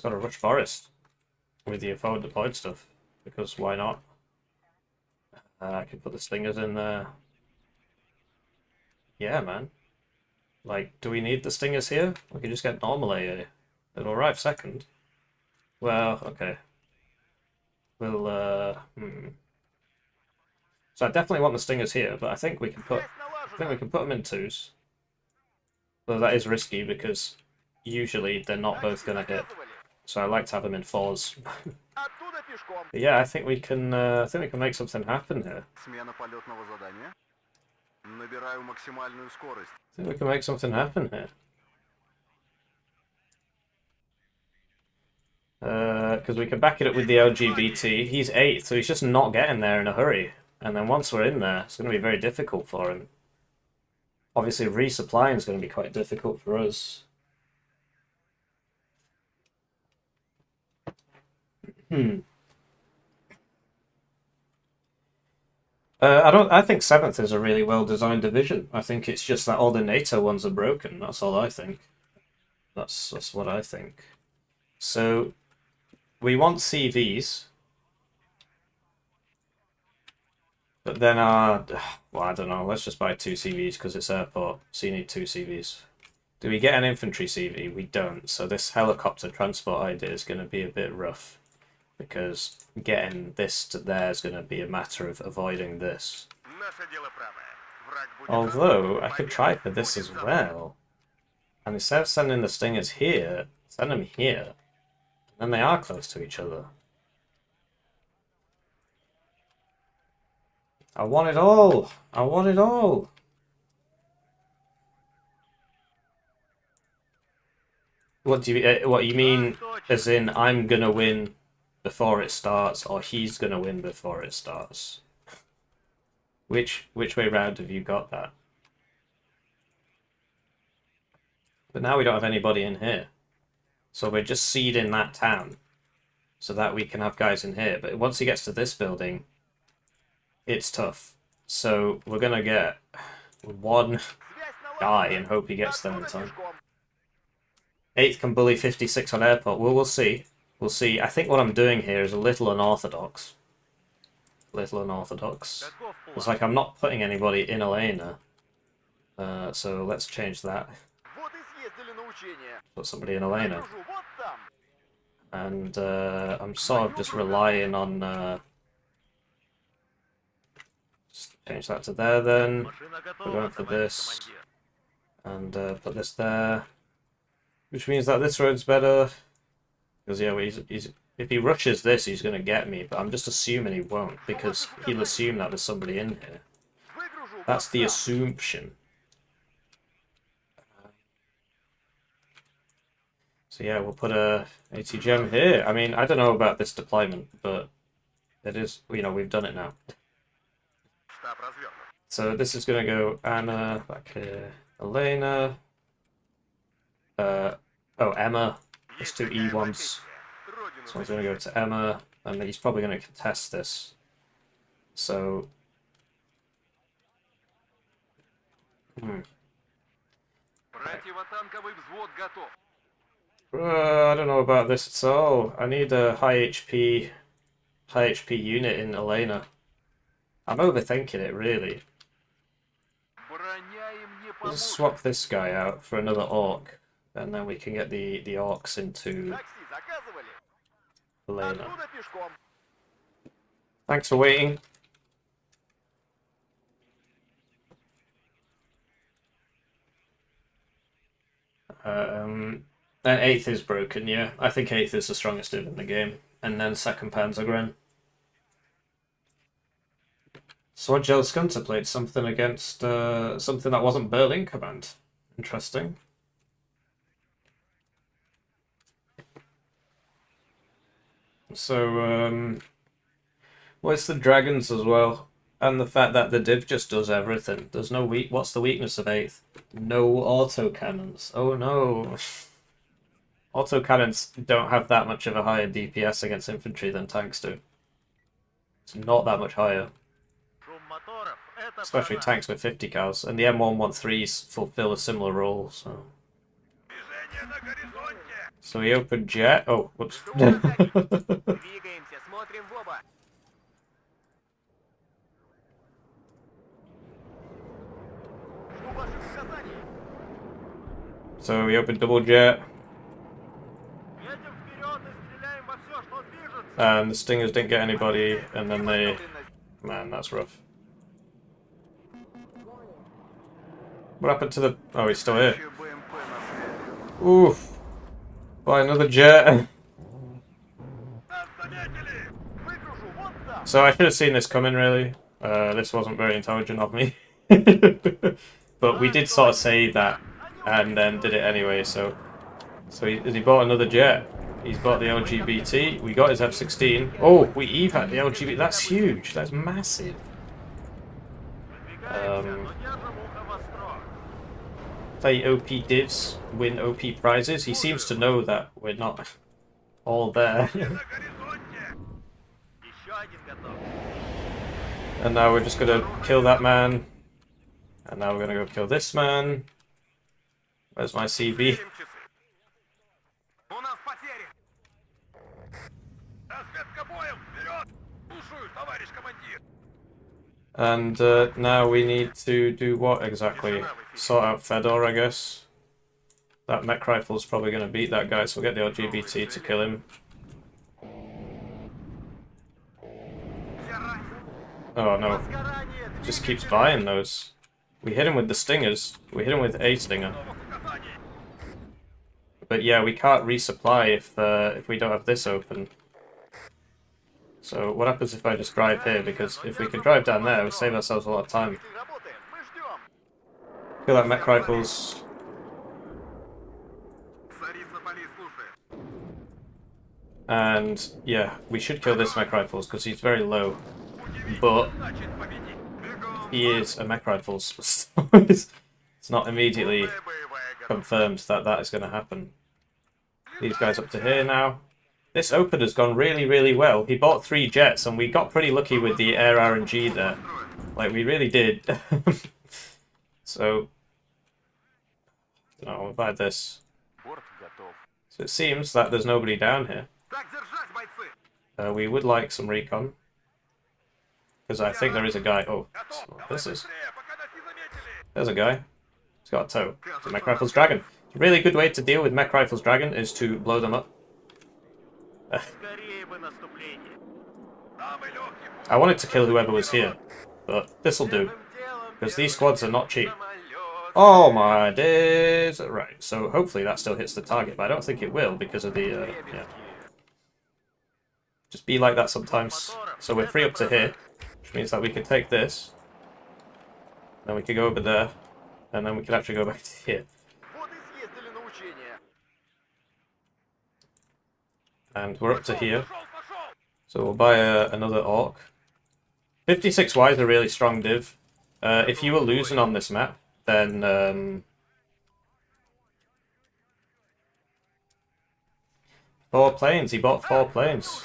rush forest with your forward deployed stuff, because why not? I could put the stingers in there. Yeah, man. Like, do we need the stingers here? We can just get normal AA. It'll arrive second. Well, okay. We'll, So I definitely want the stingers here, but I think we can put them in 2s. Though that is risky because usually they're not both gonna hit. So I like to have them in 4s. But yeah, I think we can make something happen here. Смена полетного задания. Набираю максимальную скорость. I think we can make something happen here. Because we can back it up with the LGBT. He's 8th, so he's just not getting there in a hurry. And then once we're in there, it's going to be very difficult for him. Obviously, resupplying is going to be quite difficult for us. I think 7th is a really well-designed division. I think it's just that all the NATO ones are broken. That's all I think. That's what I think. So, we want CVs. But then well, I don't know. Let's just buy 2 CVs because it's airport. So you need 2 CVs. Do we get an infantry CV? We don't. So this helicopter transport idea is going to be a bit rough, because getting this to there is going to be a matter of avoiding this. Although, I could try for this as well. And instead of sending the stingers here, send them here. And they are close to each other. I want it all! I want it all! What you mean, as in I'm gonna win before it starts, or he's gonna win before it starts? Which way round have you got that? But now we don't have anybody in here. So we're just seeding that town so that we can have guys in here. But once he gets to this building, it's tough. So we're gonna get 1 guy and hope he gets there in time. 8th can bully 56 on airport. Well, we'll see. We'll see. I think what I'm doing here is a little unorthodox. It's like I'm not putting anybody in Elena. So let's change that. Вот и съездили на учение. Put somebody in Elena. Вижу, вот там. And I'm sort of just relying on... just change that to there then. Машина We're готова, going for товарищ this. командир. And put this there. Which means that this road's better. Because, yeah, he's if he rushes this, he's going to get me. But I'm just assuming he won't. Because he'll assume that there's somebody in here. Выгружу вот That's the там. assumption. So yeah, we'll put a AT gem here. I mean, I don't know about this deployment, but it is, you know, we've done it now. Штаб развернут. So this is going to go Anna, back here, Elena, Emma. Let's do E once. Родину So he's going to go to Emma, and he's probably going to contest this. So... Противотанковый взвод готов. I don't know about this at all. I need a high HP unit in Elena. I'm overthinking it, really. Броня им не Let's поможет. swap this guy out for another orc, and then we can get the orcs into Такси заказывали? Elena. Оттуда пешком. Thanks for waiting. And 8th is broken, yeah. I think 8th is the strongest div in the game. And then 2nd Panzergren. Swordgel Scunter played something against something that wasn't Berlin Command. Interesting. So, well, it's the dragons as well. And the fact that the div just does everything. There's no weak. What's the weakness of 8th? No autocannons. Oh no. Autocannons don't have that much of a higher DPS against infantry than tanks do. It's not that much higher. Шум моторов. Это Especially прорыв. tanks with 50 cals. And the M113s fulfill a similar role, so... Движение на горизонте! So we opened jet. Oh, whoops. Двигаемся, смотрим в оба. Жду ваших указаний. So we opened double jet. Едем вперед и стреляем во все, что движется. And the stingers didn't get anybody. And then they... Man, that's rough. What happened to the... Oh, he's still here. Еще БМП на связи. Oof. By another jet. Нас заметили! Выгружу вот там. So I should have seen this coming, really. This wasn't very intelligent of me. But we did sort of say that, and then did it anyway, so he bought another jet. He's bought the LGBT. We got his F-16. Oh, we Eve had the LGBT. That's huge. That's massive. Выдвигаемся, но держим ухо востро. Play OP divs, win OP prizes. He seems to know that we're not all there. На горизонте! Еще один готов. And now we're just gonna kill that man. And now we're gonna go kill this man. Where's my CB? Меряем часы. У нас потери. Разведка боем! Вперед! Слушаю, товарищ командир! And now we need to do what exactly? Sort out Fedor, I guess. That mech rifle's probably going to beat that guy, so we'll get the LGBT to kill him. Oh no, Сгорание. just keeps buying those. We hit him with the stingers. We hit him with a stinger. Новых указаний! But yeah, we can't resupply if we don't have this open. So what happens if I just drive here? Because if we could drive down there, we'll save ourselves a lot of time. Если работаем, мы ждем. Kill that mech rifles. Царица полей слушает. And yeah, we should kill this mech rifles because he's very low. But Значит, победить! Бегом! he is a mech rifles. So it's not immediately Боевая готовность. confirmed that that is going to happen. These guys up to here now. This open has gone really, really well. He bought 3 jets, and we got pretty lucky with the air RNG there. Like, we really did. So, no, we'll buy this. Борт готов. So it seems that there's nobody down here. Так держать, бойцы. We would like some recon. Because I think there is a guy. Oh, that's not what this is. Быстрее, пока нас не заметили! There's a guy. He's got a tow. So Mech Rifles Dragon. A really good way to deal with Mech Rifles Dragon is to blow them up. I wanted to kill whoever was here, but this'll do. Because these squads are not cheap. Oh my days! Right, so hopefully that still hits the target, but I don't think it will because of the, yeah. Just be like that sometimes. So we're free up to here, which means that we can take this, then we can go over there, and then we can actually go back to here. And we're up to here. So we'll buy another Orc. 56Y is a really strong div. If you were losing on this map, then 4 planes. He bought 4 planes.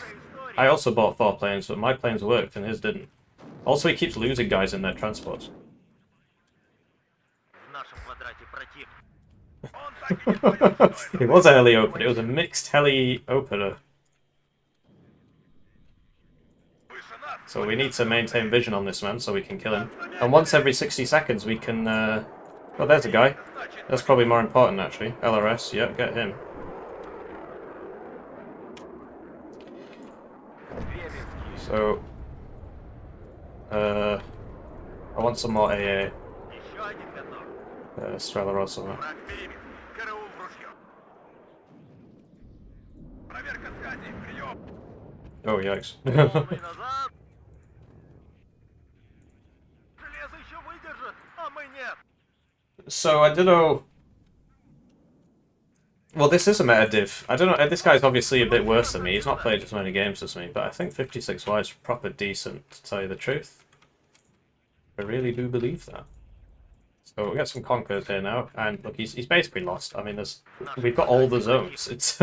I also bought 4 planes, but my planes worked and his didn't. Also, he keeps losing guys in their transports. It was a heli opener. It was a mixed heli opener. So we need to maintain vision on this man so we can kill him. And once every 60 seconds we can... Oh, there's a guy. That's probably more important, actually. LRS, yeah, get him. So... I want some more AA. Streller or something. Oh, yikes. So, I don't know... Well, this is a meta div. I don't know, this guy's obviously a bit worse than me. He's not played as many games as me, but I think 56Y is proper decent, to tell you the truth. I really do believe that. So we'll get some conquers here now, and look, he's basically lost. I mean, we've got all the zones. It's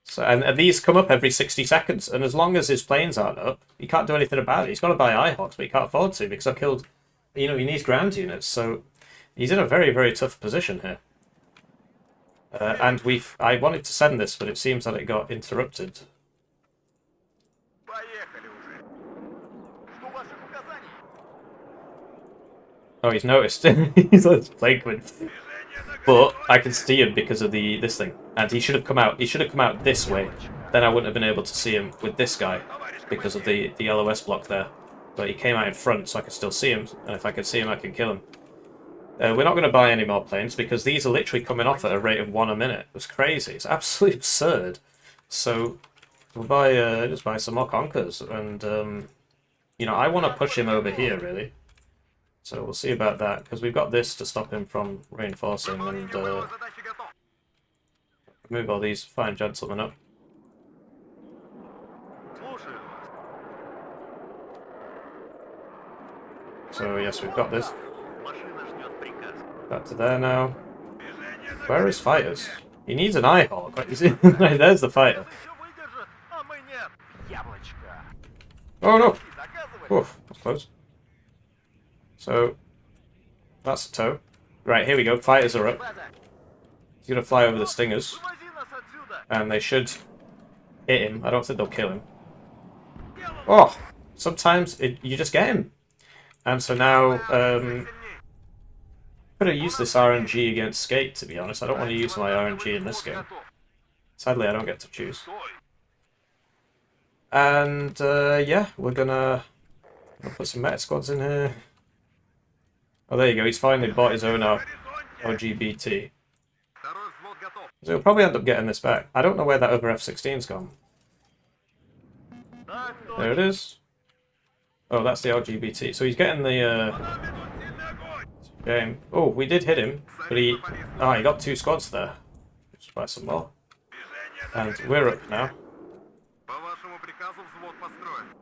so, and these come up every 60 seconds, and as long as his planes aren't up, he can't do anything about it. He's got to buy IHawks, but he can't afford to because I killed, you know, he needs ground units, so he's in a very, very tough position here. And I wanted to send this, but it seems that it got interrupted. Oh, he's noticed. He's on his Plagueman. But I can see him because of this thing. And he should have come out. He should have come out this way. Then I wouldn't have been able to see him with this guy because of the LOS block there. But he came out in front, so I could still see him. And if I could see him, I can kill him. We're not going to buy any more planes because these are literally coming off at a rate of 1 a minute. It's crazy. It's absolutely absurd. So we'll buy just buy some more Conquers. And you know, I want to push him over here really. So we'll see about that, because we've got this to stop him from reinforcing and move all these fine gentlemen up. So yes, we've got this. Back to there now. Where is fighters? He needs an IHawk. Right, you see? Right, there's the fighter. Oh no! Oof, that's close. So, that's a tow. Right, here we go. Fighters are up. He's going to fly over the stingers. And they should hit him. I don't think they'll kill him. Oh! Sometimes you just get him. And so now, I'm going to use this RNG against Skate, to be honest. I don't want to use my RNG in this game. Sadly, I don't get to choose. And, yeah, we're going to put some meta squads in here. Oh, there you go. He's finally bought his own LGBT. So he'll probably end up getting this back. I don't know where that other F-16's gone. There it is. Oh, that's the LGBT. So he's getting the game. Oh, we did hit him, but he got 2 squads there. Let's buy some more. And we're up now.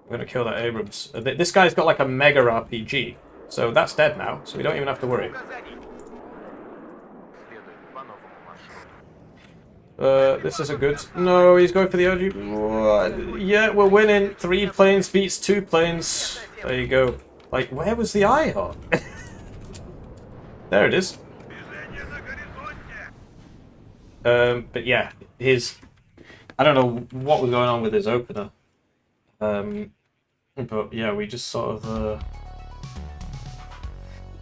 We're gonna kill that Abrams. This guy's got like a mega RPG. So that's dead now, so we don't even have to worry. This is a good... No, he's going for the OG... Yeah, we're winning. 3 planes beats 2 planes. There you go. Like, where was the IHawk? There it is. But yeah, I don't know what was going on with his opener. But yeah, we just sort of...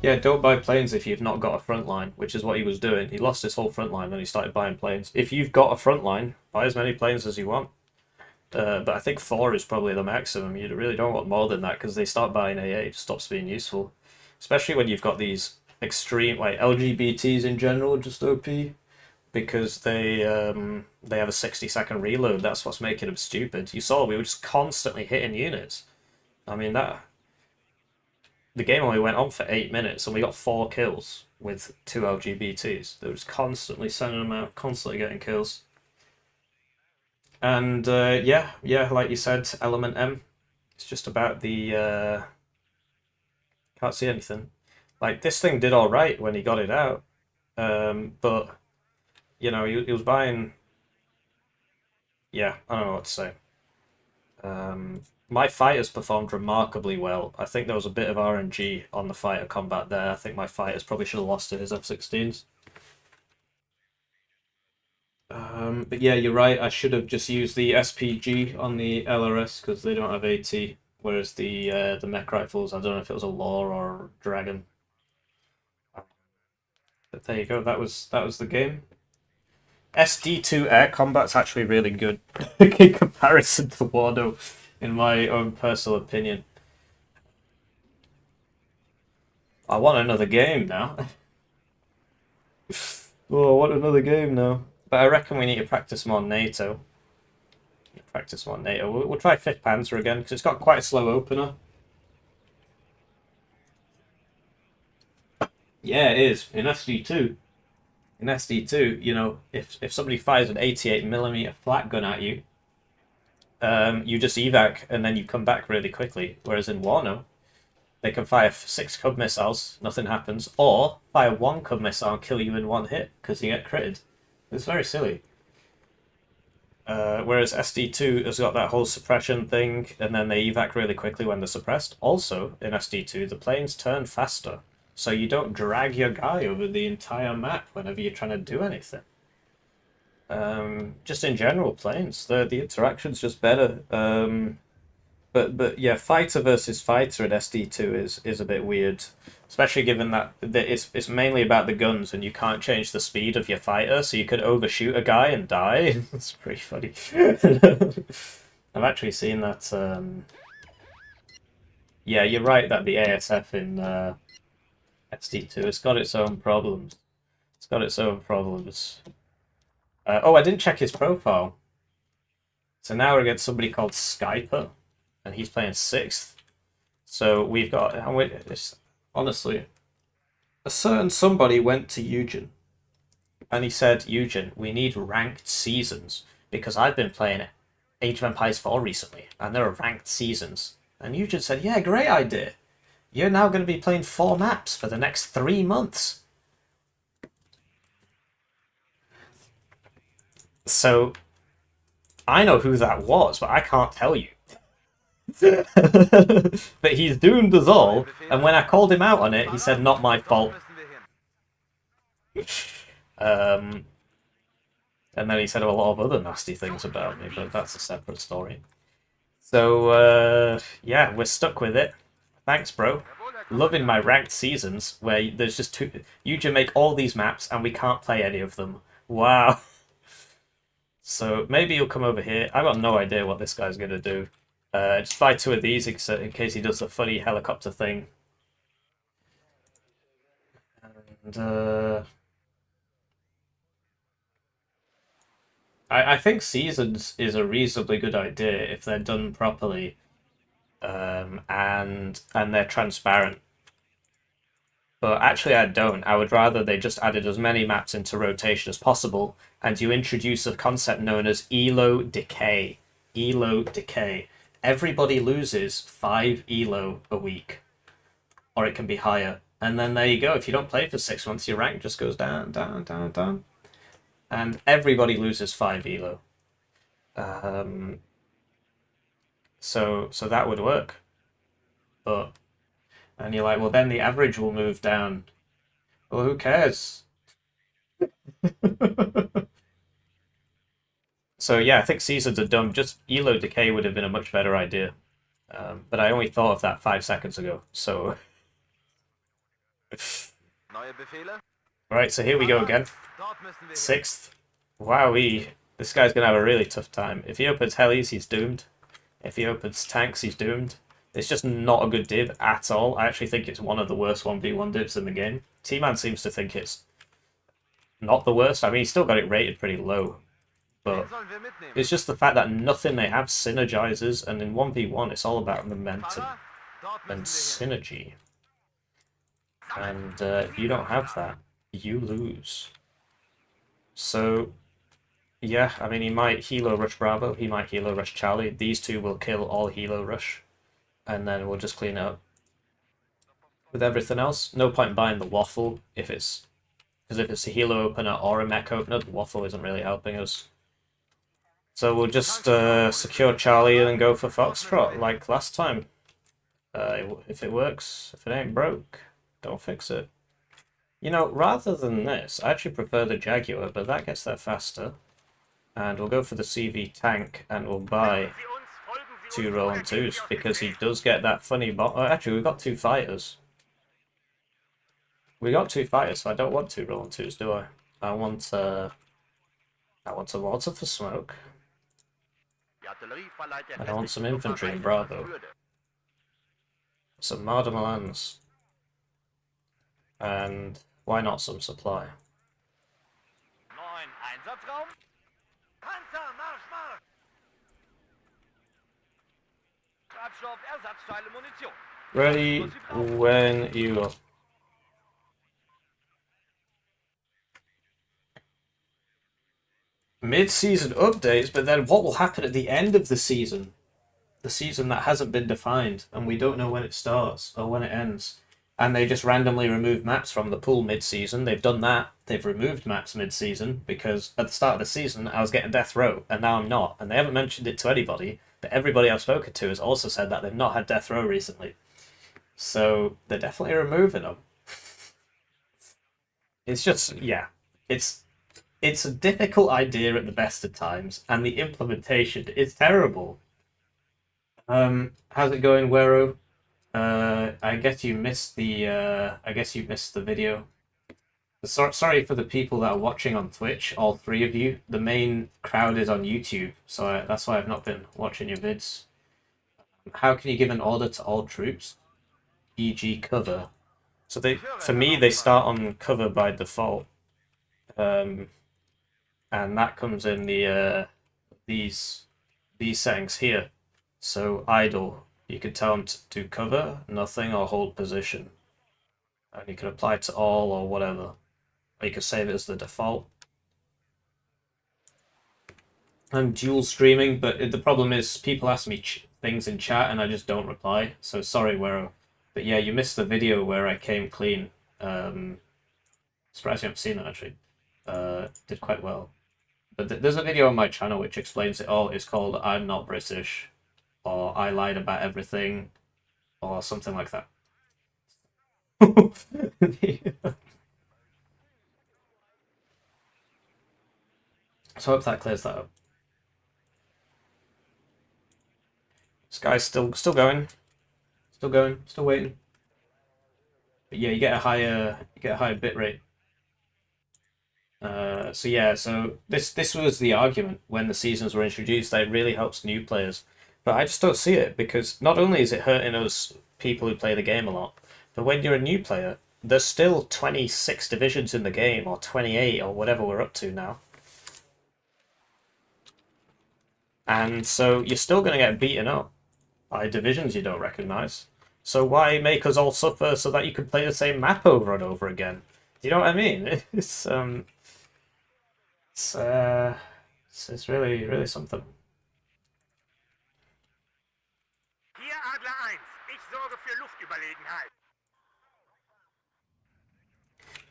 Yeah, don't buy planes if you've not got a front line, which is what he was doing. He lost his whole front line when he started buying planes. If you've got a front line, buy as many planes as you want. But I think 4 is probably the maximum. You really don't want more than that because they start buying AA, it stops being useful. Especially when you've got these extreme, like LGBTs in general, just OP. Because they have a 60-second reload. That's what's making them stupid. You saw we were just constantly hitting units. I mean, the game only went on for 8 minutes and we got 4 kills with 2 LGBTs. They were just constantly sending them out, constantly getting kills. And yeah, like you said, Element M. It's just about the can't see anything. Like this thing did all right when he got it out, but you know he was buying. Yeah, I don't know what to say. My fighters performed remarkably well. I think there was a bit of RNG on the fighter combat there. I think my fighters probably should have lost to his F-16s. But yeah, you're right. I should have just used the SPG on the LRS because they don't have AT, whereas the mech rifles, I don't know if it was a Law or Dragon. But there you go. That was the game. SD2 air combat's actually really good in comparison to Warno, in my own personal opinion. I want another game now. Oh, I want another game now. But I reckon we need to practice more NATO. Practice more NATO. We'll try 5th Panzer again, because it's got quite a slow opener. Yeah, it is. In SD2. In SD2, you know, if somebody fires an 88mm flat gun at you, you just evac and then you come back really quickly. Whereas in Warno, they can fire 6 Cub missiles, nothing happens, or fire 1 Cub missile and kill you in 1 hit because you get critted. It's very silly. Whereas SD2 has got that whole suppression thing, and then they evac really quickly when they're suppressed. Also, in SD2, the planes turn faster, so you don't drag your guy over the entire map whenever you're trying to do anything. Just in general, planes, the interaction's just better. But yeah, fighter versus fighter in SD2 is a bit weird, especially given that it's mainly about the guns and you can't change the speed of your fighter, so you could overshoot a guy and die. That's pretty funny. I've actually seen that. Yeah, you're right that the ASF in SD2 it's got its own problems. It's got its own problems. Oh, I didn't check his profile. So now we're against somebody called Skyper. And he's playing 6th. So we've got, honestly, a certain somebody went to Eugen and he said, Eugen, we need ranked seasons because I've been playing Age of Empires 4 recently and there are ranked seasons. And Eugen said, yeah, great idea. You're now going to be playing 4 maps for the next 3 months. So I know who that was, but I can't tell you. But he's doomed us all, and when I called him out on it, he said, not my fault. And then he said a lot of other nasty things about me, but that's a separate story. So, yeah, we're stuck with it. Thanks, bro. Loving my ranked seasons, where there's just 2... You can make all these maps, and we can't play any of them. Wow. So, maybe he'll come over here. I've got no idea what this guy's going to do. Just buy 2 of these in case he does the funny helicopter thing. And I think seasons is a reasonably good idea if they're done properly, and they're transparent. But actually I don't. I would rather they just added as many maps into rotation as possible, and you introduce a concept known as ELO decay. ELO decay. Everybody loses 5 ELO a week, or it can be higher. And then there you go. If you don't play for 6 months, your rank just goes down, down, down, down. And everybody loses 5 ELO. So that would work. But, and you're like, well, then the average will move down. Well, who cares? So yeah, I think seasons are dumb. Just ELO decay would have been a much better idea. But I only thought of that 5 seconds ago, so... Neue Befehle? Right, so here we go again. Dort müssen wir hin. 6th. Wowee. This guy's gonna have a really tough time. If he opens helis, he's doomed. If he opens tanks, he's doomed. It's just not a good div at all. I actually think it's one of the worst 1v1 divs in the game. T-Man seems to think it's not the worst. I mean, he's still got it rated pretty low. But Wen sollen wir mitnehmen? it's just the fact that nothing they have synergizes, and in 1v1 it's all about momentum Fahrer? Dort and müssen wir hin. synergy. And if you don't have that, you lose. So, yeah, I mean, he might Helo Rush Bravo, he might Helo Rush Charlie. These two will kill all Helo Rush, and then we'll just clean it up. With everything else, no point buying the waffle if it's... Because if it's a Helo opener or a mech opener, the waffle isn't really helping us. So we'll just secure Charlie and then go for Foxtrot, like last time. If it works, if it ain't broke, don't fix it. You know, rather than this, I actually prefer the Jaguar, but that gets there faster. And we'll go for the CV tank, and we'll buy 2 Roland 2s, because he does get that funny bot. Oh, actually, we've got 2 fighters. We got 2 fighters, so I don't want 2 Roland 2s, do I? I want a water for smoke. And I want some infantry in Bravo. Some Marder Milans. And why not some supply? Neuen Einsatzraum? Panzer, Marsch, Marsch! Treibstoff, Ersatzteile, Munition. Ready when you are. Mid-season updates, but then what will happen at the end of the season? The season that hasn't been defined, and we don't know when it starts or when it ends. And they just randomly remove maps from the pool mid-season. They've done that. They've removed maps mid-season, because at the start of the season I was getting death row, and now I'm not. And they haven't mentioned it to anybody, but everybody I've spoken to has also said that they've not had death row recently. So they're definitely removing them. It's just, yeah, it's a difficult idea at the best of times, and the implementation is terrible. How's it going, Wero? I guess you missed the video. Sorry for the people that are watching on Twitch, all 3 of you. The main crowd is on YouTube, so that's why I've not been watching your vids. How can you give an order to all troops? E.g. cover. So for me, they start on cover by default. And that comes in the these settings here. So idle, you could tell them to do cover, nothing, or hold position. And you can apply it to all or whatever. Or you can save it as the default. I'm dual streaming, but the problem is people ask me things in chat and I just don't reply. So sorry, Wero. But yeah, you missed the video where I came clean. Surprised you haven't seen it, actually. Did quite well. But there's a video on my channel which explains it all. It's called I'm Not British, or I Lied About Everything, or something like that. So I hope that clears that up. This guy's still going. Still waiting. But yeah, you get a higher bit rate. So yeah, so this was the argument when the seasons were introduced, that it really helps new players. But I just don't see it, because not only is it hurting us people who play the game a lot, but when you're a new player, there's still 26 divisions in the game, or 28, or whatever we're up to now. And so you're still going to get beaten up by divisions you don't recognize. So why make us all suffer so that you can play the same map over and over again? Do you know what I mean? It's really something. Hier Adler 1. Ich sorge für Luftüberlegenheit.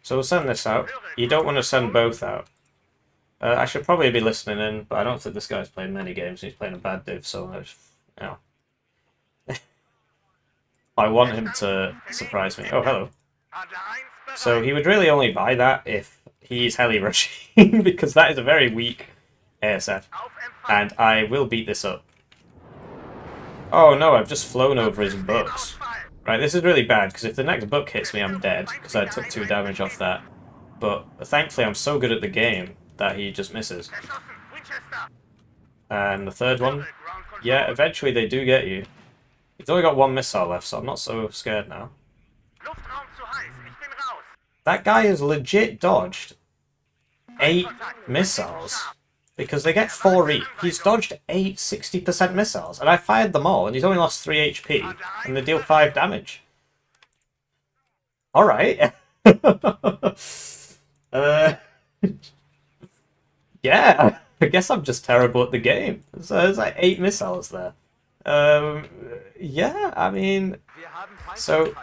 So we'll send this out. You don't want to send both out. I should probably be listening in, but I don't think this guy's playing many games. He's playing a bad div, so you know. I want him to surprise me. Oh, hello. Adler 1 So he would really only buy that if he's heli rushing, because that is a very weak ASF. auf Empfang. And I will beat this up. Oh no, I've just flown over his books. Right, this is really bad, because if the next book hits me, I'm dead, because I took 2 damage off that. But thankfully, I'm so good at the game that he just misses. And the third one, yeah, eventually they do get you. He's only got 1 missile left, so I'm not so scared now. That guy has legit dodged 8 missiles. Because they get 4 each. He's dodged 8 60% missiles. And I fired them all, and he's only lost 3 HP. And they deal 5 damage. Alright. Yeah, I guess I'm just terrible at the game. So there's like 8 missiles there. Yeah, I mean... So...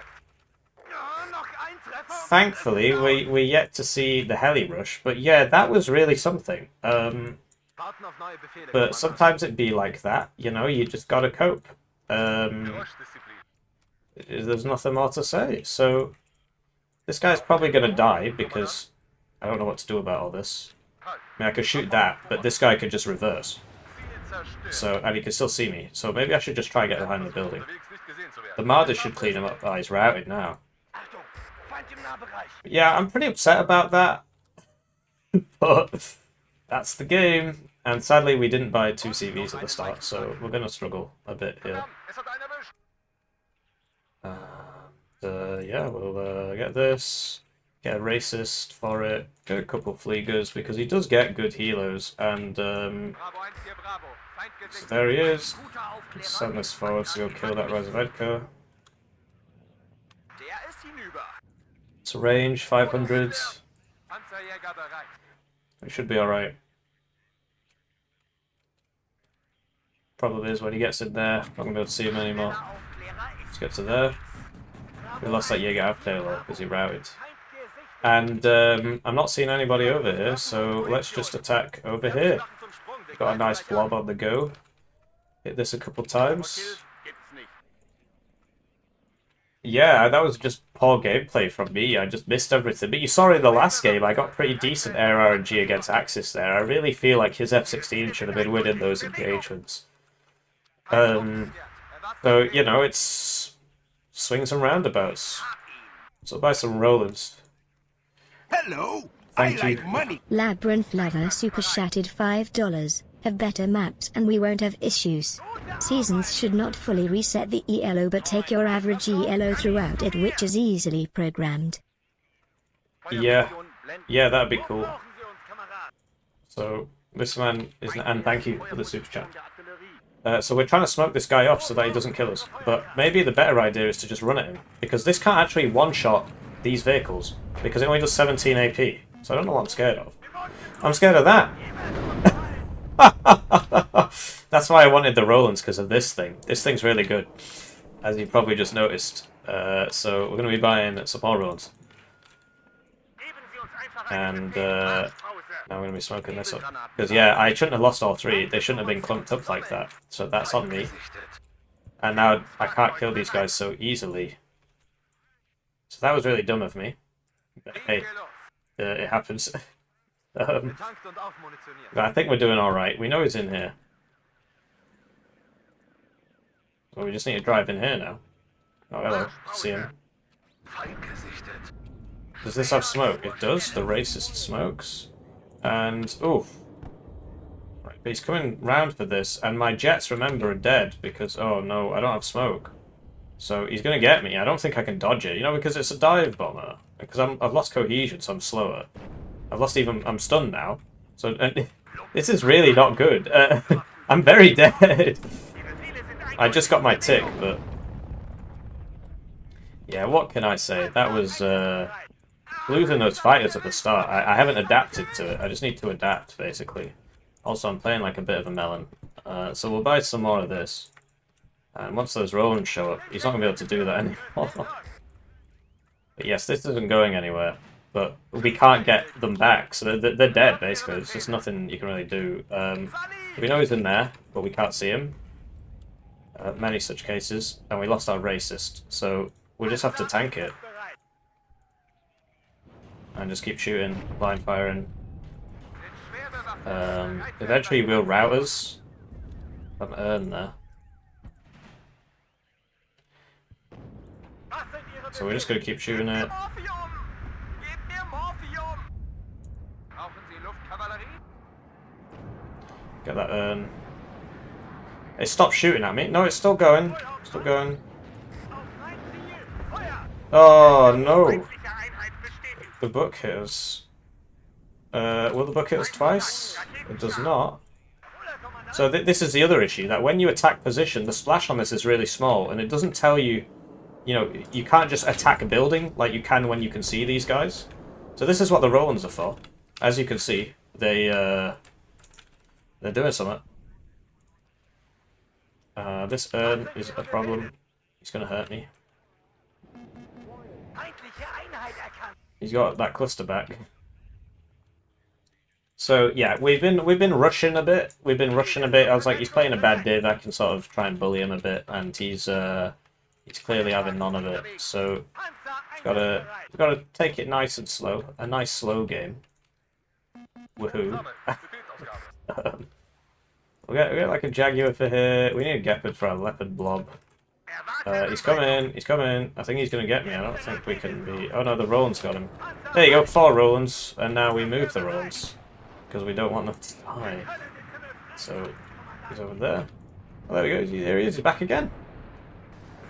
Thankfully, we're yet to see the heli rush, but yeah, that was really something. But sometimes it'd be like that, you know, you just gotta cope. There's nothing more to say. So, this guy's probably gonna die because I don't know what to do about all this. I mean, I could shoot that, but this guy could just reverse. So, and he can still see me. So maybe I should just try to get behind the building. The Marder should clean him up. Oh, he's routed now. Yeah, I'm pretty upset about that. But that's the game. And sadly, we didn't buy 2 CVs at the start, so we're going to struggle a bit here. Yeah, we'll get this. Get a racist for it. Get a couple fleegers, because he does get good healers. And so there he is. Let's send this forward to go kill that Reservedka. It's a range, 500. It should be alright. Probably is when he gets in there. Not going to be able to see him anymore. Let's get to there. We lost that Jaeger Abteil because he routed. And I'm not seeing anybody over here, so let's just attack over here. Got a nice blob on the go. Hit this a couple times. Yeah, that was just poor gameplay from me. I just missed everything. But you saw in the last game, I got pretty decent air RNG against Axis there. I really feel like his F-16 should have been winning those engagements. So, you know, it's swings and roundabouts. So buy some rollers. Hello. Thank I you. like money. Labyrinth Lover super chatted $5. Have better maps and we won't have issues. Seasons should not fully reset the ELO but take your average ELO throughout it, which is easily programmed. Yeah, that'd be cool. So this man is, and thank you for the super chat. So we're trying to smoke this guy off so that he doesn't kill us. But maybe the better idea is to just run at him, because this can't actually one-shot these vehicles, because it only does 17 AP. So I don't know what I'm scared of. I'm scared of that. That's why I wanted the Rolands, because of this thing. This thing's really good, as you probably just noticed. So we're going to be buying some more Rolands. And now we're going to be smoking this up. Because yeah, I shouldn't have lost all 3. They shouldn't have been clumped up like that. So that's on me. And now I can't kill these guys so easily. So that was really dumb of me. But hey, it happens. But I think we're doing alright. We know he's in here. Well, we just need to drive in here now. Oh, hello. See him. Does this have smoke? It does. The racist smokes. And, oof. Right, but he's coming round for this, and my jets, remember, are dead, because, oh no, I don't have smoke. So he's going to get me. I don't think I can dodge it, you know, because it's a dive bomber. Because I've lost cohesion, so I'm slower. I've lost even... I'm stunned now. So this is really not good. I'm very dead. I just got my tick, but... Yeah, what can I say? That was... losing those fighters at the start. I haven't adapted to it. I just need to adapt, basically. Also, I'm playing like a bit of a melon. So we'll buy some more of this. And once those Rolands show up, he's not going to be able to do that anymore. But yes, this isn't going anywhere. But we can't get them back, so they're dead, basically. There's just nothing you can really do. We know he's in there, but we can't see him. Many such cases. And we lost our racist, so we just have to tank it. And just keep shooting, blind firing. Eventually we'll rout us. I'm earned there. So we're just going to keep shooting it. Morphium! Gebt mir Morphium! Brauchen Sie Luftkavallerie? Get that urn. It stopped shooting at me. No, it's still going. Still going. Auf mein Ziel! Feuer! Oh no! Feindliche Einheit bestätigt. The book hit us. Will the book hit us twice? It does not. So this is the other issue, that when you attack position, the splash on this is really small, and it doesn't tell you, you know, you can't just attack a building like you can when you can see these guys. So this is what the Rolands are for. As you can see, they're doing something. This urn is a problem. He's gonna hurt me. Feindliche Einheit erkannt! He's got that cluster back. So yeah, we've been rushing a bit. We've been rushing a bit. I was like, he's playing a bad div. I can sort of try and bully him a bit, and he's clearly having none of it. So Panzer gotta take it nice and slow. A nice slow game. Woohoo! we get like a Jaguar for here. We need a Gepard for our Leopard blob. He's coming. He's coming. I think he's gonna get me. I don't think we can be. Oh no, the Roland's got him. There you go, 4 Rolands, and now we move the Rolands because we don't want them to die. So he's over there. Oh, there we go. There he is. He's back again.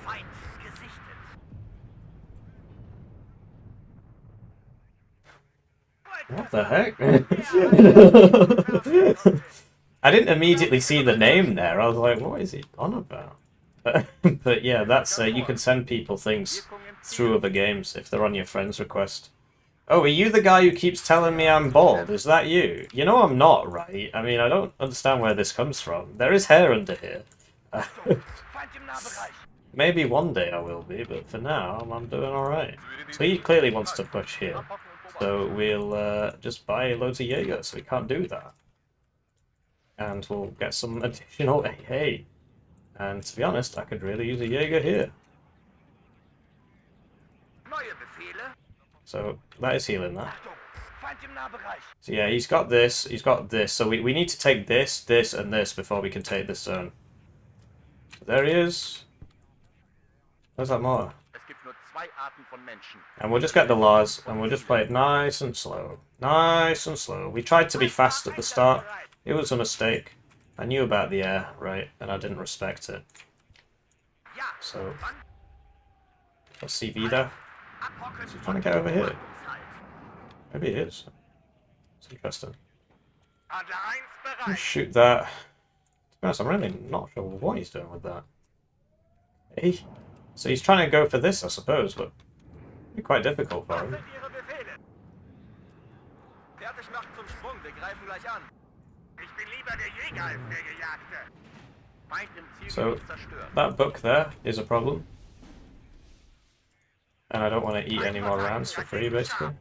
Feind gesichtet! What the heck? I didn't immediately see the name there. I was like, what is he on about? But yeah, that's you can send people things through other games if they're on your friend's request. Oh, are you the guy who keeps telling me I'm bald? Is that you? You know I'm not, right? I mean, I don't understand where this comes from. There is hair under here. Feind im Nahbereich! Maybe one day I will be, but for now, I'm doing alright. So he clearly wants to push here. So we'll just buy loads of Jaeger, so we can't do that. And we'll get some additional AA. And to be honest, I could really use a Jaeger here. Neue Befehle! So that is healing that. Achtung! Feind im Nahbereich! So yeah, he's got this, so we need to take this, this, and this before we can take this zone. So there he is. Where's that more? Es gibt nur 2 Arten von Menschen. And we'll just get the laws, and we'll just play it nice and slow. Nice and slow. We tried to be fast at the start. It was a mistake. I knew about the air, right, and I didn't respect it. Ja! So, Wann? let's see Vida. Abhocken! Is he trying to get over here? Wartungshalt. Maybe he is. It's interesting. Adler 1 Let's bereit. shoot that. To be honest, I'm really not sure what he's doing with that. Hey. So he's trying to go for this, I suppose, but it'd be quite difficult for Was him. sind Ihre Befehle? Fertig machen zum Sprung, wir greifen gleich an. Ich bin lieber der Jäger als der Gejagte. Feind im So, Zielgebiet zerstört. that book there is a problem. And I don't want to eat any more rounds for free, basically.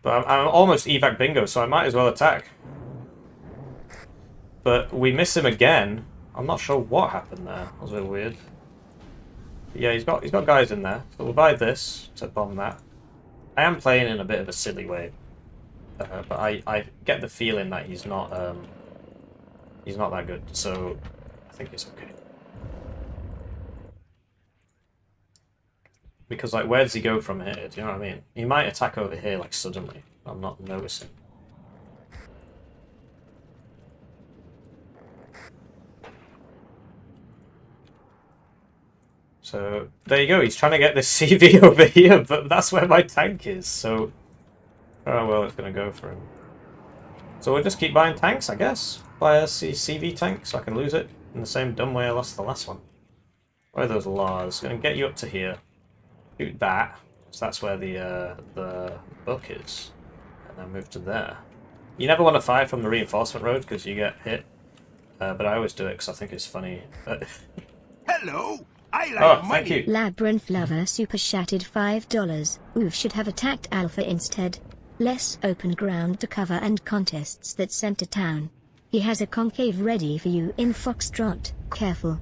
But I'm almost evac bingo, so I might as well attack. But we miss him again. I'm not sure what happened there. That was a bit weird. But yeah, he's got guys in there. So we'll buy this to bomb that. I am playing in a bit of a silly way, but I get the feeling that he's not that good. So I think it's okay. Because, like, where does he go from here? Do you know what I mean? He might attack over here, like, suddenly. I'm not noticing. So, there you go. He's trying to get this CV over here, but that's where my tank is, so... Oh, well, it's going to go for him. So we'll just keep buying tanks, I guess. Buy a CV tank so I can lose it in the same dumb way I lost the last one. Where are those laws? Going to get you up to here. Shoot that. So that's where the book is. And then move to there. You never want to fire from the reinforcement road because you get hit. But I always do it because I think it's funny. Hello. I like Oh, money. thank you. Labyrinth Lover super chatted $5. Wooooo should have attacked Alpha instead. Less open ground to cover and contests that center town. He has a concave ready for you in Foxtrot. Careful.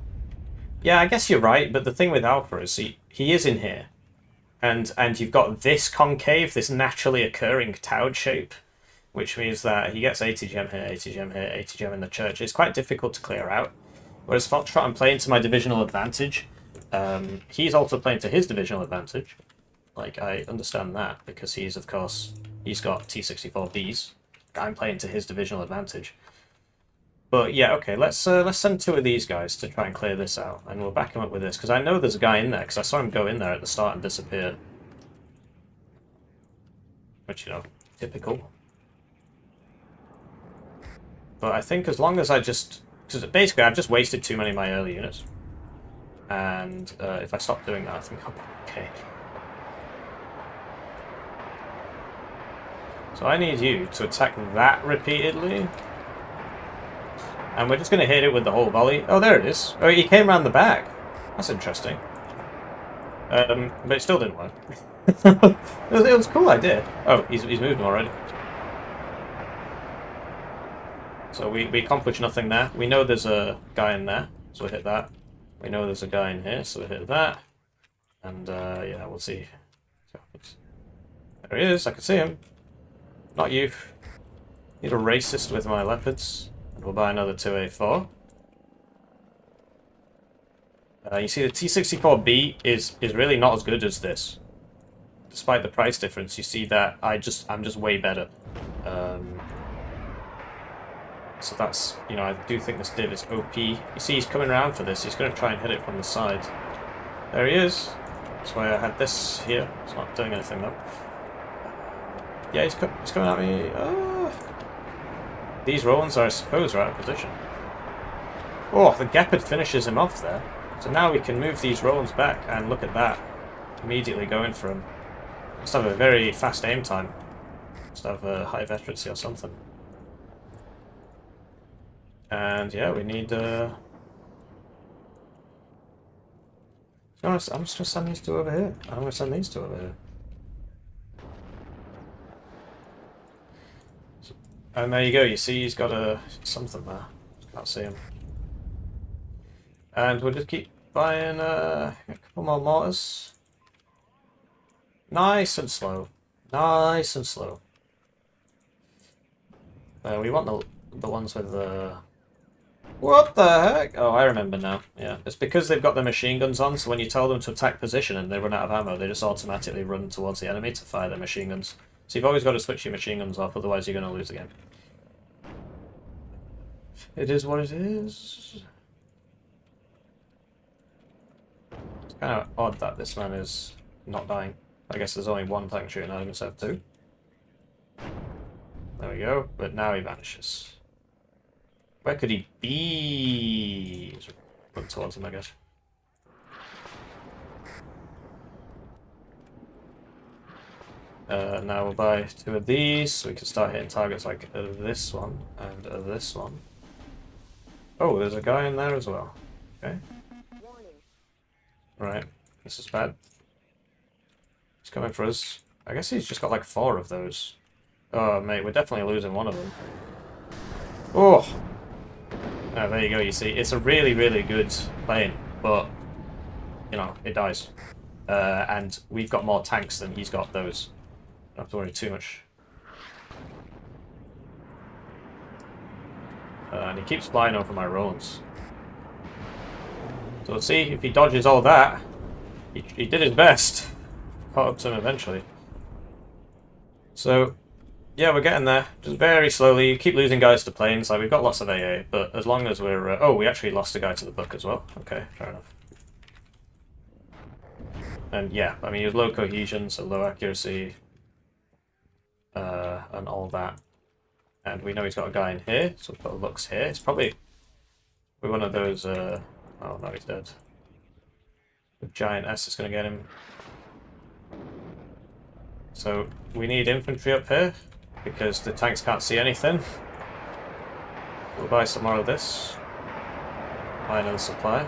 Yeah, I guess you're right, but the thing with Alpha is he is in here. And you've got this concave, this naturally occurring toad shape, which means that he gets 80 gem here, 80 gem here, 80 gem in the church. It's quite difficult to clear out. Whereas Foxtrot, I'm playing to my divisional advantage, He's also playing to his divisional advantage. Like, I understand that, because he's, of course, he's got T-64Bs. I'm playing to his divisional advantage. But yeah, okay, let's send 2 of these guys to try and clear this out, and we'll back him up with this, because I know there's a guy in there, because I saw him go in there at the start and disappear. Which, you know, typical. But I think as long as I just... Because basically I've just wasted too many of my early units. And if I stop doing that, I think I'll be okay. So I need you to attack that repeatedly. And we're just going to hit it with the whole volley. Oh, there it is. Oh, he came around the back. That's interesting. But it still didn't work. it was a cool idea. Oh, he's moved already. So we accomplished nothing there. We know there's a guy in there, so we hit that. We know there's a guy in here, so we hit that. And yeah, we'll see. There he is, I can see him. Not you. Need a racist with my leopards. We'll buy another 2A4. You see the T-64B is really not as good as this. Despite the price difference, you see that I'm just way better. So that's, you know, I do think this div is OP. You see he's coming around for this. He's going to try and hit it from the side. There he is. That's why I had this here. It's not doing anything though. Yeah, he's coming at me. These Rollins are, I suppose, are out of position. Oh, the Gepard finishes him off there. So now we can move these Rollins back, and look at that. Immediately going for him. Must have a very fast aim time. Must have a high veterancy or something. And yeah, we need I'm just going to send these 2 over here. I'm going to send these 2 over here. And there you go, you see he's got a something there. Can't see him. And we'll just keep buying a couple more mortars. Nice and slow. Nice and slow. We want the ones with the... What the heck? Oh, I remember now. Yeah, it's because they've got their machine guns on, so when you tell them to attack position and they run out of ammo, they just automatically run towards the enemy to fire their machine guns. So you've always got to switch your machine guns off, otherwise you're going to lose the game. It is what it is. It's kind of odd that this man is not dying. I guess there's only 1 tank shooting at him instead of 2. There we go, but now he vanishes. Where could he be? He's run towards him, I guess. Now we'll buy 2 of these, so we can start hitting targets like this one and this one. Oh, there's a guy in there as well. Okay. Right, this is bad. He's coming for us. I guess he's just got like 4 of those. Oh, mate, we're definitely losing one of them. Oh! Oh, there you go, you see. It's a really, really good plane, but, you know, it dies. And we've got more tanks than he's got those. Don't have to worry too much. And he keeps flying over my Rollins. So let's see if he dodges all that. He did his best. Caught up to him eventually. So, yeah, we're getting there. Just very slowly. You keep losing guys to planes. Like, we've got lots of AA, but as long as we're... oh, we actually lost a guy to the book as well. Okay, fair enough. And yeah, I mean, he was low cohesion, so low accuracy. And all that. And we know he's got a guy in here, so we'll put a Lux here. It's probably one of those... oh, no, he's dead. The giant S is going to get him. So, we need infantry up here, because the tanks can't see anything. We'll buy some more of this. Buy another supply.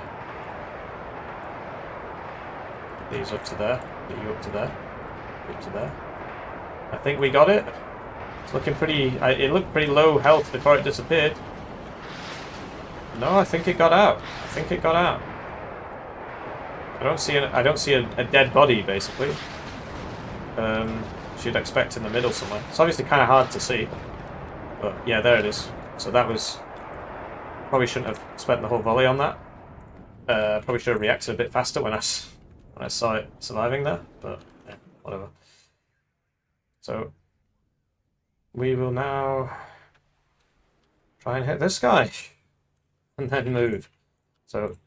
Get these up to there. Get you up to there. Up to there. I think we got it. It's looking pretty... it looked pretty low health before it disappeared. No, I think it got out. I think it got out. I don't see a dead body, basically. You'd expect in the middle somewhere. It's obviously kind of hard to see. But yeah, there it is. So that was... Probably shouldn't have spent the whole volley on that. Probably should have reacted a bit faster when I saw it surviving there, but yeah, whatever. So we will now try and hit this guy and then move. So,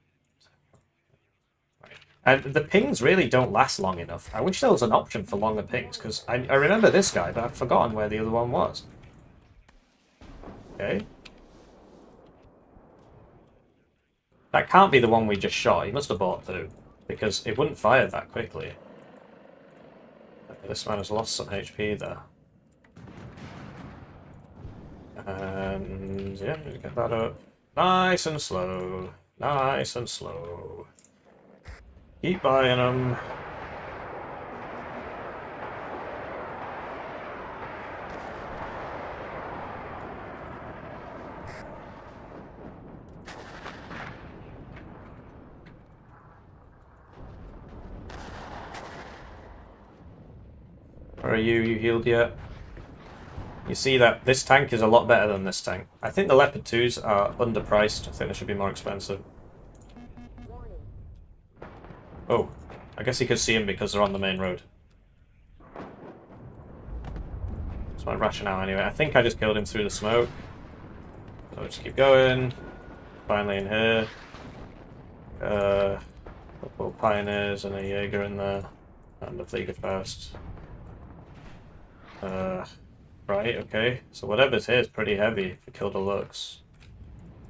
right. And the pings really don't last long enough. I wish there was an option for longer pings, because I remember this guy, but I've forgotten where the other one was. Okay. That can't be the one we just shot. He must have bought through, because it wouldn't fire that quickly. This man has lost some HP there. And yeah, get that up. Nice and slow. Nice and slow. Keep buying them. Where are you? You healed yet? You see that this tank is a lot better than this tank. I think the Leopard 2s are underpriced. I think they should be more expensive. Oh, I guess you could see them because they're on the main road. That's my rationale anyway. I think I just killed him through the smoke. So just keep going. Finally in here. Couple of Pioneers and a Jaeger in there. And a Fliegerfaust. Right, okay. So whatever's here is pretty heavy for kill deluxe.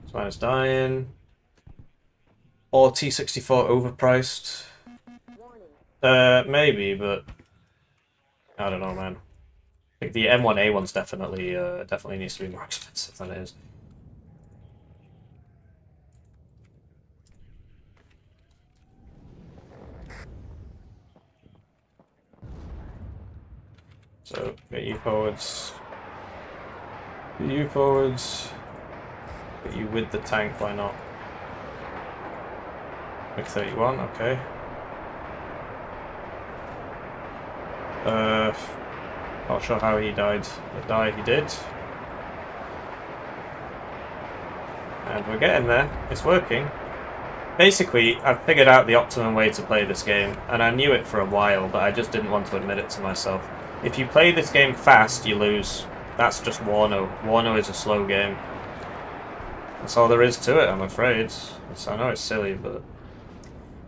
This man is dying. Or T64 overpriced. Maybe, but I don't know, man. I think the M1A1's definitely needs to be more expensive than it is. So, get you forwards. Get you forwards. Get you with the tank, why not? Make 31, okay. Not sure how he died. He did. And we're getting there. It's working. Basically, I've figured out the optimum way to play this game, and I knew it for a while, but I just didn't want to admit it to myself. If you play this game fast, you lose. That's just Warno. Warno is a slow game. That's all there is to it, I'm afraid. I know it's silly, but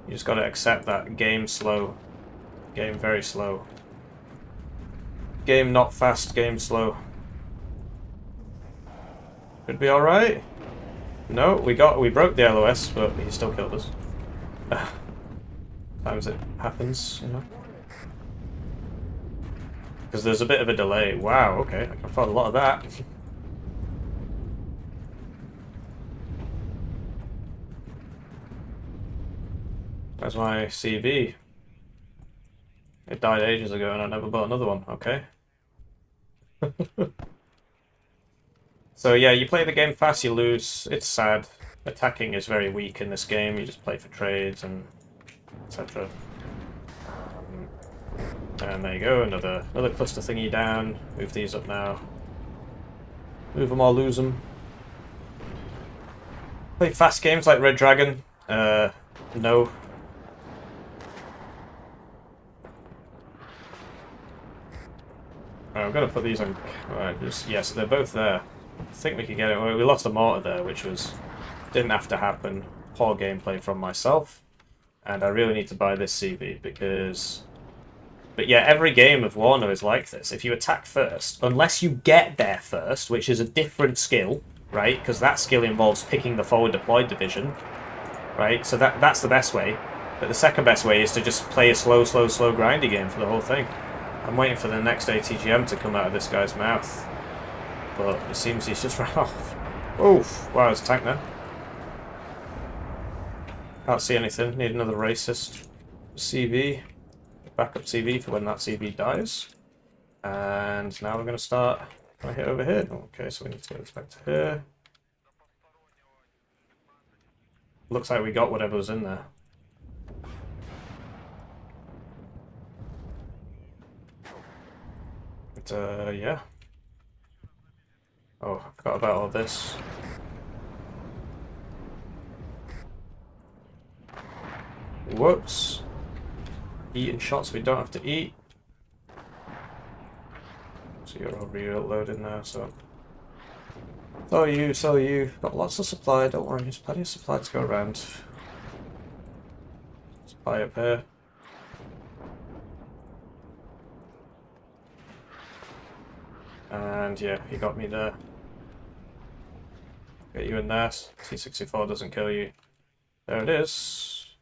you just gotta accept that game slow. Game very slow. Game not fast, game slow. Could be alright. No, we broke the LOS, but he still killed us. Sometimes it happens, you know. Because there's a bit of a delay. Wow, okay, I can afford a lot of that. Where's my CV? It died ages ago and I never bought another one, okay. So yeah, you play the game fast, you lose. It's sad. Attacking is very weak in this game, you just play for trades and etc. And there you go, another cluster thingy down. Move these up now. Move them or lose them. Play fast games like Red Dragon? No. I'm gonna put these on. Alright, yes, they're both there. I think we could get it. We lost a mortar there, which didn't have to happen. Poor gameplay from myself, and I really need to buy this CV because. But yeah, every game of Warno is like this. If you attack first, unless you get there first, which is a different skill, right? Because that skill involves picking the forward deployed division, right? So that's the best way. But the second best way is to just play a slow grindy game for the whole thing. I'm waiting for the next ATGM to come out of this guy's mouth. But it seems he's just run off. Oof! Wow, there's a tank there. Can't see anything. Need another racist CV. Backup CV for when that CV dies. And now we're going to start. Can I hit over here? Okay, so we need to get this back to here. Looks like we got whatever was in there. But, yeah. Oh, I forgot about all this. Whoops. Eating shots we don't have to eat. So you're all reloaded now, so. So you. Got lots of supply, don't worry, there's plenty of supply to go around. Supply up here. And yeah, he got me there. Get you in there. T64 doesn't kill you. There it is.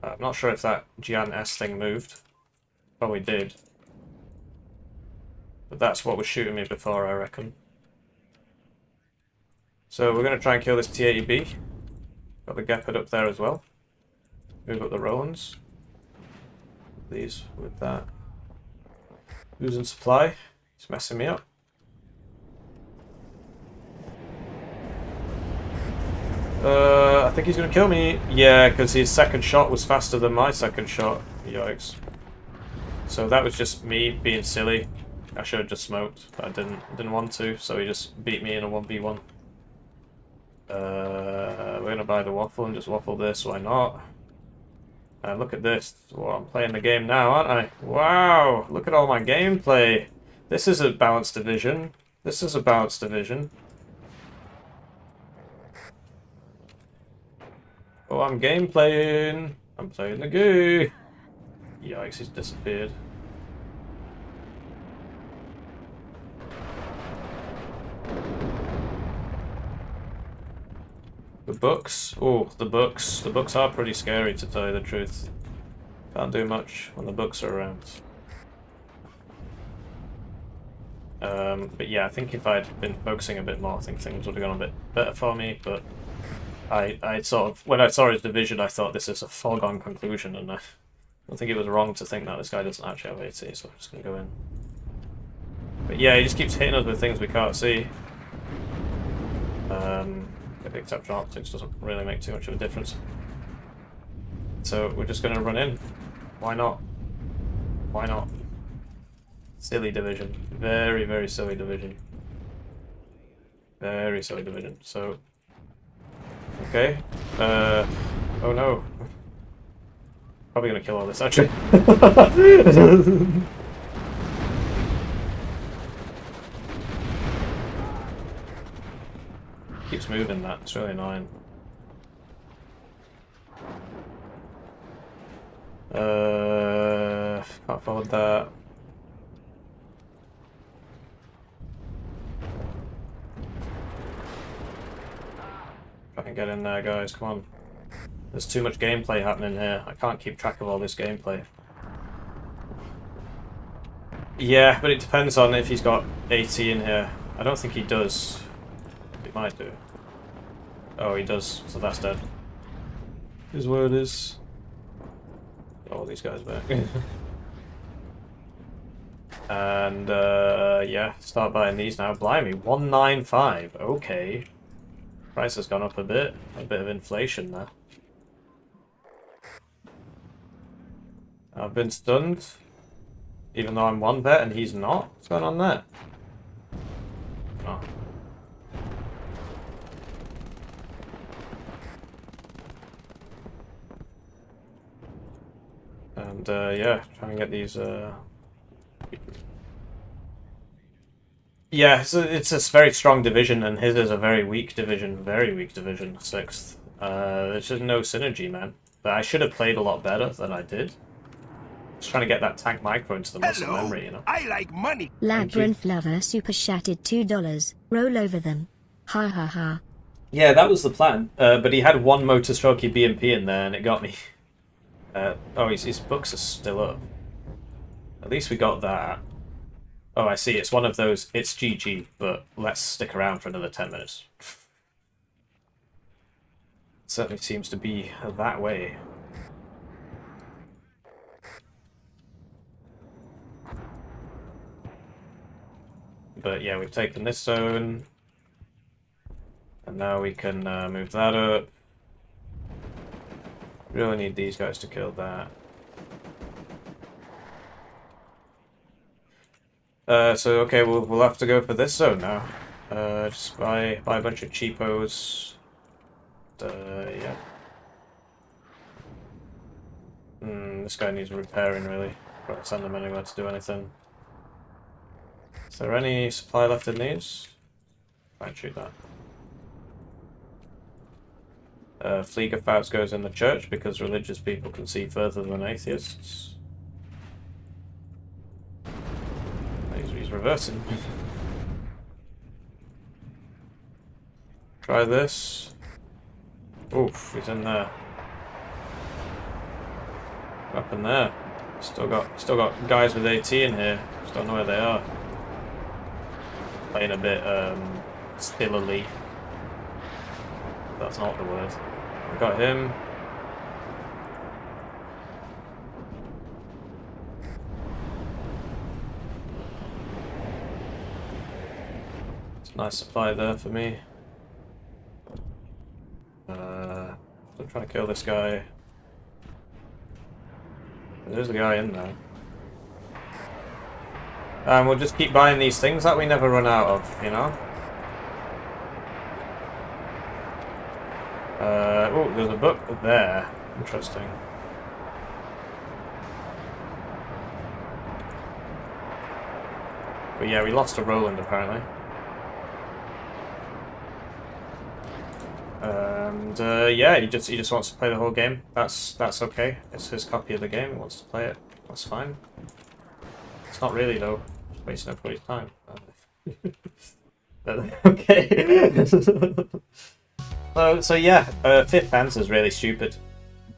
I'm not sure if that Gian S thing moved. Probably did. But that's what was shooting me before, I reckon. So we're going to try and kill this T80B. Got the Gepard up there as well. Move up the Roans. These with that. Losing supply. It's messing me up. I think he's going to kill me. Yeah, because his second shot was faster than my second shot. Yikes. So that was just me being silly. I should have just smoked, but I didn't want to, so he just beat me in a 1v1. We're going to buy the waffle and just waffle this, why not? And look at this. Well, I'm playing the game now, aren't I? Wow! Look at all my gameplay. This is a balanced division. This is a balanced division. Oh, I'm gameplaying. I'm playing the game. Yikes, he's disappeared. The books? Oh, the books. The books are pretty scary, to tell you the truth. Can't do much when the books are around. But yeah, I think if I'd been focusing a bit more, I think things would have gone a bit better for me, but I sort of, when I saw his division, I thought this is a foregone conclusion, and I don't think it was wrong to think that this guy doesn't actually have AT, so I'm just going to go in. But yeah, he just keeps hitting us with things we can't see. The exceptional optics doesn't really make too much of a difference. So we're just going to run in. Why not? Why not? Silly division. Very, very silly division. Very silly division. So, okay. Oh no. Probably going to kill all this, actually. Keeps moving that, it's really annoying. Can't forward that. Try and get in there, guys, come on. There's too much gameplay happening here. I can't keep track of all this gameplay. Yeah, but it depends on if he's got AT in here. I don't think he does. He might do. Oh, he does, so that's dead. Is where it is. All these guys back. And, yeah, start buying these now. Blimey, 195. Okay. Price has gone up a bit of inflation there. I've been stunned, even though I'm one bet and he's not. What's going on there? Oh. And yeah, try and get these. Yeah, so it's a very strong division, and his is a very weak division. Very weak division, 6th. There's just no synergy, man. But I should have played a lot better than I did. Just trying to get that tank micro into the muscle memory, you know. I like money. Labyrinth Lover super chatted $2. Roll over them. Ha ha ha. Yeah, that was the plan. But he had one motor strokey BMP in there, and it got me. Oh, his books are still up. At least we got that. Oh, I see. It's one of those, it's GG, but let's stick around for another 10 minutes. It certainly seems to be that way. But yeah, we've taken this zone. And now we can move that up. Really need these guys to kill that. So okay, we'll have to go for this zone now. Just buy a bunch of cheapos. Yeah. This guy needs repairing, really. Won't send him anywhere to do anything. Is there any supply left in these? Can't shoot that. Fliegerfaust goes in the church because religious people can see further than atheists. He's reversing. Try this. Oof, he's in there. Up in there. Still got guys with AT in here. Just don't know where they are. Playing a bit stillily. That's not the word. I got him. It's a nice supply there for me. I'm trying to kill this guy. There's a guy in there. And we'll just keep buying these things that we never run out of, you know? Oh, there's a book there. Interesting. But yeah, we lost to Roland apparently. And yeah, he just wants to play the whole game. That's okay. It's his copy of the game. He wants to play it. That's fine. It's not really though. Just wasting everybody's time. Okay. So yeah, 5th Panzer is really stupid,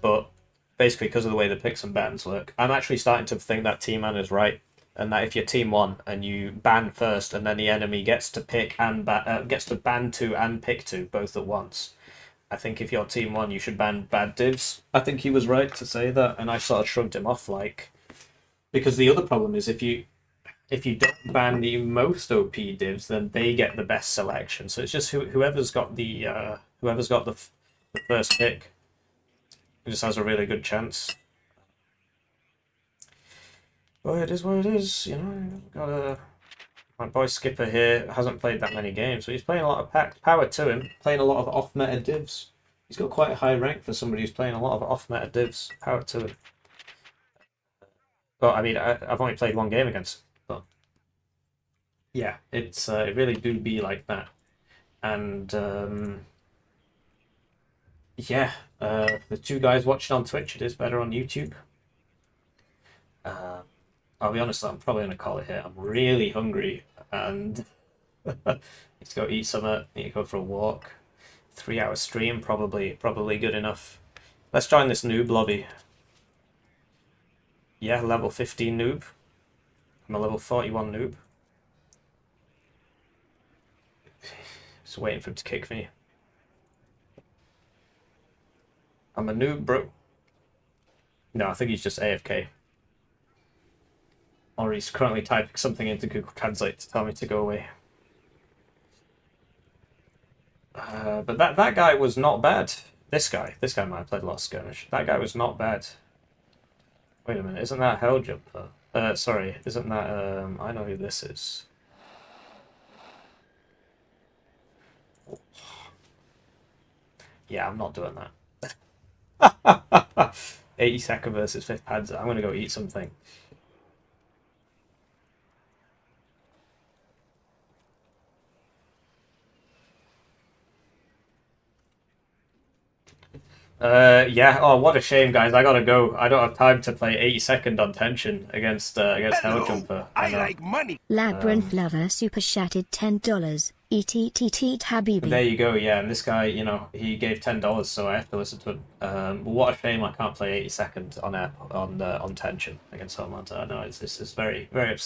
but basically because of the way the picks and bans work, I'm actually starting to think that Team Man is right, and that if you're Team 1 and you ban first, and then the enemy gets to pick and gets to ban 2 and pick 2 both at once, I think if you're Team 1 you should ban bad divs. I think he was right to say that, and I sort of shrugged him off, like, because the other problem is if you don't ban the most OP divs, then they get the best selection. So it's just whoever's got the first pick just has a really good chance. But it is what it is, you know. Got my boy Skipper here hasn't played that many games, so he's playing a lot of packed. Power to him, playing a lot of off-meta divs. He's got quite a high rank for somebody who's playing a lot of off-meta divs. Power to him. But I mean, I've only played one game against him. But yeah, it really do be like that. And yeah, the 2 guys watching on Twitch, it is better on YouTube. I'll be honest, I'm probably going to call it here. I'm really hungry and need to go eat something, need to go for a walk. 3-hour stream, probably good enough. Let's join this noob lobby. Yeah, level 15 noob. I'm a level 41 noob. Just waiting for him to kick me. I'm a noob, bro. No, I think he's just AFK. Or he's currently typing something into Google Translate to tell me to go away. But that guy was not bad. This guy might have played a lot of skirmish. That guy was not bad. Wait a minute, isn't that Hell Jumper? Sorry, isn't that, I know who this is. Yeah, I'm not doing that. 80-second versus 5th Panzer. I'm gonna go eat something. Yeah. Oh, what a shame, guys. I gotta go. I don't have time to play 80-second on tension against Hell Jumper. I like money. Labyrinth Lover super chatted $10. ETTT Habibi. There you go. Yeah, and this guy, you know, he gave $10, so I have to listen to him. But what a shame I can't play 80-second on tension against Hell Jumper. I know it's very upsetting.